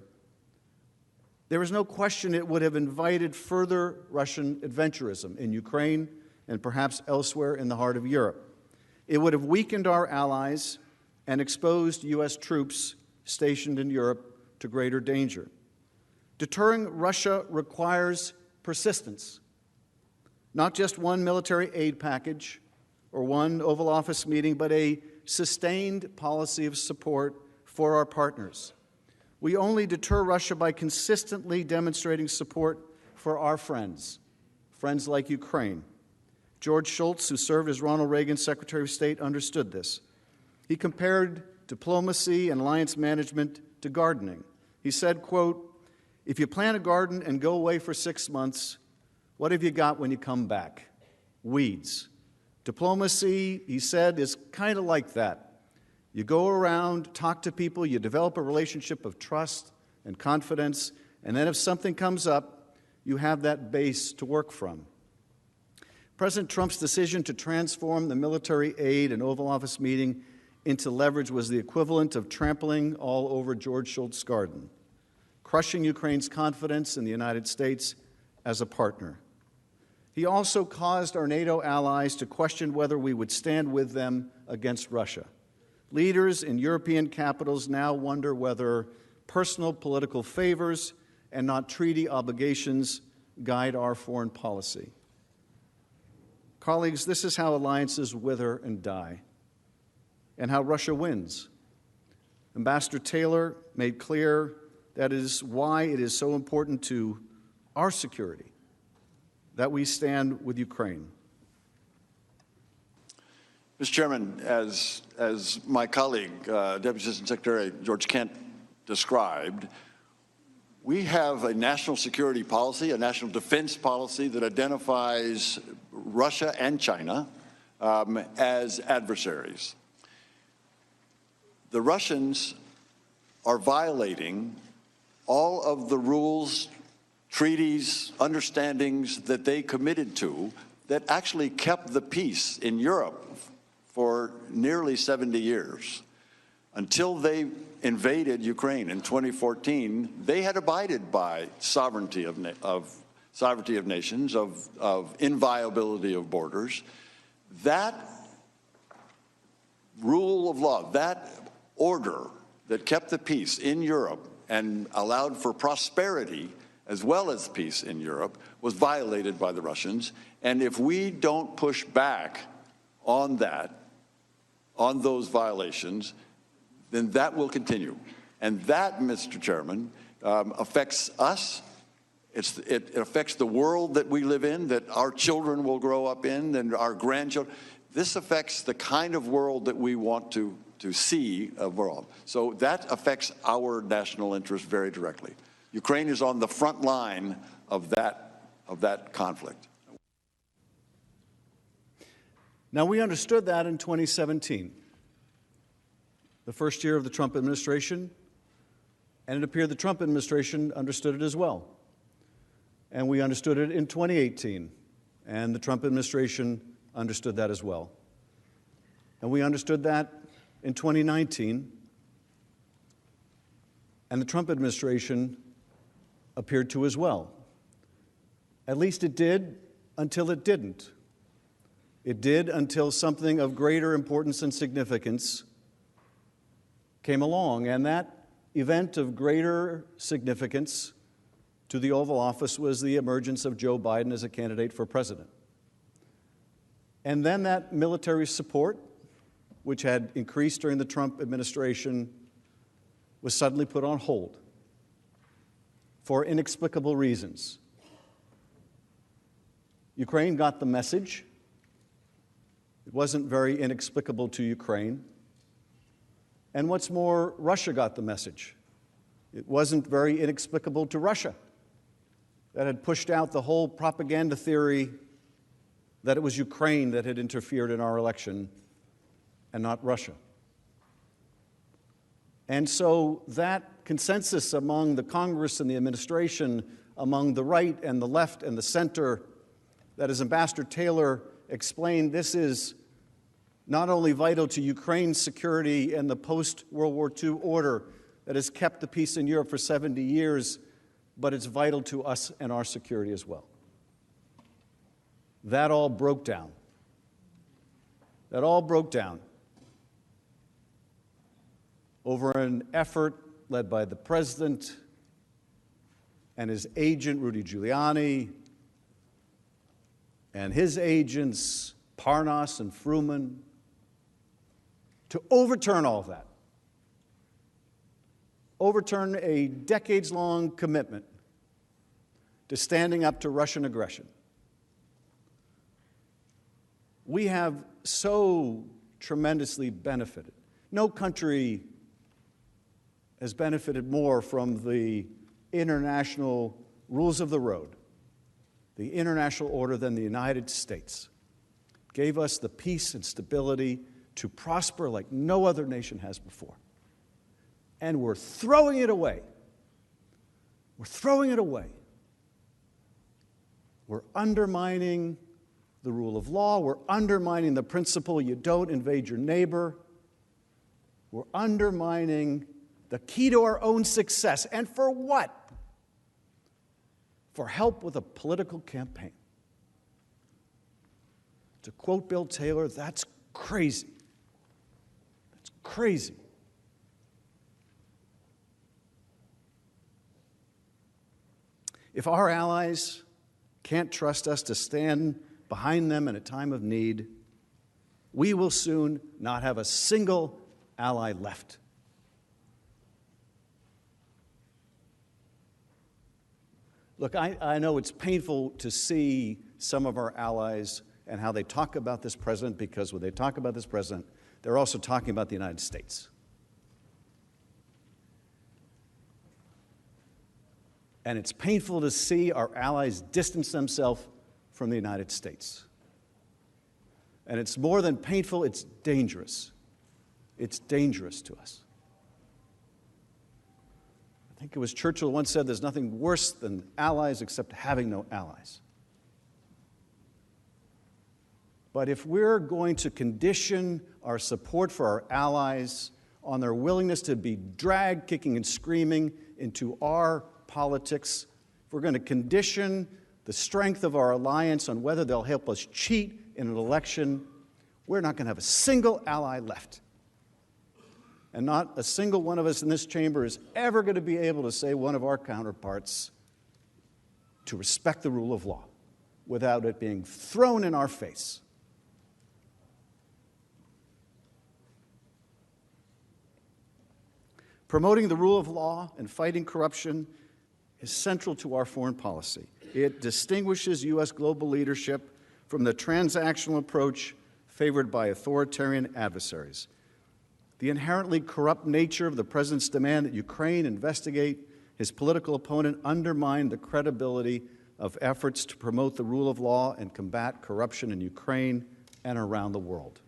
there is no question it would have invited further Russian adventurism in Ukraine and perhaps elsewhere in the heart of Europe. It would have weakened our allies and exposed U.S. troops stationed in Europe to greater danger. Deterring Russia requires persistence, not just one military aid package or one Oval Office meeting, but a sustained policy of support for our partners. We only deter Russia by consistently demonstrating support for our friends like Ukraine. George Shultz, who served as Ronald Reagan's Secretary of State, understood this. He compared diplomacy and alliance management to gardening. He said, quote, "If you plant a garden and go away for 6 months, what have you got when you come back? Weeds." Diplomacy, he said, is kind of like that. You go around, talk to people, you develop a relationship of trust and confidence, and then if something comes up, you have that base to work from. President Trump's decision to transform the military aid and Oval Office meeting into leverage was the equivalent of trampling all over George Shultz's garden, crushing Ukraine's confidence in the United States as a partner. He also caused our NATO allies to question whether we would stand with them against Russia. Leaders in European capitals now wonder whether personal political favors and not treaty obligations guide our foreign policy. Colleagues, this is how alliances wither and die, and how Russia wins. Ambassador Taylor made clear that is why it is so important to our security that we stand with Ukraine. Mr. Chairman, as my colleague, Deputy Assistant Secretary George Kent described, we have a national security policy, a national defense policy that identifies Russia and China as adversaries. The Russians are violating all of the rules, treaties, understandings that they committed to that actually kept the peace in Europe for nearly 70 years. Until they invaded Ukraine in 2014, they had abided by sovereignty of nations, of inviolability of borders. That rule of law, that order that kept the peace in Europe and allowed for prosperity as well as peace in Europe was violated by the Russians. And if we don't push back on that, on those violations, then that will continue. And that, Mr. Chairman, affects us. It affects the world that we live in, that our children will grow up in, and our grandchildren. This affects the kind of world that we want to see abroad. So that affects our national interest very directly. Ukraine is on the front line of that conflict. Now, we understood that in 2017, the first year of the Trump administration, and it appeared the Trump administration understood it as well. And we understood it in 2018, and the Trump administration understood that as well. And we understood that in 2019, And the Trump administration appeared to as well. At least it did until it didn't. It did until something of greater importance and significance came along, and that event of greater significance to the Oval Office was the emergence of Joe Biden as a candidate for president. And then that military support, which had increased during the Trump administration, was suddenly put on hold for inexplicable reasons. Ukraine got the message. It wasn't very inexplicable to Ukraine. And what's more, Russia got the message. It wasn't very inexplicable to Russia. That had pushed out the whole propaganda theory that it was Ukraine that had interfered in our election and not Russia. And so that consensus among the Congress and the administration, among the right and the left and the center, that as Ambassador Taylor explained, this is not only vital to Ukraine's security and the post-World War II order that has kept the peace in Europe for 70 years, but it's vital to us and our security as well. That all broke down. That all broke down over an effort led by the president and his agent, Rudy Giuliani, and his agents, Parnas and Fruman, to overturn all of that. Overturn a decades-long commitment to standing up to Russian aggression. We have so tremendously benefited. No country has benefited more from the international rules of the road, the international order, than the United States. It gave us the peace and stability to prosper like no other nation has before. And we're throwing it away. We're throwing it away. We're undermining the rule of law. We're undermining the principle you don't invade your neighbor. We're undermining the key to our own success. And for what? For help with a political campaign. To quote Bill Taylor, that's crazy. That's crazy. If our allies can't trust us to stand behind them in a time of need, we will soon not have a single ally left. Look, I know it's painful to see some of our allies and how they talk about this president, because when they talk about this president, they're also talking about the United States. And it's painful to see our allies distance themselves from the United States. And it's more than painful, it's dangerous. It's dangerous to us. I think it was Churchill once said, there's nothing worse than allies except having no allies. But if we're going to condition our support for our allies on their willingness to be dragged kicking and screaming into our politics, if we're going to condition the strength of our alliance on whether they'll help us cheat in an election, we're not going to have a single ally left. And not a single one of us in this chamber is ever going to be able to say one of our counterparts to respect the rule of law without it being thrown in our face. Promoting the rule of law and fighting corruption is central to our foreign policy. It distinguishes U.S. global leadership from the transactional approach favored by authoritarian adversaries. The inherently corrupt nature of the president's demand that Ukraine investigate his political opponent undermined the credibility of efforts to promote the rule of law and combat corruption in Ukraine and around the world.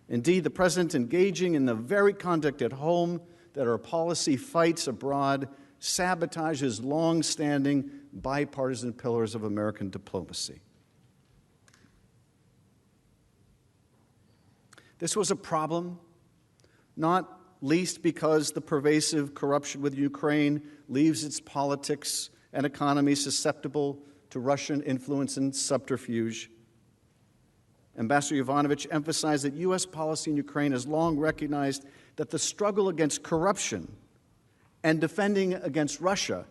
Indeed, the president engaging in the very conduct at home that our policy fights abroad sabotages long-standing bipartisan pillars of American diplomacy. This was a problem not least because the pervasive corruption with Ukraine leaves its politics and economy susceptible to Russian influence and subterfuge. Ambassador Yovanovitch emphasized that U.S. policy in Ukraine has long recognized that the struggle against corruption and defending against Russia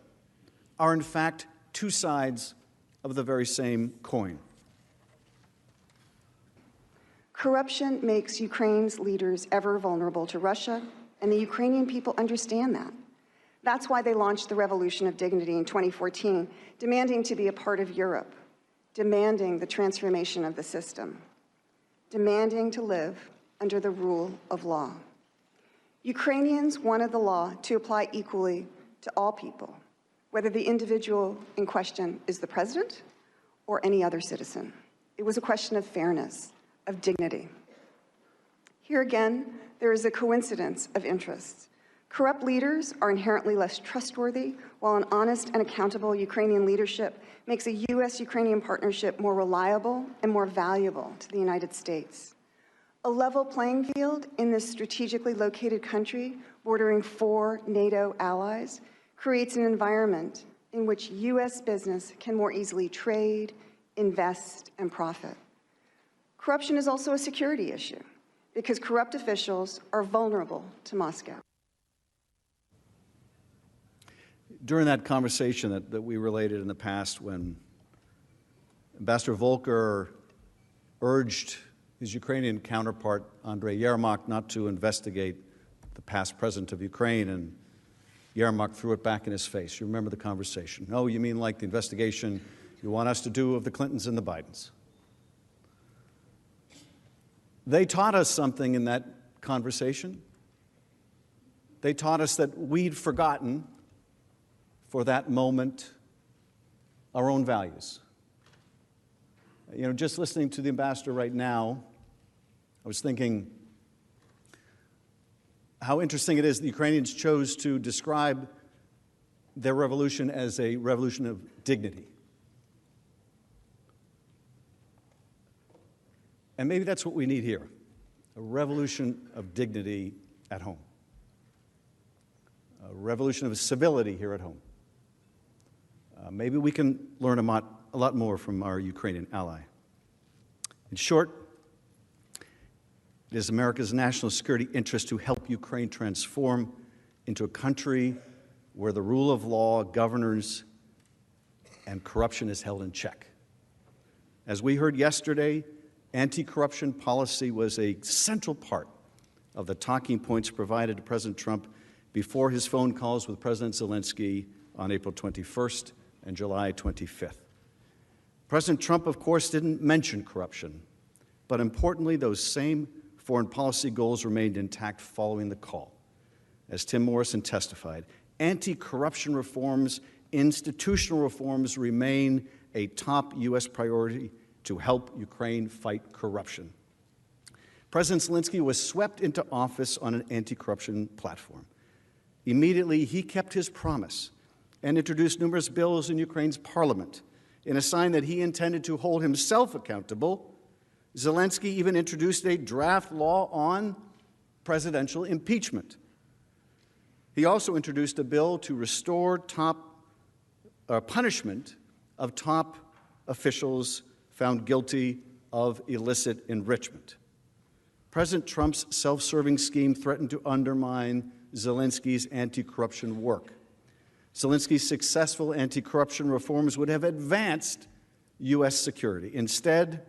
are in fact two sides of the very same coin. Corruption makes Ukraine's leaders ever vulnerable to Russia, and the Ukrainian people understand that. That's why they launched the Revolution of Dignity in 2014, demanding to be a part of Europe, demanding the transformation of the system, demanding to live under the rule of law. Ukrainians wanted the law to apply equally to all people, whether the individual in question is the president or any other citizen. It was a question of fairness, of dignity. Here again, there is a coincidence of interests. Corrupt leaders are inherently less trustworthy, while an honest and accountable Ukrainian leadership makes a U.S.-Ukrainian partnership more reliable and more valuable to the United States. A level playing field in this strategically located country, bordering 4 NATO allies, creates an environment in which U.S. business can more easily trade, invest, and profit. Corruption is also a security issue because corrupt officials are vulnerable to Moscow. During that conversation that we related in the past, when Ambassador Volker urged his Ukrainian counterpart, Andrei Yermak, not to investigate the past president of Ukraine, and Yermak threw it back in his face. You remember the conversation. Oh, you mean like the investigation you want us to do of the Clintons and the Bidens? They taught us something in that conversation. They taught us that we'd forgotten, for that moment, our own values. You know, just listening to the ambassador right now, I was thinking how interesting it is the Ukrainians chose to describe their revolution as a revolution of dignity. And maybe that's what we need here, a revolution of dignity at home, a revolution of civility here at home. Maybe we can learn a lot more from our Ukrainian ally. In short, it is America's national security interest to help Ukraine transform into a country where the rule of law governs and corruption is held in check. As we heard yesterday, anti-corruption policy was a central part of the talking points provided to President Trump before his phone calls with President Zelensky on April 21st and July 25th. President Trump, of course, didn't mention corruption, but importantly, those same foreign policy goals remained intact following the call. As Tim Morrison testified, anti-corruption reforms, institutional reforms remain a top U.S. priority to help Ukraine fight corruption. President Zelensky was swept into office on an anti-corruption platform. Immediately, he kept his promise and introduced numerous bills in Ukraine's parliament. In a sign that he intended to hold himself accountable, Zelensky even introduced a draft law on presidential impeachment. He also introduced a bill to restore punishment of top officials found guilty of illicit enrichment. President Trump's self-serving scheme threatened to undermine Zelensky's anti-corruption work. Zelensky's successful anti-corruption reforms would have advanced U.S. security. Instead,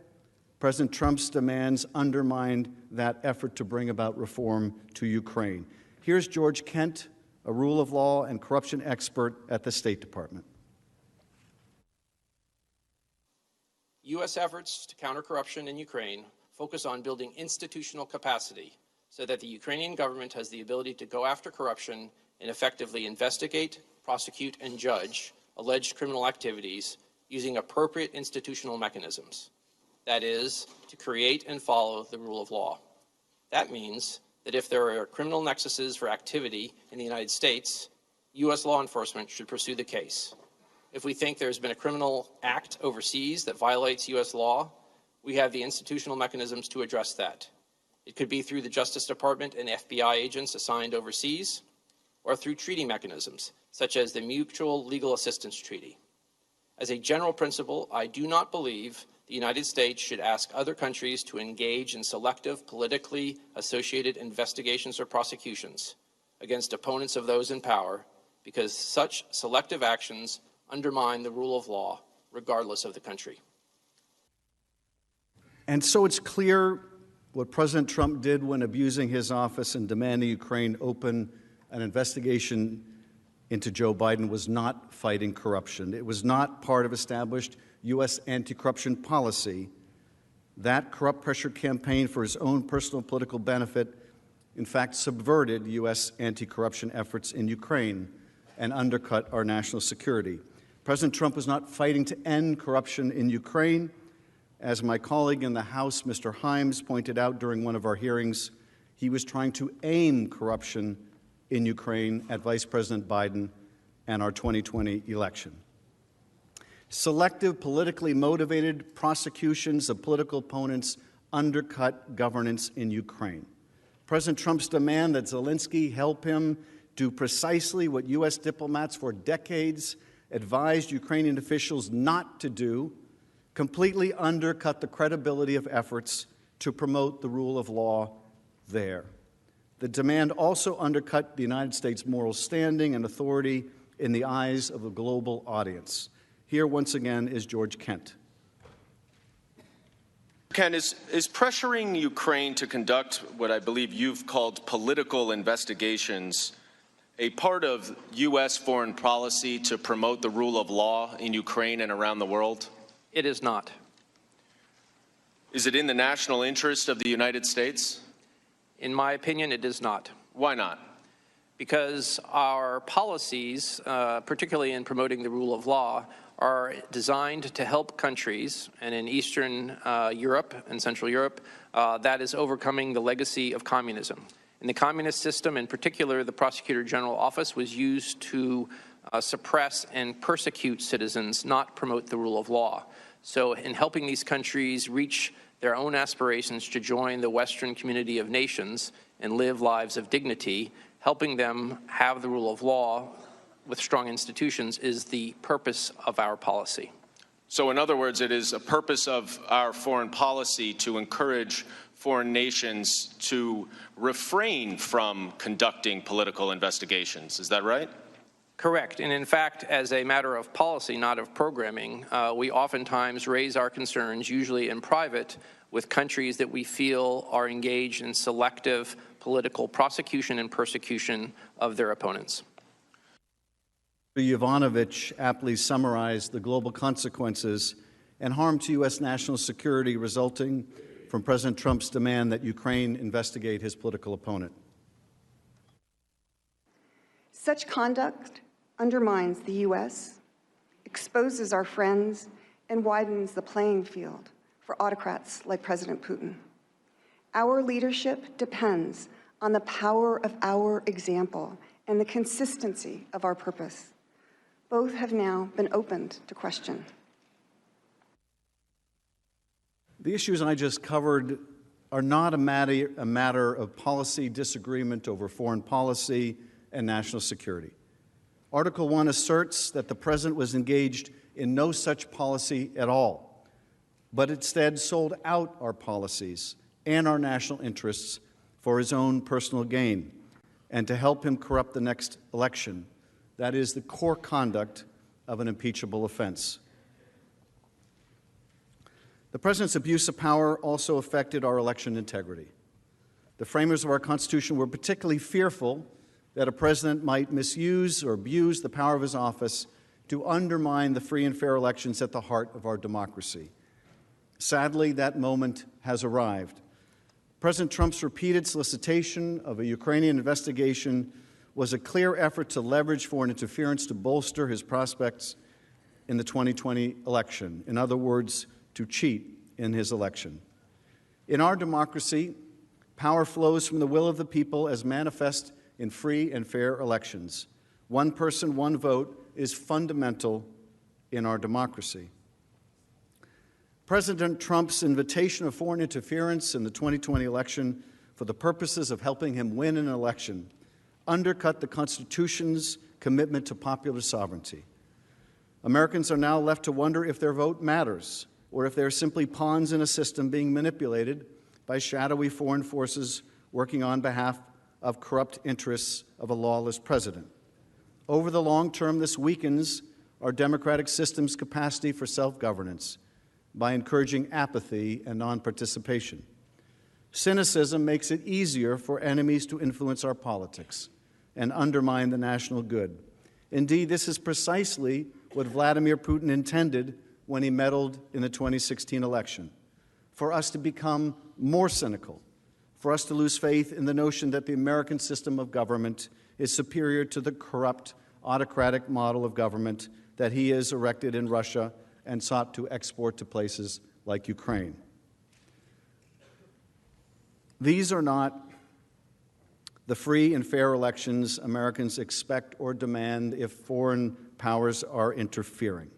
President Trump's demands undermined that effort to bring about reform to Ukraine. Here's George Kent, a rule of law and corruption expert at the State Department. U.S. efforts to counter corruption in Ukraine focus on building institutional capacity so that the Ukrainian government has the ability to go after corruption and effectively investigate, prosecute, and judge alleged criminal activities using appropriate institutional mechanisms. That is, to create and follow the rule of law. That means that if there are criminal nexuses for activity in the United States, U.S. law enforcement should pursue the case. If we think there's been a criminal act overseas that violates U.S. law, we have the institutional mechanisms to address that. It could be through the Justice Department and FBI agents assigned overseas, or through treaty mechanisms, such as the Mutual Legal Assistance Treaty. As a general principle, I do not believe the United States should ask other countries to engage in selective, politically associated investigations or prosecutions against opponents of those in power, because such selective actions undermine the rule of law, regardless of the country. And so it's clear what President Trump did when abusing his office and demanding Ukraine open an investigation into Joe Biden was not fighting corruption. It was not part of established U.S. anti-corruption policy. That corrupt pressure campaign for his own personal political benefit, in fact, subverted U.S. anti-corruption efforts in Ukraine and undercut our national security. President Trump was not fighting to end corruption in Ukraine. As my colleague in the House, Mr. Himes, pointed out during one of our hearings, he was trying to aim corruption in Ukraine at Vice President Biden and our 2020 election. Selective, politically motivated prosecutions of political opponents undercut governance in Ukraine. President Trump's demand that Zelensky help him do precisely what U.S. diplomats for decades advised Ukrainian officials not to do completely undercut the credibility of efforts to promote the rule of law there. The demand also undercut the United States' moral standing and authority in the eyes of a global audience. Here, once again, is George Kent. Ken, is pressuring Ukraine to conduct what I believe you've called political investigations a part of U.S. foreign policy to promote the rule of law in Ukraine and around the world? It is not. Is it in the national interest of the United States? In my opinion, it is not. Why not? Because our policies, particularly in promoting the rule of law, are designed to help countries, and in Eastern Europe and Central Europe, that is overcoming the legacy of communism. In the communist system, in particular, the Prosecutor General Office was used to suppress and persecute citizens, not promote the rule of law. So in helping these countries reach their own aspirations to join the Western community of nations and live lives of dignity, helping them have the rule of law with strong institutions is the purpose of our policy. So in other words, it is a purpose of our foreign policy to encourage foreign nations to refrain from conducting political investigations. Is that right? Correct. And in fact, as a matter of policy, not of programming, we oftentimes raise our concerns, usually in private, with countries that we feel are engaged in selective political prosecution and persecution of their opponents. Yovanovitch aptly summarized the global consequences and harm to U.S. national security resulting from President Trump's demand that Ukraine investigate his political opponent. Such conduct undermines the U.S., exposes our friends, and widens the playing field for autocrats like President Putin. Our leadership depends on the power of our example and the consistency of our purpose. Both have now been opened to question. The issues I just covered are not a matter of policy disagreement over foreign policy and national security. Article 1 asserts that the President was engaged in no such policy at all, but instead sold out our policies and our national interests for his own personal gain and to help him corrupt the next election. That is the core conduct of an impeachable offense. The President's abuse of power also affected our election integrity. The framers of our Constitution were particularly fearful that a president might misuse or abuse the power of his office to undermine the free and fair elections at the heart of our democracy. Sadly, that moment has arrived. President Trump's repeated solicitation of a Ukrainian investigation was a clear effort to leverage foreign interference to bolster his prospects in the 2020 election. In other words, to cheat in his election. In our democracy, power flows from the will of the people as manifest in free and fair elections. One person, one vote is fundamental in our democracy. President Trump's invitation of foreign interference in the 2020 election for the purposes of helping him win an election undercut the Constitution's commitment to popular sovereignty. Americans are now left to wonder if their vote matters or if they're simply pawns in a system being manipulated by shadowy foreign forces working on behalf of corrupt interests of a lawless president. Over the long term, this weakens our democratic system's capacity for self-governance by encouraging apathy and non-participation. Cynicism makes it easier for enemies to influence our politics and undermine the national good. Indeed, this is precisely what Vladimir Putin intended when he meddled in the 2016 election, for us to become more cynical, for us to lose faith in the notion that the American system of government is superior to the corrupt, autocratic model of government that he has erected in Russia and sought to export to places like Ukraine. These are not the free and fair elections Americans expect or demand if foreign powers are interfering.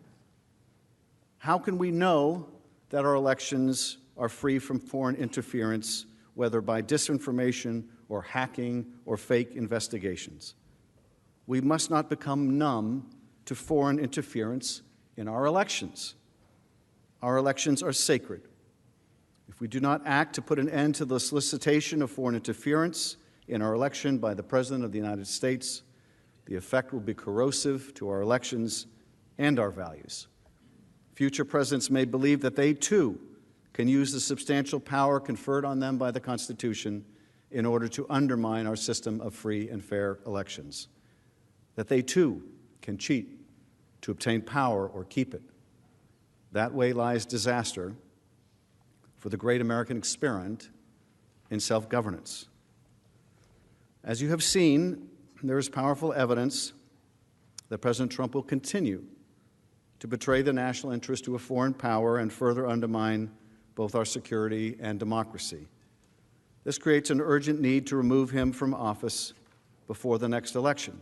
How can we know that our elections are free from foreign interference, whether by disinformation or hacking or fake investigations? We must not become numb to foreign interference in our elections. Our elections are sacred. If we do not act to put an end to the solicitation of foreign interference in our election by the President of the United States, the effect will be corrosive to our elections and our values. Future presidents may believe that they, too, can use the substantial power conferred on them by the Constitution in order to undermine our system of free and fair elections, that they, too, can cheat to obtain power or keep it. That way lies disaster for the great American experiment in self-governance. As you have seen, there is powerful evidence that President Trump will continue to betray the national interest to a foreign power and further undermine both our security and democracy. This creates an urgent need to remove him from office before the next election.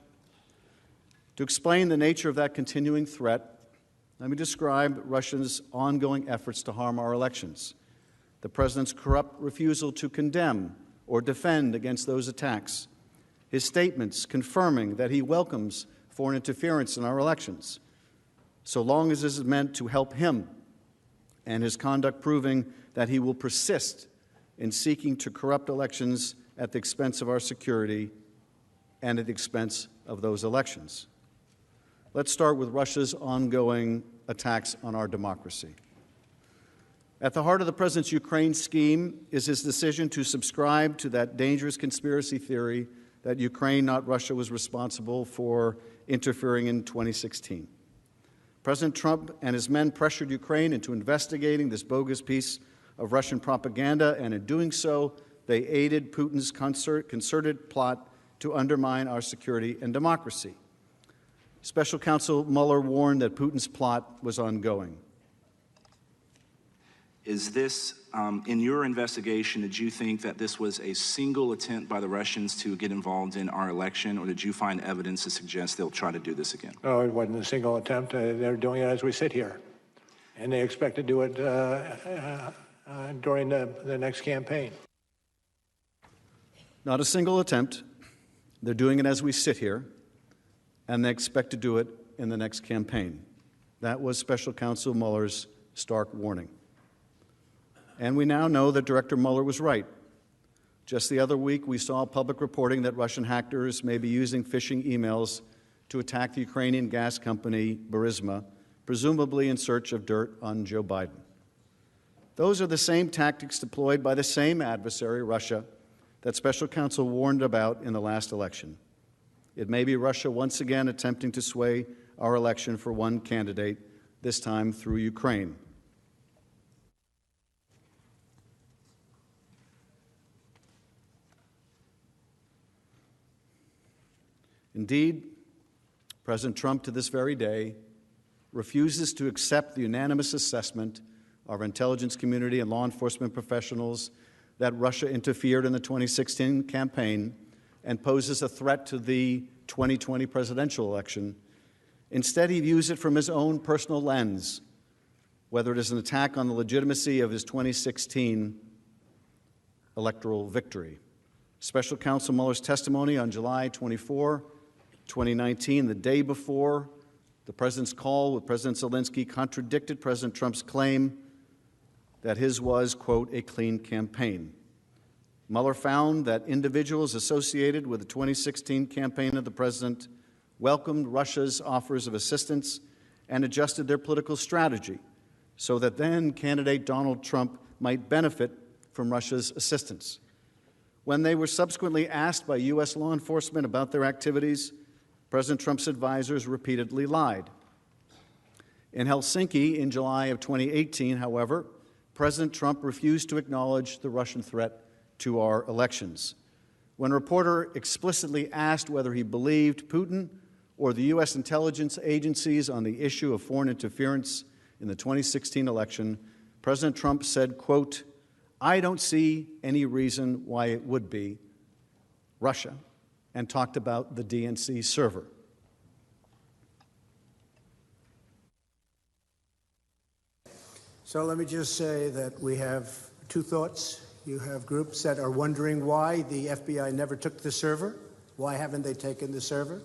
To explain the nature of that continuing threat, let me describe Russia's ongoing efforts to harm our elections, the President's corrupt refusal to condemn or defend against those attacks, his statements confirming that he welcomes foreign interference in our elections, so long as this is meant to help him, and his conduct proving that he will persist in seeking to corrupt elections at the expense of our security and at the expense of those elections. Let's start with Russia's ongoing attacks on our democracy. At the heart of the President's Ukraine scheme is his decision to subscribe to that dangerous conspiracy theory that Ukraine, not Russia, was responsible for interfering in 2016. President Trump and his men pressured Ukraine into investigating this bogus piece of Russian propaganda, and in doing so, they aided Putin's concerted plot to undermine our security and democracy. Special Counsel Mueller warned that Putin's plot was ongoing. Is this, in your investigation, did you think that this was a single attempt by the Russians to get involved in our election, or did you find evidence to suggest they'll try to do this again? No, it wasn't a single attempt. They're doing it as we sit here. And they expect to do it during the next campaign. Not a single attempt. They're doing it as we sit here, and they expect to do it in the next campaign. That was Special Counsel Mueller's stark warning. And we now know that Director Mueller was right. Just the other week, we saw public reporting that Russian hackers may be using phishing emails to attack the Ukrainian gas company Burisma, presumably in search of dirt on Joe Biden. Those are the same tactics deployed by the same adversary, Russia, that Special Counsel warned about in the last election. It may be Russia once again attempting to sway our election for one candidate, this time through Ukraine. Indeed, President Trump, to this very day, refuses to accept the unanimous assessment of our intelligence community and law enforcement professionals that Russia interfered in the 2016 campaign and poses a threat to the 2020 presidential election. Instead, he views it from his own personal lens, whether it is an attack on the legitimacy of his 2016 electoral victory. Special Counsel Mueller's testimony on July 24, 2019, the day before the President's call with President Zelensky, contradicted President Trump's claim that his was, quote, a clean campaign. Mueller found that individuals associated with the 2016 campaign of the President welcomed Russia's offers of assistance and adjusted their political strategy so that then candidate Donald Trump might benefit from Russia's assistance. When they were subsequently asked by U.S. law enforcement about their activities, President Trump's advisors repeatedly lied. In Helsinki in July of 2018, however, President Trump refused to acknowledge the Russian threat to our elections. When a reporter explicitly asked whether he believed Putin or the U.S. intelligence agencies on the issue of foreign interference in the 2016 election, President Trump said, quote, I don't see any reason why it would be Russia, and talked about the DNC server. So let me just say that we have two thoughts. You have groups that are wondering why the FBI never took the server. Why haven't they taken the server?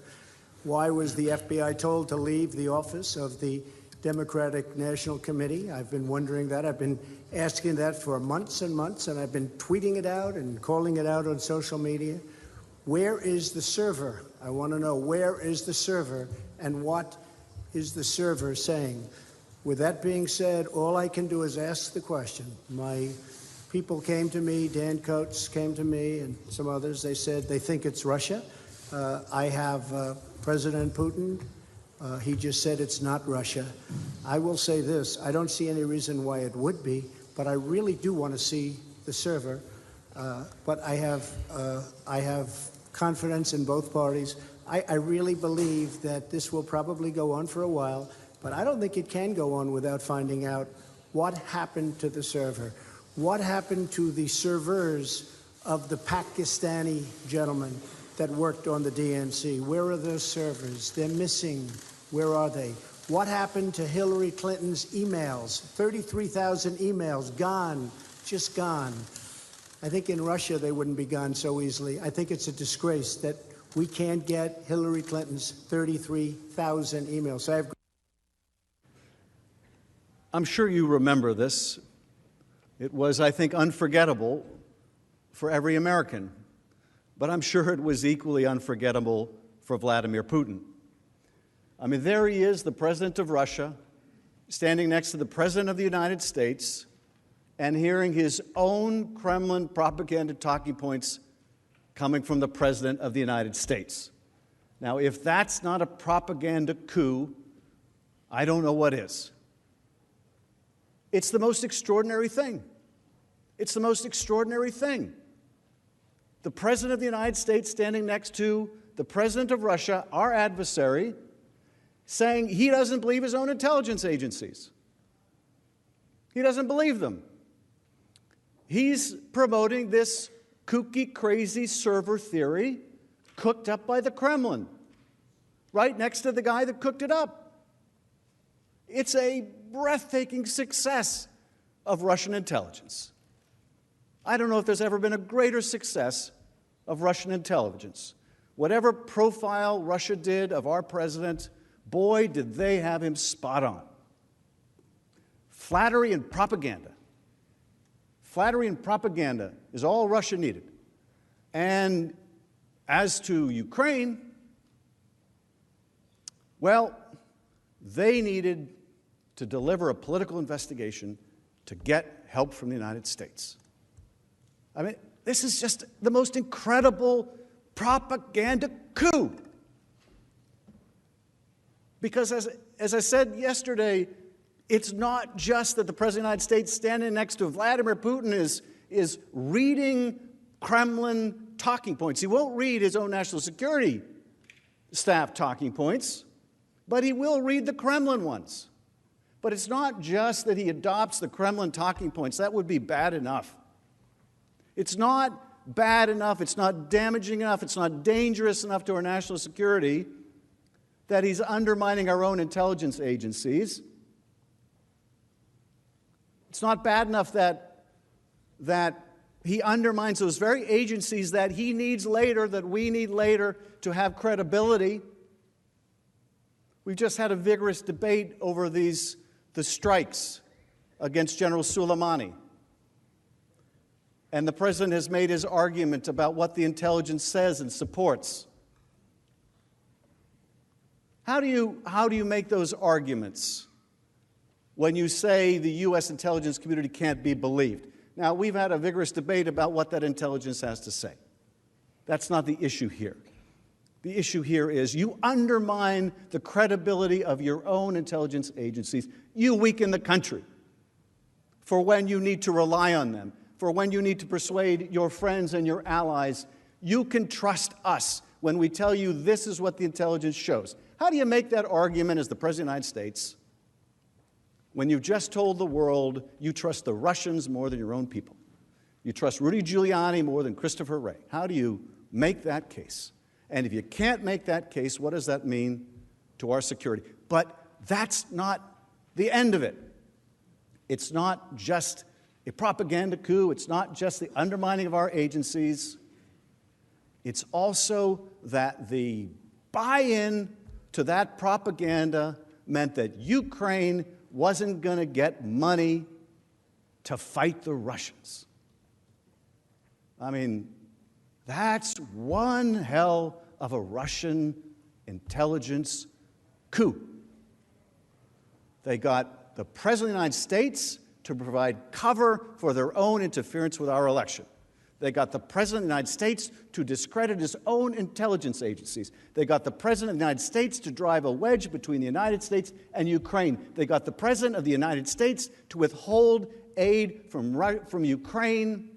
Why was the FBI told to leave the office of the Democratic National Committee? I've been wondering that. I've been asking that for months and months, and I've been tweeting it out and calling it out on social media. Where is the server? I want to know, where is the server, and what is the server saying? With that being said, all I can do is ask the question. My people came to me, Dan Coates came to me, and some others. They said they think it's Russia. I have President Putin. He just said it's not Russia. I will say this. I don't see any reason why it would be, but I really do want to see the server. But I have confidence in both parties. I really believe that this will probably go on for a while, but I don't think it can go on without finding out what happened to the server. What happened to the servers of the Pakistani gentleman that worked on the DNC? Where are those servers? They're missing. Where are they? What happened to Hillary Clinton's emails? 33,000 emails, gone, just gone. I think in Russia they wouldn't be gone so easily. I think it's a disgrace that we can't get Hillary Clinton's 33,000 emails. I'm sure you remember this. It was, I think, unforgettable for every American, but I'm sure it was equally unforgettable for Vladimir Putin. I mean, there he is, the president of Russia, standing next to the president of the United States and hearing his own Kremlin propaganda talking points coming from the president of the United States. Now, if that's not a propaganda coup, I don't know what is. It's the most extraordinary thing. It's the most extraordinary thing. The President of the United States standing next to the President of Russia, our adversary, saying he doesn't believe his own intelligence agencies. He doesn't believe them. He's promoting this kooky, crazy server theory cooked up by the Kremlin, right next to the guy that cooked it up. It's a breathtaking success of Russian intelligence. I don't know if there's ever been a greater success of Russian intelligence. Whatever profile Russia did of our president, boy, did they have him spot on. Flattery and propaganda. Flattery and propaganda is all Russia needed. And as to Ukraine, well, they needed to deliver a political investigation to get help from the United States. I mean, this is just the most incredible propaganda coup. Because as I said yesterday, it's not just that the President of the United States standing next to Vladimir Putin is reading Kremlin talking points. He won't read his own national security staff talking points, but he will read the Kremlin ones. But it's not just that he adopts the Kremlin talking points. That would be bad enough. It's not bad enough, it's not damaging enough, it's not dangerous enough to our national security that he's undermining our own intelligence agencies. It's not bad enough that He undermines those very agencies that he needs later, that we need later to have credibility. We've just had a vigorous debate over the strikes against General Soleimani. And the president has made his argument about what the intelligence says and supports. How do you make those arguments when you say the U.S. intelligence community can't be believed? Now, we've had a vigorous debate about what that intelligence has to say. That's not the issue here. The issue here is you undermine the credibility of your own intelligence agencies. You weaken the country for when you need to rely on them, for when you need to persuade your friends and your allies. You can trust us when we tell you this is what the intelligence shows. How do you make that argument as the President of the United States when you've just told the world you trust the Russians more than your own people? You trust Rudy Giuliani more than Christopher Wray. How do you make that case? And if you can't make that case, what does that mean to our security? But that's not the end of it. It's not just a propaganda coup. It's not just the undermining of our agencies. It's also that the buy-in to that propaganda meant that Ukraine wasn't going to get money to fight the Russians. I mean, that's one hell of a Russian intelligence coup. They got the President of the United States to provide cover for their own interference with our election. They got the President of the United States to discredit his own intelligence agencies. They got the President of the United States to drive a wedge between the United States and Ukraine. They got the President of the United States to withhold aid from Ukraine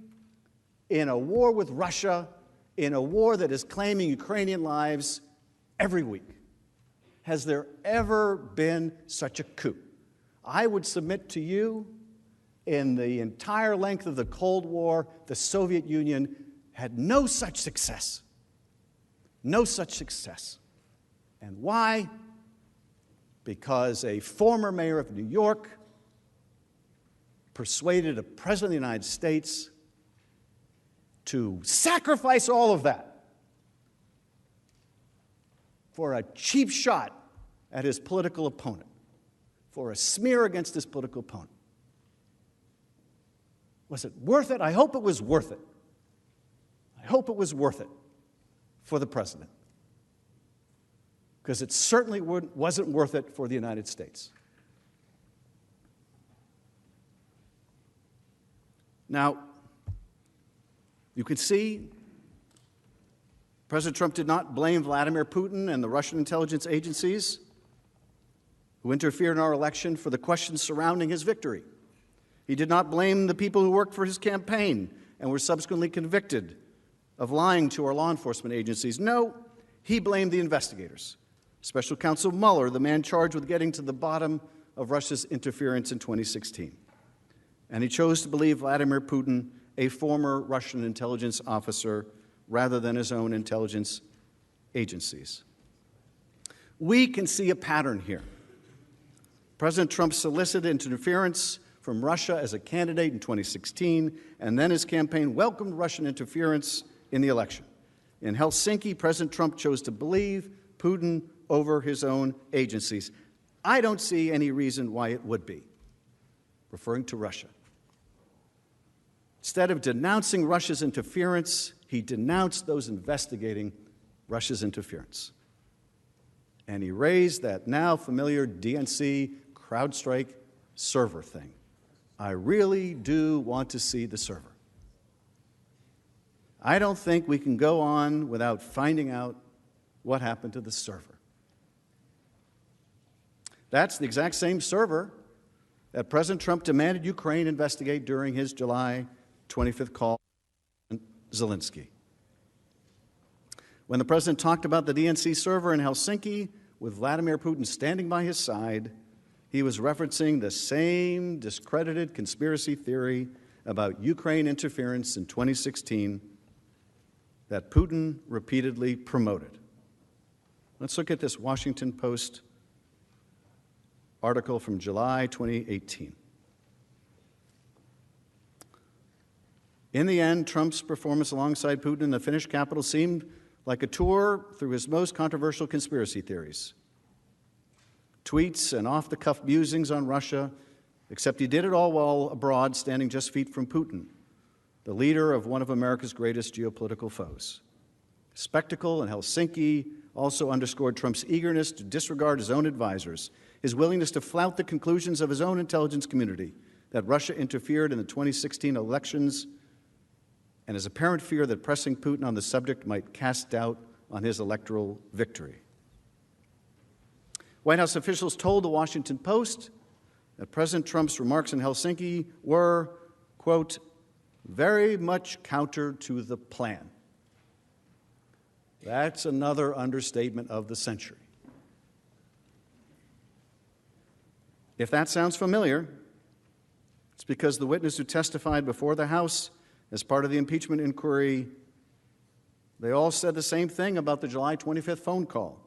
in a war with Russia, in a war that is claiming Ukrainian lives every week. Has there ever been such a coup? I would submit to you, in the entire length of the Cold War, the Soviet Union had no such success. No such success. And why? Because a former mayor of New York persuaded a president of the United States to sacrifice all of that for a cheap shot at his political opponent, for a smear against his political opponent. Was it worth it? I hope it was worth it. I hope it was worth it for the president, because it certainly wasn't worth it for the United States. Now, you can see President Trump did not blame Vladimir Putin and the Russian intelligence agencies who interfered in our election for the questions surrounding his victory. He did not blame the people who worked for his campaign and were subsequently convicted of lying to our law enforcement agencies. No, he blamed the investigators. Special Counsel Mueller, the man charged with getting to the bottom of Russia's interference in 2016. And he chose to believe Vladimir Putin, a former Russian intelligence officer, rather than his own intelligence agencies. We can see a pattern here. President Trump solicited interference from Russia as a candidate in 2016, and then his campaign welcomed Russian interference in the election. In Helsinki, President Trump chose to believe Putin over his own agencies. I don't see any reason why it would be, referring to Russia. Instead of denouncing Russia's interference, he denounced those investigating Russia's interference. And he raised that now familiar DNC CrowdStrike server thing. I really do want to see the server. I don't think we can go on without finding out what happened to the server. That's the exact same server that President Trump demanded Ukraine investigate during his July 25th call to Zelensky. When the president talked about the DNC server in Helsinki with Vladimir Putin standing by his side, he was referencing the same discredited conspiracy theory about Ukraine interference in 2016 that Putin repeatedly promoted. Let's look at this Washington Post article from July 2018. In the end, Trump's performance alongside Putin in the Finnish capital seemed like a tour through his most controversial conspiracy theories. Tweets and off-the-cuff musings on Russia, except he did it all while abroad, standing just feet from Putin, the leader of one of America's greatest geopolitical foes. Spectacle in Helsinki also underscored Trump's eagerness to disregard his own advisors, his willingness to flout the conclusions of his own intelligence community that Russia interfered in the 2016 elections, and his apparent fear that pressing Putin on the subject might cast doubt on his electoral victory. White House officials told the Washington Post that President Trump's remarks in Helsinki were, quote, very much counter to the plan. That's another understatement of the century. If that sounds familiar, it's because the witness who testified before the House as part of the impeachment inquiry, they all said the same thing about the July 25th phone call.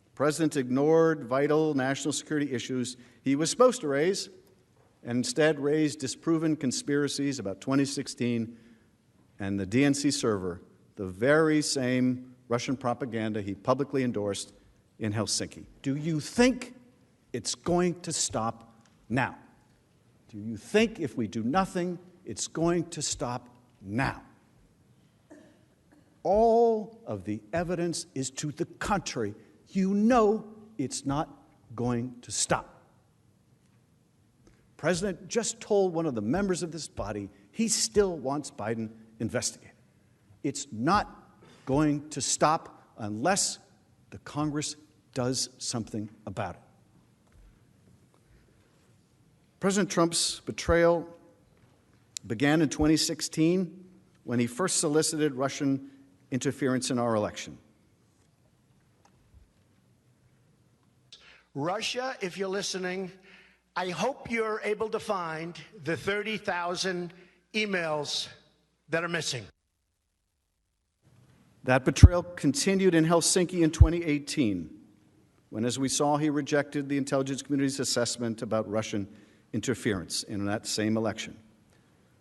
The president ignored vital national security issues he was supposed to raise and instead raised disproven conspiracies about 2016 and the DNC server, the very same Russian propaganda he publicly endorsed in Helsinki. Do you think it's going to stop now? Do you think if we do nothing, it's going to stop now? All of the evidence is to the contrary. You know it's not going to stop. The President just told one of the members of this body he still wants Biden investigated. It's not going to stop unless the Congress does something about it. President Trump's betrayal began in 2016 when he first solicited Russian interference in our election. Russia, if you're listening, I hope you're able to find the 30,000 emails that are missing. That betrayal continued in Helsinki in 2018, when, as we saw, he rejected the intelligence community's assessment about Russian interference in that same election.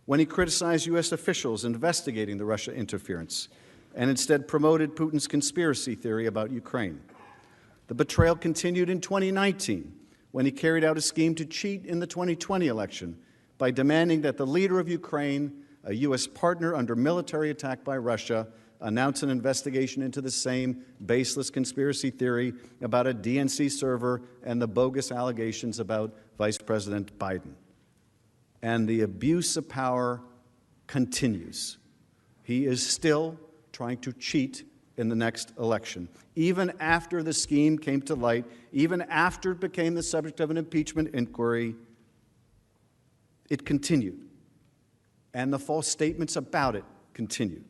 When he criticized U.S. officials investigating the Russia interference and instead promoted Putin's conspiracy theory about Ukraine. The betrayal continued in 2019, when he carried out a scheme to cheat in the 2020 election by demanding that the leader of Ukraine, a U.S. partner under military attack by Russia, announce an investigation into the same baseless conspiracy theory about a DNC server and the bogus allegations about Vice President Biden. And the abuse of power continues. He is still trying to cheat in the next election. Even after the scheme came to light, even after it became the subject of an impeachment inquiry, it continued. And the false statements about it continued.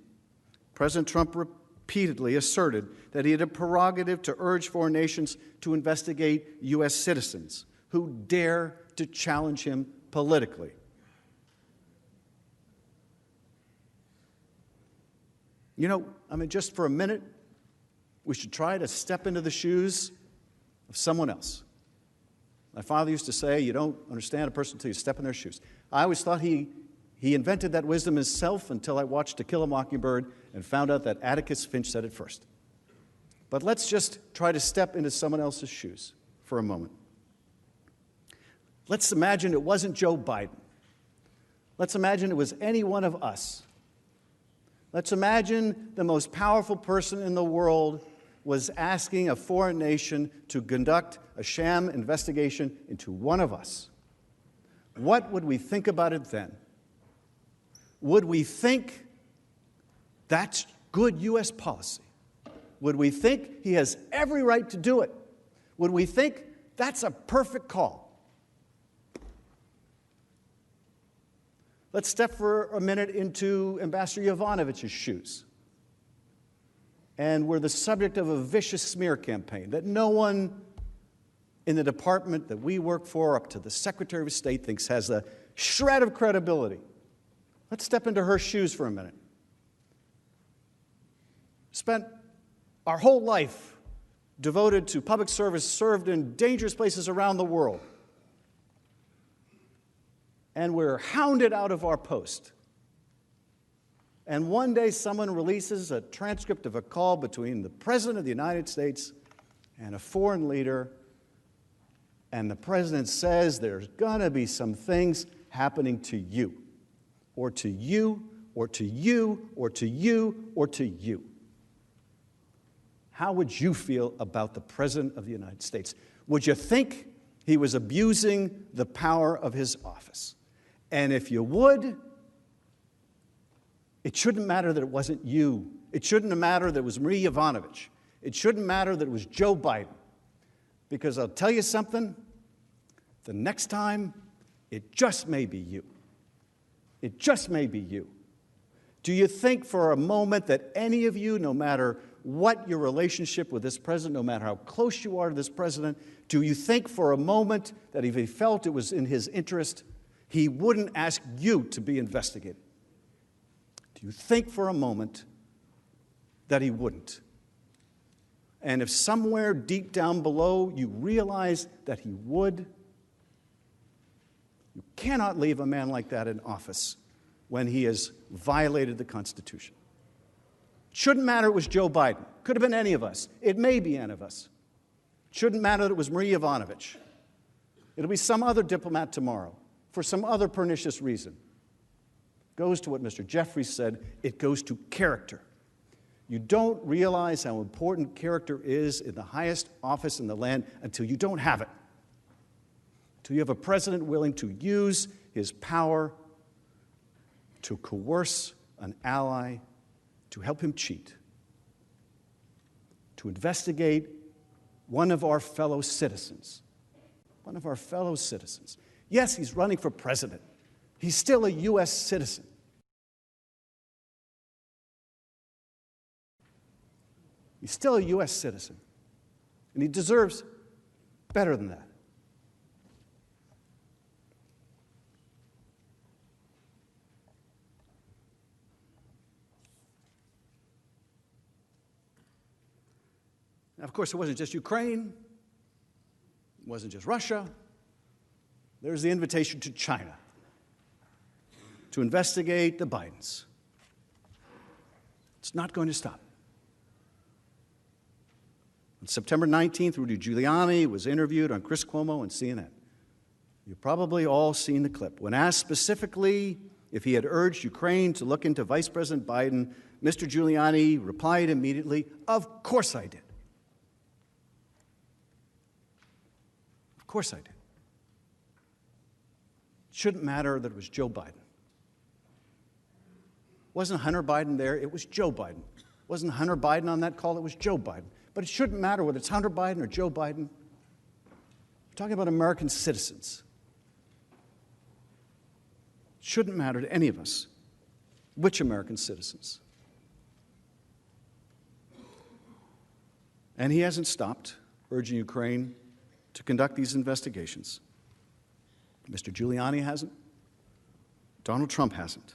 President Trump repeatedly asserted that he had a prerogative to urge foreign nations to investigate U.S. citizens who dare to challenge him politically. You know, just for a minute, we should try to step into the shoes of someone else. My father used to say, you don't understand a person until you step in their shoes. I always thought he invented that wisdom himself until I watched To Kill a Mockingbird and found out that Atticus Finch said it first. But let's just try to step into someone else's shoes for a moment. Let's imagine it wasn't Joe Biden. Let's imagine it was any one of us. Let's imagine the most powerful person in the world was asking a foreign nation to conduct a sham investigation into one of us. What would we think about it then? Would we think that's good U.S. policy? Would we think he has every right to do it? Would we think that's a perfect call? Let's step for a minute into Ambassador Yovanovitch's shoes. And we're the subject of a vicious smear campaign that no one in the department that we work for, up to the Secretary of State, thinks has a shred of credibility. Let's step into her shoes for a minute. Spent our whole life devoted to public service, served in dangerous places around the world. And we're hounded out of our post and one day someone releases a transcript of a call between the President of the United States and a foreign leader, and the President says there's going to be some things happening to you, or to you, or to you, or to you, or to you. How would you feel about the President of the United States? Would you think he was abusing the power of his office? And if you would, it shouldn't matter that it wasn't you. It shouldn't matter that it was Marie Yovanovitch. It shouldn't matter that it was Joe Biden. Because I'll tell you something, the next time, it just may be you. It just may be you. Do you think for a moment that any of you, no matter what your relationship with this president, no matter how close you are to this president, do you think for a moment that if he felt it was in his interest, he wouldn't ask you to be investigated? Do you think for a moment that he wouldn't? And if somewhere deep down below you realize that he would, you cannot leave a man like that in office when he has violated the Constitution. It shouldn't matter it was Joe Biden. Could have been any of us. It may be any of us. It shouldn't matter that it was Marie Yovanovitch. It'll be some other diplomat tomorrow for some other pernicious reason. It goes to what Mr. Jeffries said. It goes to character. You don't realize how important character is in the highest office in the land until you don't have it. Until you have a president willing to use his power to coerce an ally, to help him cheat, to investigate one of our fellow citizens. One of our fellow citizens. Yes, he's running for president. He's still a U.S. citizen. He's still a U.S. citizen. And he deserves better than that. Now, of course, it wasn't just Ukraine. It wasn't just Russia. There's the invitation to China to investigate the Bidens. It's not going to stop. On September 19th, Rudy Giuliani was interviewed on Chris Cuomo and CNN. You've probably all seen the clip. When asked specifically if he had urged Ukraine to look into Vice President Biden, Mr. Giuliani replied immediately, "Of course I did. Of course I did." It shouldn't matter that it was Joe Biden. Wasn't Hunter Biden there? It was Joe Biden. Wasn't Hunter Biden on that call? It was Joe Biden. But it shouldn't matter whether it's Hunter Biden or Joe Biden. We're talking about American citizens. It shouldn't matter to any of us which American citizens. And he hasn't stopped urging Ukraine to conduct these investigations. Mr. Giuliani hasn't. Donald Trump hasn't.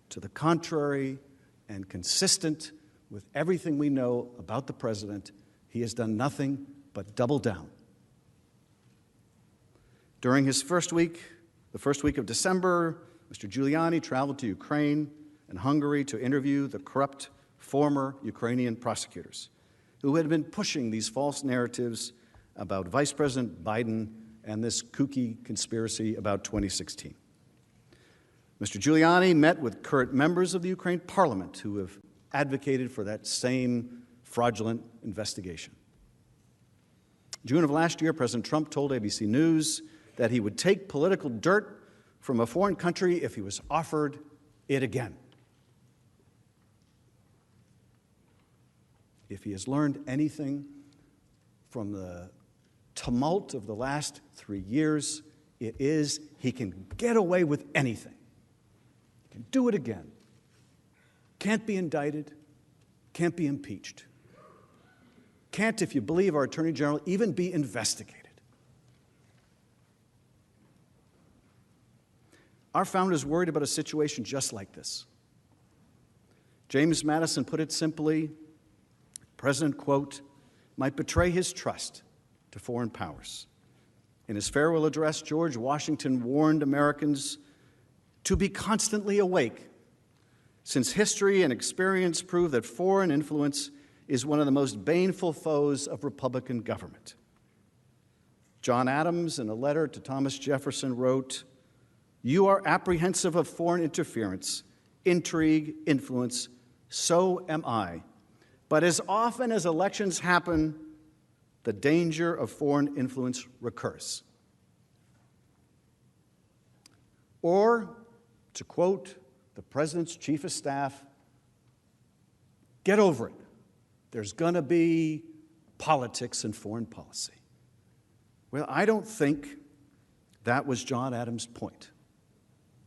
To the contrary, and consistent with everything we know about the president, he has done nothing but double down. During his first week, the first week of December, Mr. Giuliani traveled to Ukraine and Hungary to interview the corrupt former Ukrainian prosecutors who had been pushing these false narratives about Vice President Biden and this kooky conspiracy about 2016. Mr. Giuliani met with current members of the Ukraine parliament who have advocated for that same fraudulent investigation. June of last year, President Trump told ABC News that he would take political dirt from a foreign country if he was offered it again. If he has learned anything from the tumult of the last 3 years, it is he can get away with anything. He can do it again. Can't be indicted, can't be impeached. Can't, if you believe our Attorney General, even be investigated. Our founders worried about a situation just like this. James Madison put it simply, the President, quote, might betray his trust to foreign powers. In his farewell address, George Washington warned Americans to be constantly awake since history and experience prove that foreign influence is one of the most baneful foes of Republican government. John Adams, in a letter to Thomas Jefferson, wrote, "You are apprehensive of foreign interference, intrigue, influence. So am I. But as often as elections happen, the danger of foreign influence recurs." Or, to quote the President's Chief of Staff, "Get over it. There's going to be politics in foreign policy." Well, I don't think that was John Adams' point.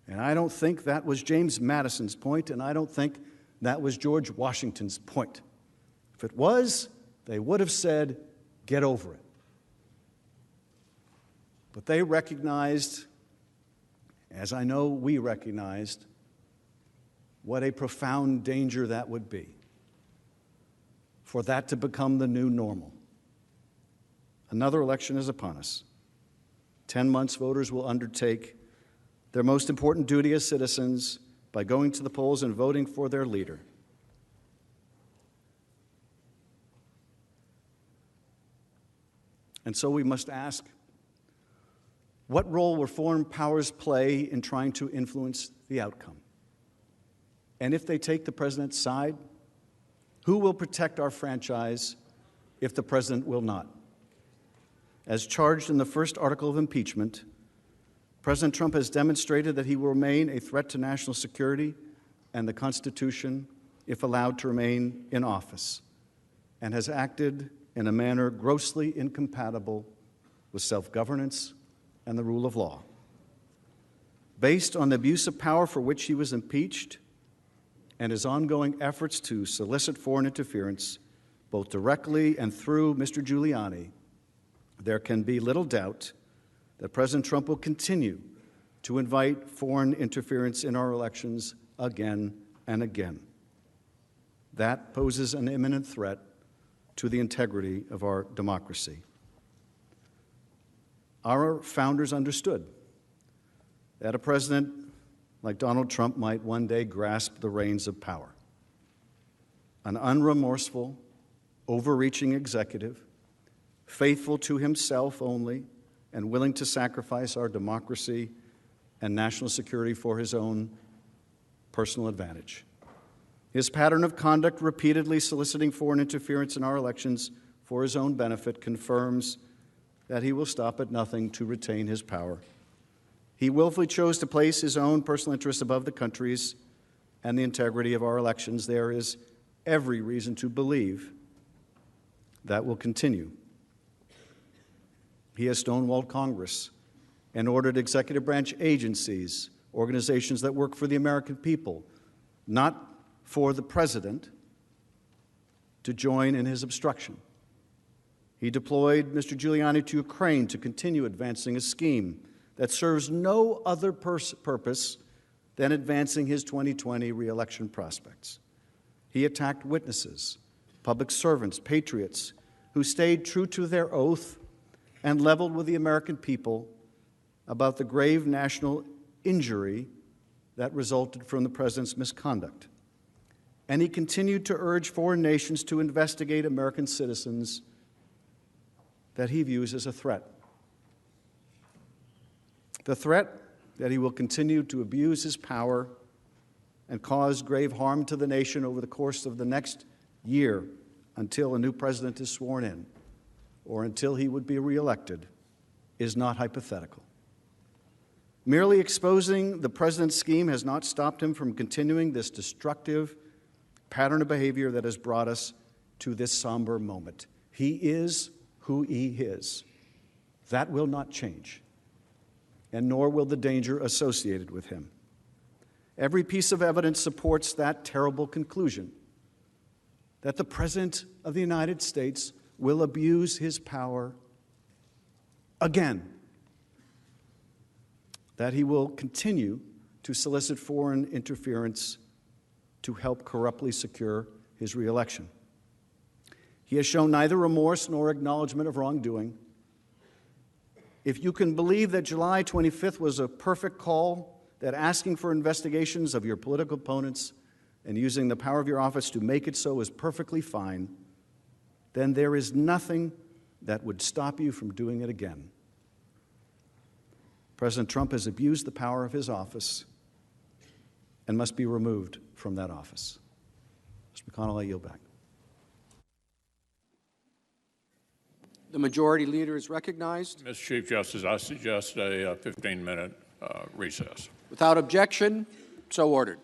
And I don't think that was James Madison's point, and I don't think that was George Washington's point. If it was, they would have said, "Get over it." But they recognized, as I know we recognized, what a profound danger that would be, for that to become the new normal. Another election is upon us. 10 months, voters will undertake their most important duty as citizens by going to the polls and voting for their leader. And so we must ask, what role will foreign powers play in trying to influence the outcome? And if they take the president's side, who will protect our franchise if the president will not? As charged in the first article of impeachment, President Trump has demonstrated that he will remain a threat to national security and the Constitution if allowed to remain in office, and has acted in a manner grossly incompatible with self-governance and the rule of law. Based on the abuse of power for which he was impeached and his ongoing efforts to solicit foreign interference, both directly and through Mr. Giuliani, there can be little doubt that President Trump will continue to invite foreign interference in our elections again and again. That poses an imminent threat to the integrity of our democracy. Our founders understood that a president like Donald Trump might one day grasp the reins of power. An unremorseful, overreaching executive, faithful to himself only, and willing to sacrifice our democracy and national security for his own personal advantage. His pattern of conduct, repeatedly soliciting foreign interference in our elections for his own benefit, confirms that he will stop at nothing to retain his power. He willfully chose to place his own personal interests above the country's and the integrity of our elections. There is every reason to believe that will continue. He has stonewalled Congress and ordered executive branch agencies, organizations that work for the American people, not for the president, to join in his obstruction. He deployed Mr. Giuliani to Ukraine to continue advancing a scheme that serves no other purpose than advancing his 2020 re-election prospects. He attacked witnesses, public servants, patriots who stayed true to their oath and leveled with the American people about the grave national injury that resulted from the president's misconduct. And he continued to urge foreign nations to investigate American citizens that he views as a threat. The threat that he will continue to abuse his power and cause grave harm to the nation over the course of the next year until a new president is sworn in or until he would be reelected is not hypothetical. Merely exposing the president's scheme has not stopped him from continuing this destructive pattern of behavior that has brought us to this somber moment. He is who he is. That will not change, and nor will the danger associated with him. Every piece of evidence supports that terrible conclusion, that the President of the United States will abuse his power again, that he will continue to solicit foreign interference to help corruptly secure his reelection. He has shown neither remorse nor acknowledgement of wrongdoing. If you can believe that July 25th was a perfect call, that asking for investigations of your political opponents and using the power of your office to make it so is perfectly fine, then there is nothing that would stop you from doing it again. President Trump has abused the power of his office and must be removed from that office. Mr. McConnell, I yield back. The majority leader is recognized. Mr. Chief Justice, I suggest a 15-minute recess. Without objection, so ordered.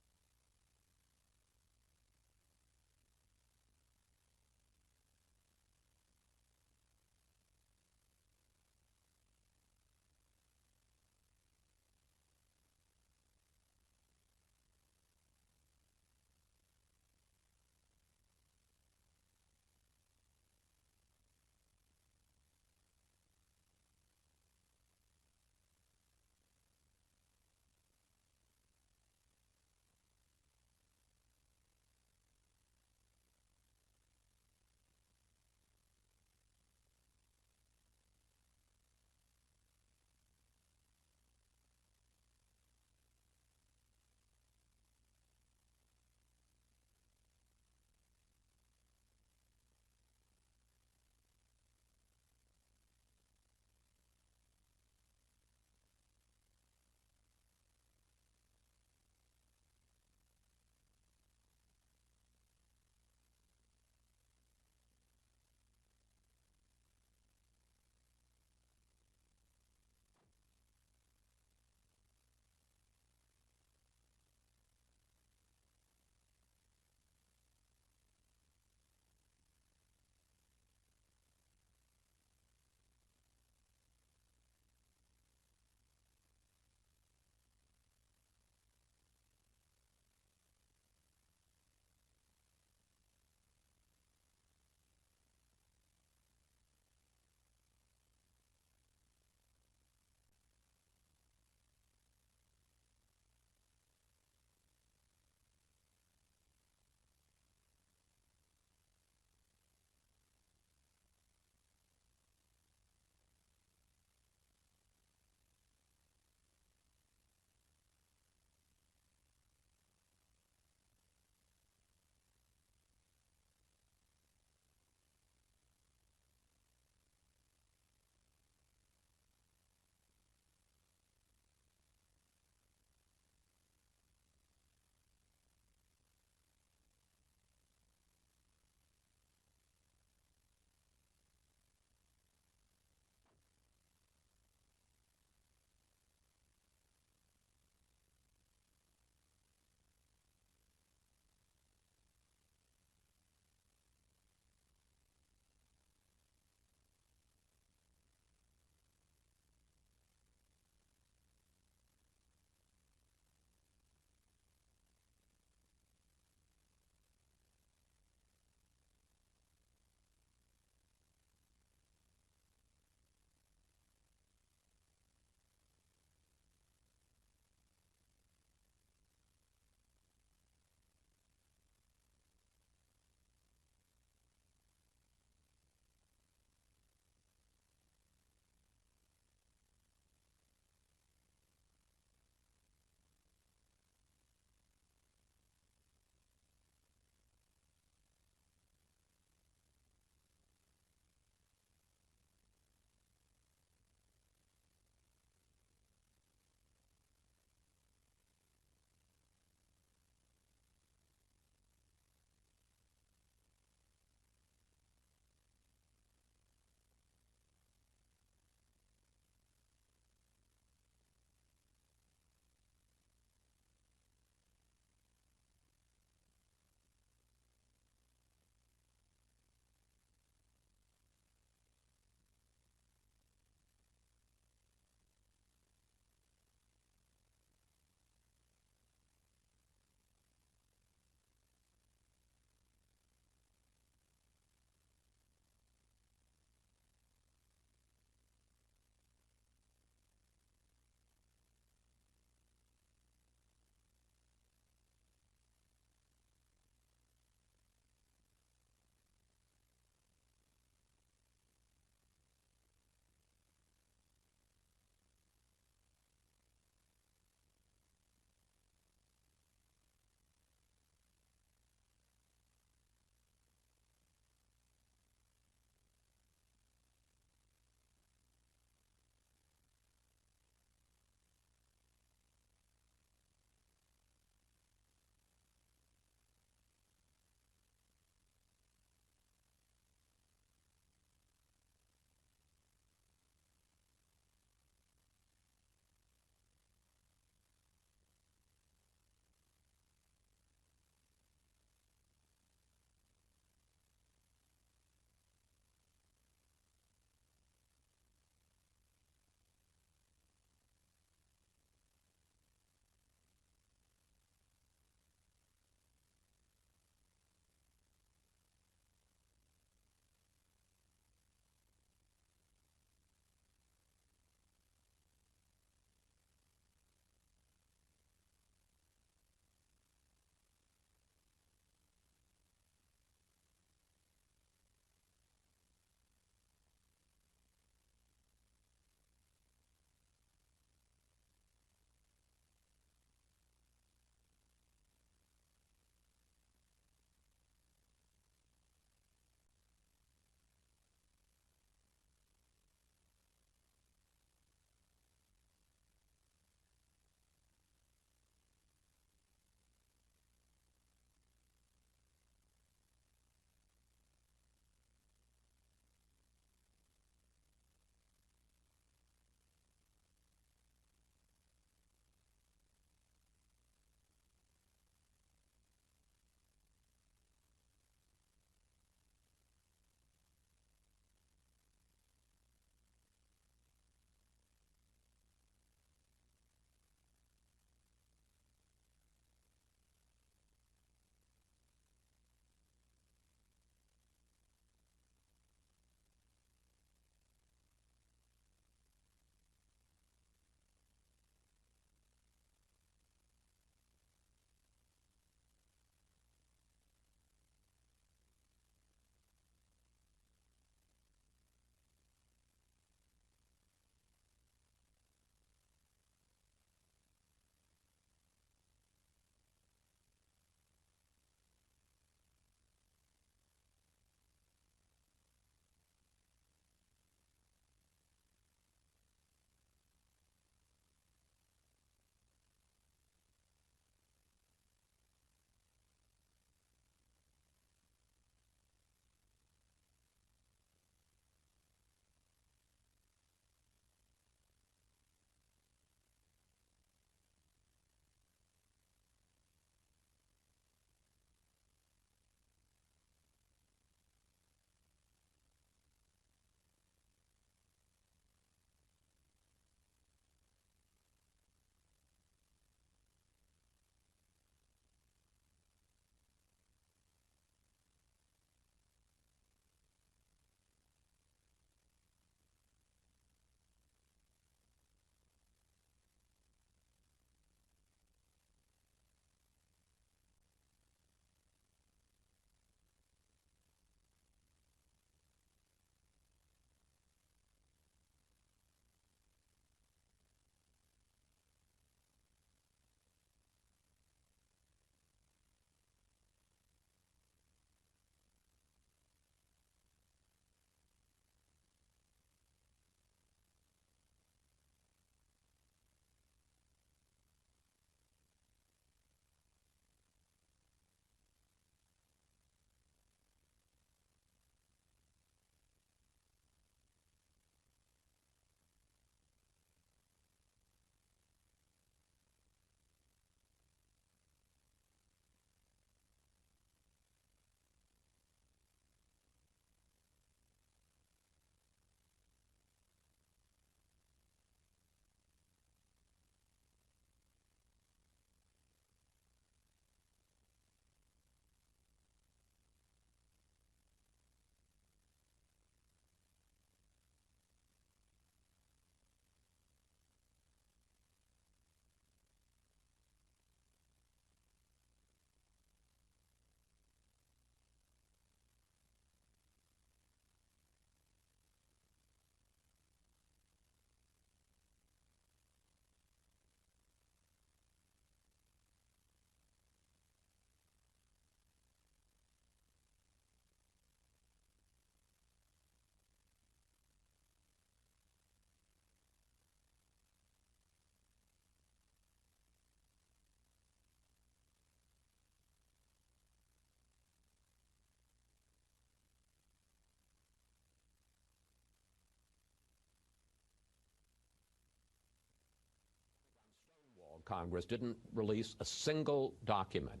Congress didn't release a single document.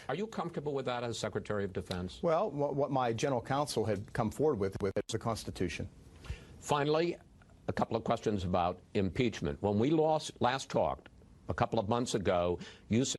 Are you comfortable with that as Secretary of Defense? Well, what my general counsel had come forward with is the Constitution. Finally, a couple of questions about impeachment. When we last talked a couple of months ago, you said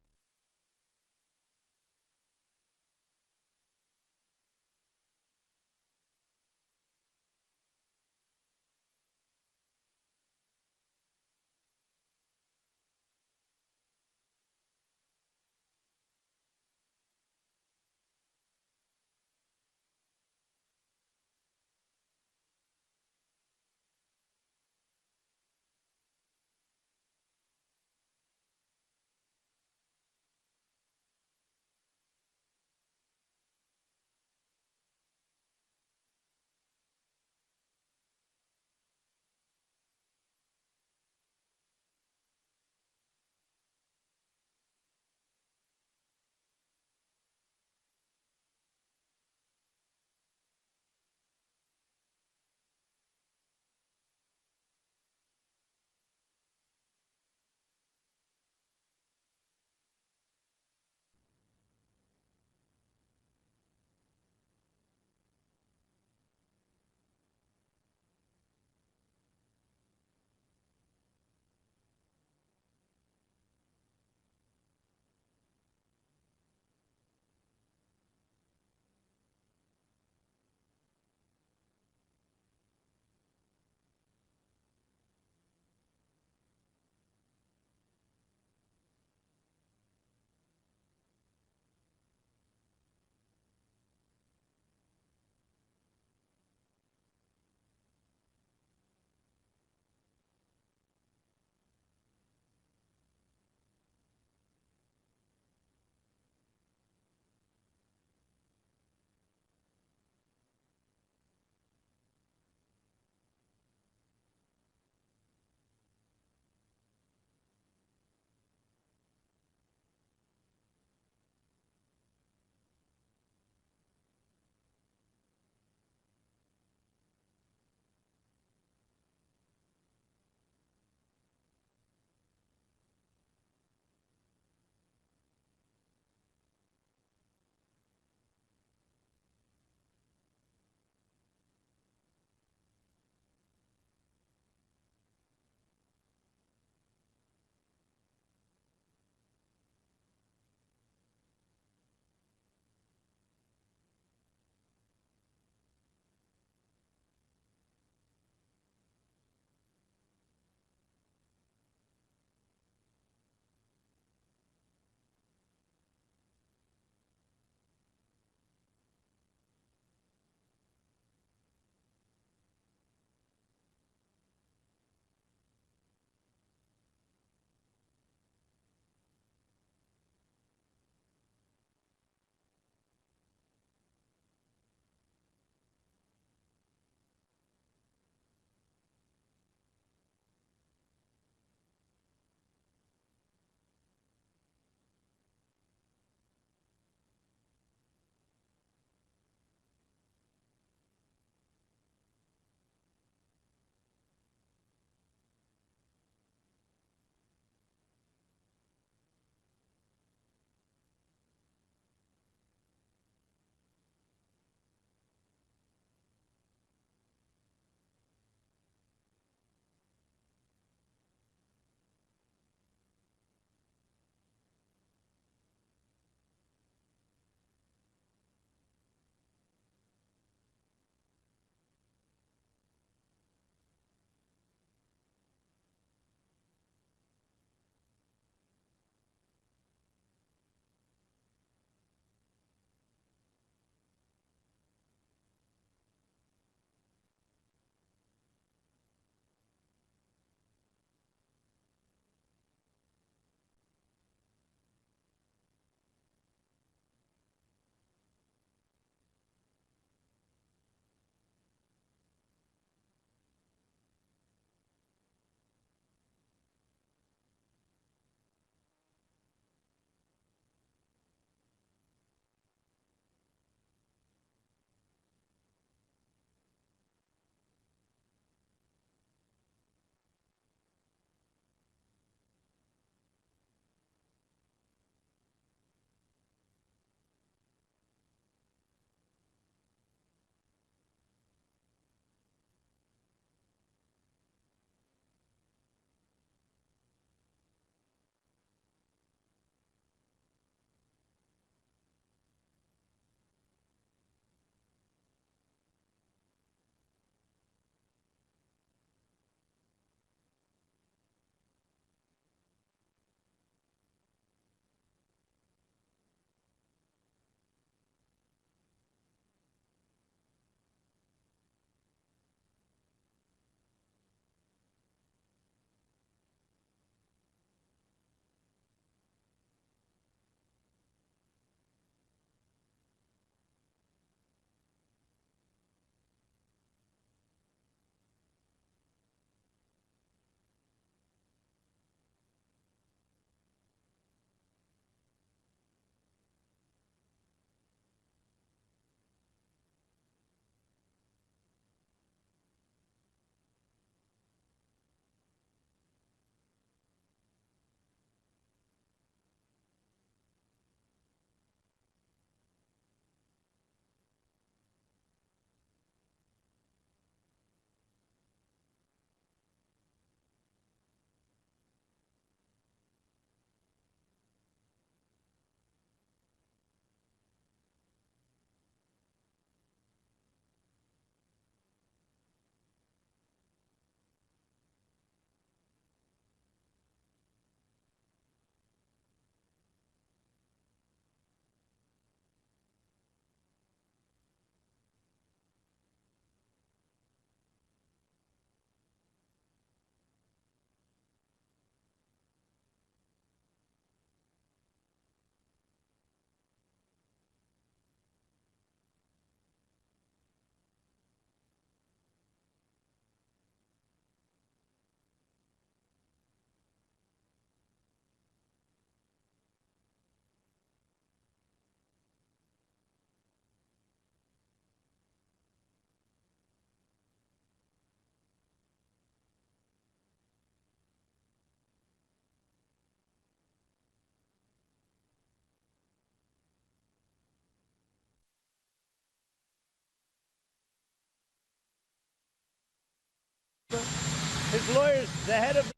His lawyers, the head of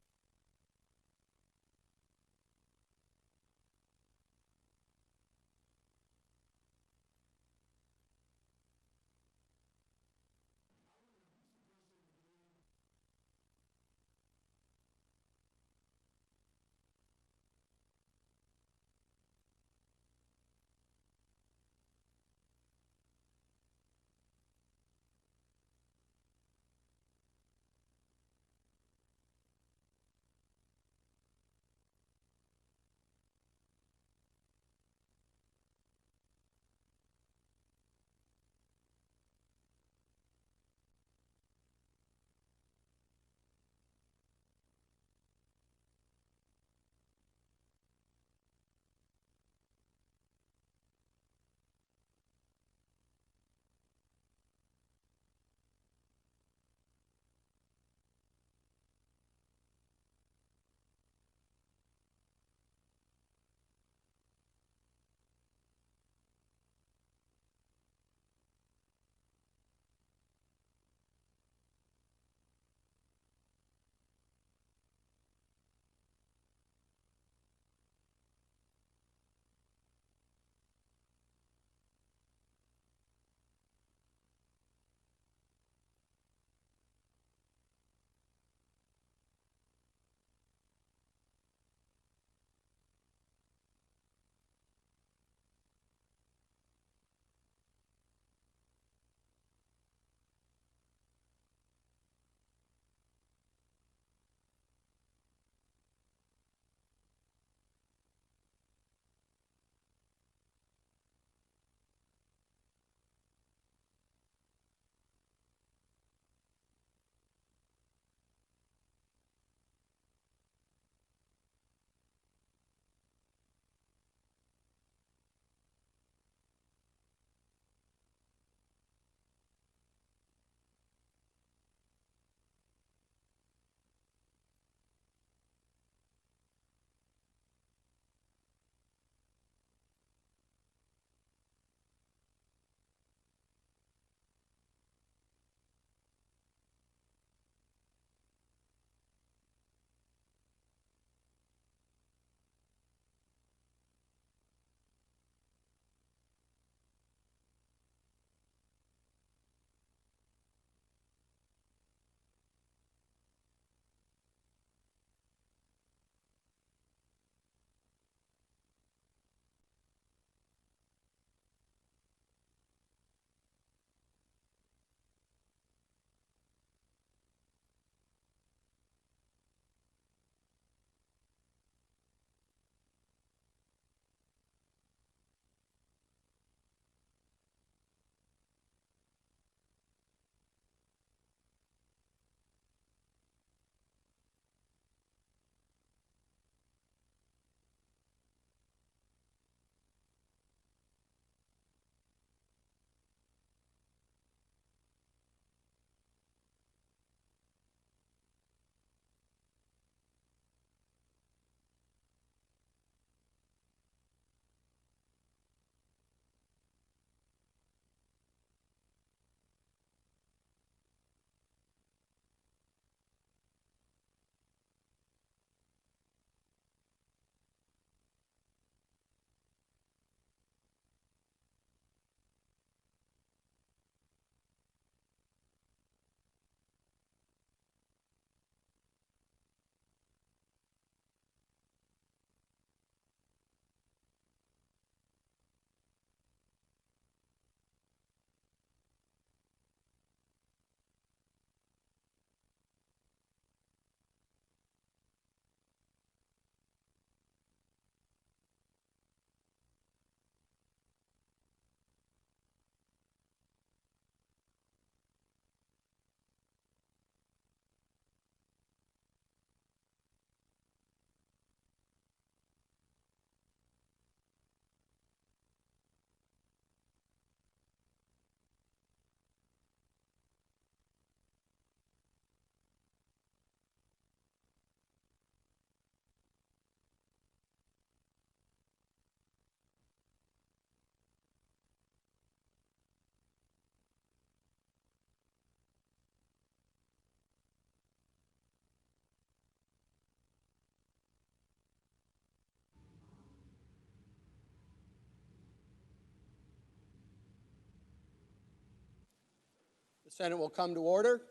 Senate will come to order.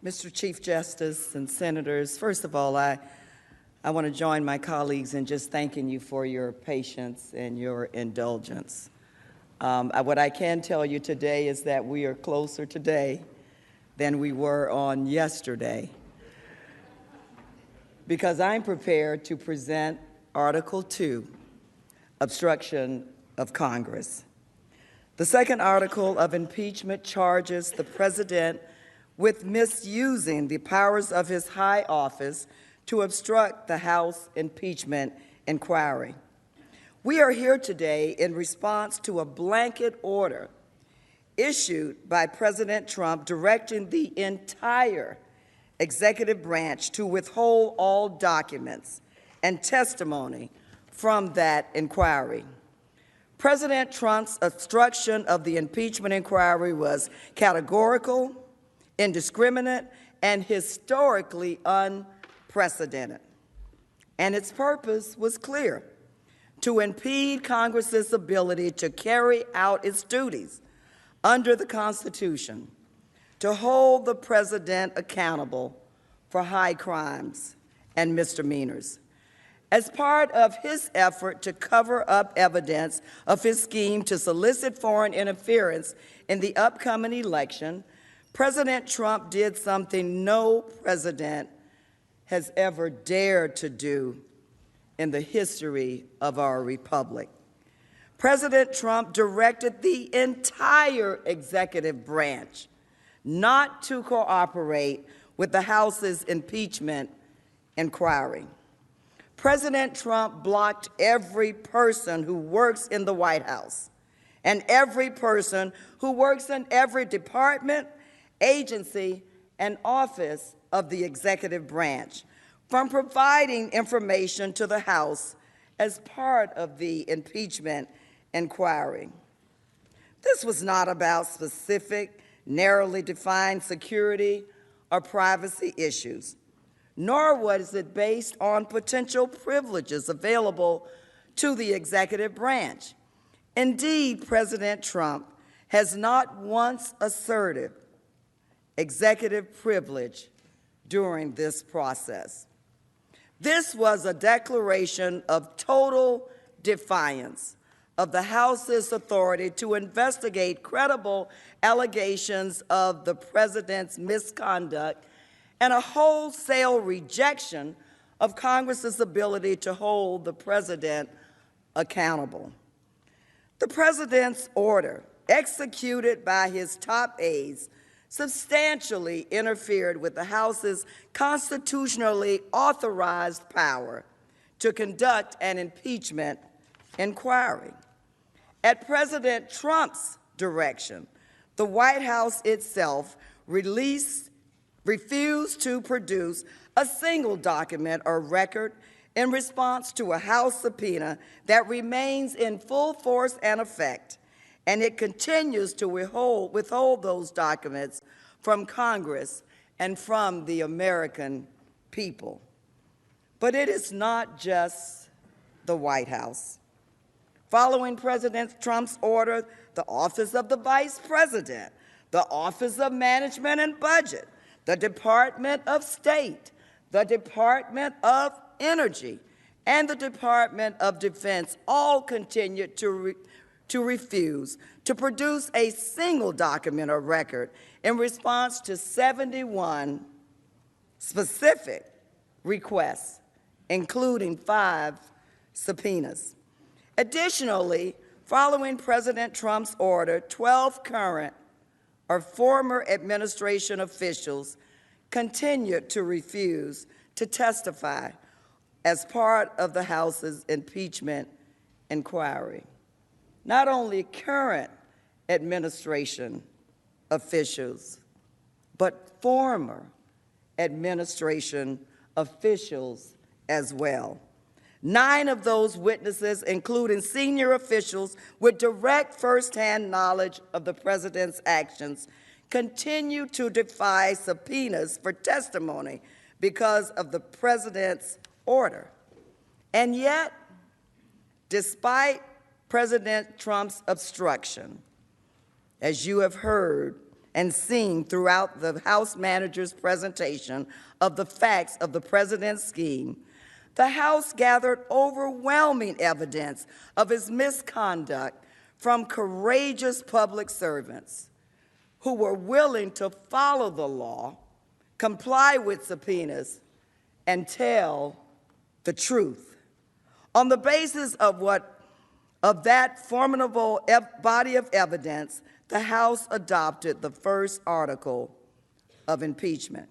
Mr. Chief Justice and Senators, first of all, I want to join my colleagues in just thanking you for your patience and your indulgence. What I can tell you today is that we are closer today than we were on yesterday, because I'm prepared to present Article 2, Obstruction of Congress. The second article of impeachment charges the President with misusing the powers of his high office to obstruct the House impeachment inquiry. We are here today in response to a blanket order issued by President Trump directing the entire executive branch to withhold all documents and testimony from that inquiry. President Trump's obstruction of the impeachment inquiry was categorical, indiscriminate, and historically unprecedented. And its purpose was clear: to impede Congress's ability to carry out its duties under the Constitution, to hold the President accountable for high crimes and misdemeanors. As part of his effort to cover up evidence of his scheme to solicit foreign interference in the upcoming election, President Trump did something no president has ever dared to do in the history of our republic. President Trump directed the entire executive branch not to cooperate with the House's impeachment inquiry. President Trump blocked every person who works in the White House and every person who works in every department, agency, and office of the executive branch from providing information to the House as part of the impeachment inquiry. This was not about specific, narrowly defined security or privacy issues, nor was it based on potential privileges available to the executive branch. Indeed, President Trump has not once asserted executive privilege during this process. This was a declaration of total defiance of the House's authority to investigate credible allegations of the President's misconduct and a wholesale rejection of Congress's ability to hold the President accountable. The President's order, executed by his top aides, substantially interfered with the House's constitutionally authorized power to conduct an impeachment inquiry. At President Trump's direction, the White House itself refused to produce a single document or record in response to a House subpoena that remains in full force and effect, and it continues to withhold those documents from Congress and from the American people. But it is not just the White House. Following President Trump's order, the Office of the Vice President, the Office of Management and Budget, the Department of State, the Department of Energy, and the Department of Defense all continued to refuse to produce a single document or record in response to 71 specific requests, including 5 subpoenas. Additionally, following President Trump's order, 12 current or former administration officials continued to refuse to testify as part of the House's impeachment inquiry. Not only current administration officials, but former administration officials as well. 9 of those witnesses, including senior officials with direct firsthand knowledge of the president's actions, continue to defy subpoenas for testimony because of the president's order. And yet, despite President Trump's obstruction, as you have heard and seen throughout the House manager's presentation of the facts of the president's scheme, the House gathered overwhelming evidence of his misconduct from courageous public servants who were willing to follow the law, comply with subpoenas, and tell the truth. On the basis of that formidable body of evidence, the House adopted the first article of impeachment.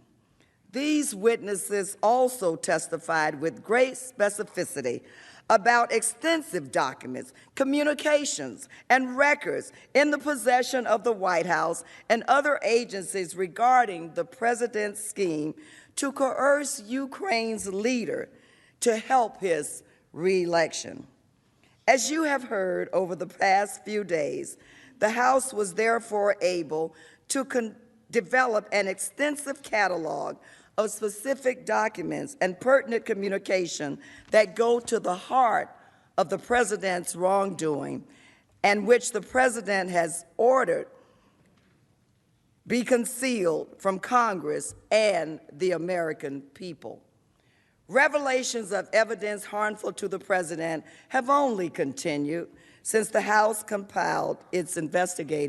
These witnesses also testified with great specificity about extensive documents, communications, and records in the possession of the White House and other agencies regarding the president's scheme to coerce Ukraine's leader to help his re-election. As you have heard over the past few days, the House was therefore able to develop an extensive catalog of specific documents and pertinent communication that go to the heart of the president's wrongdoing and which the president has ordered be concealed from Congress and the American people. Revelations of evidence harmful to the president have only continued since the House compiled its investigative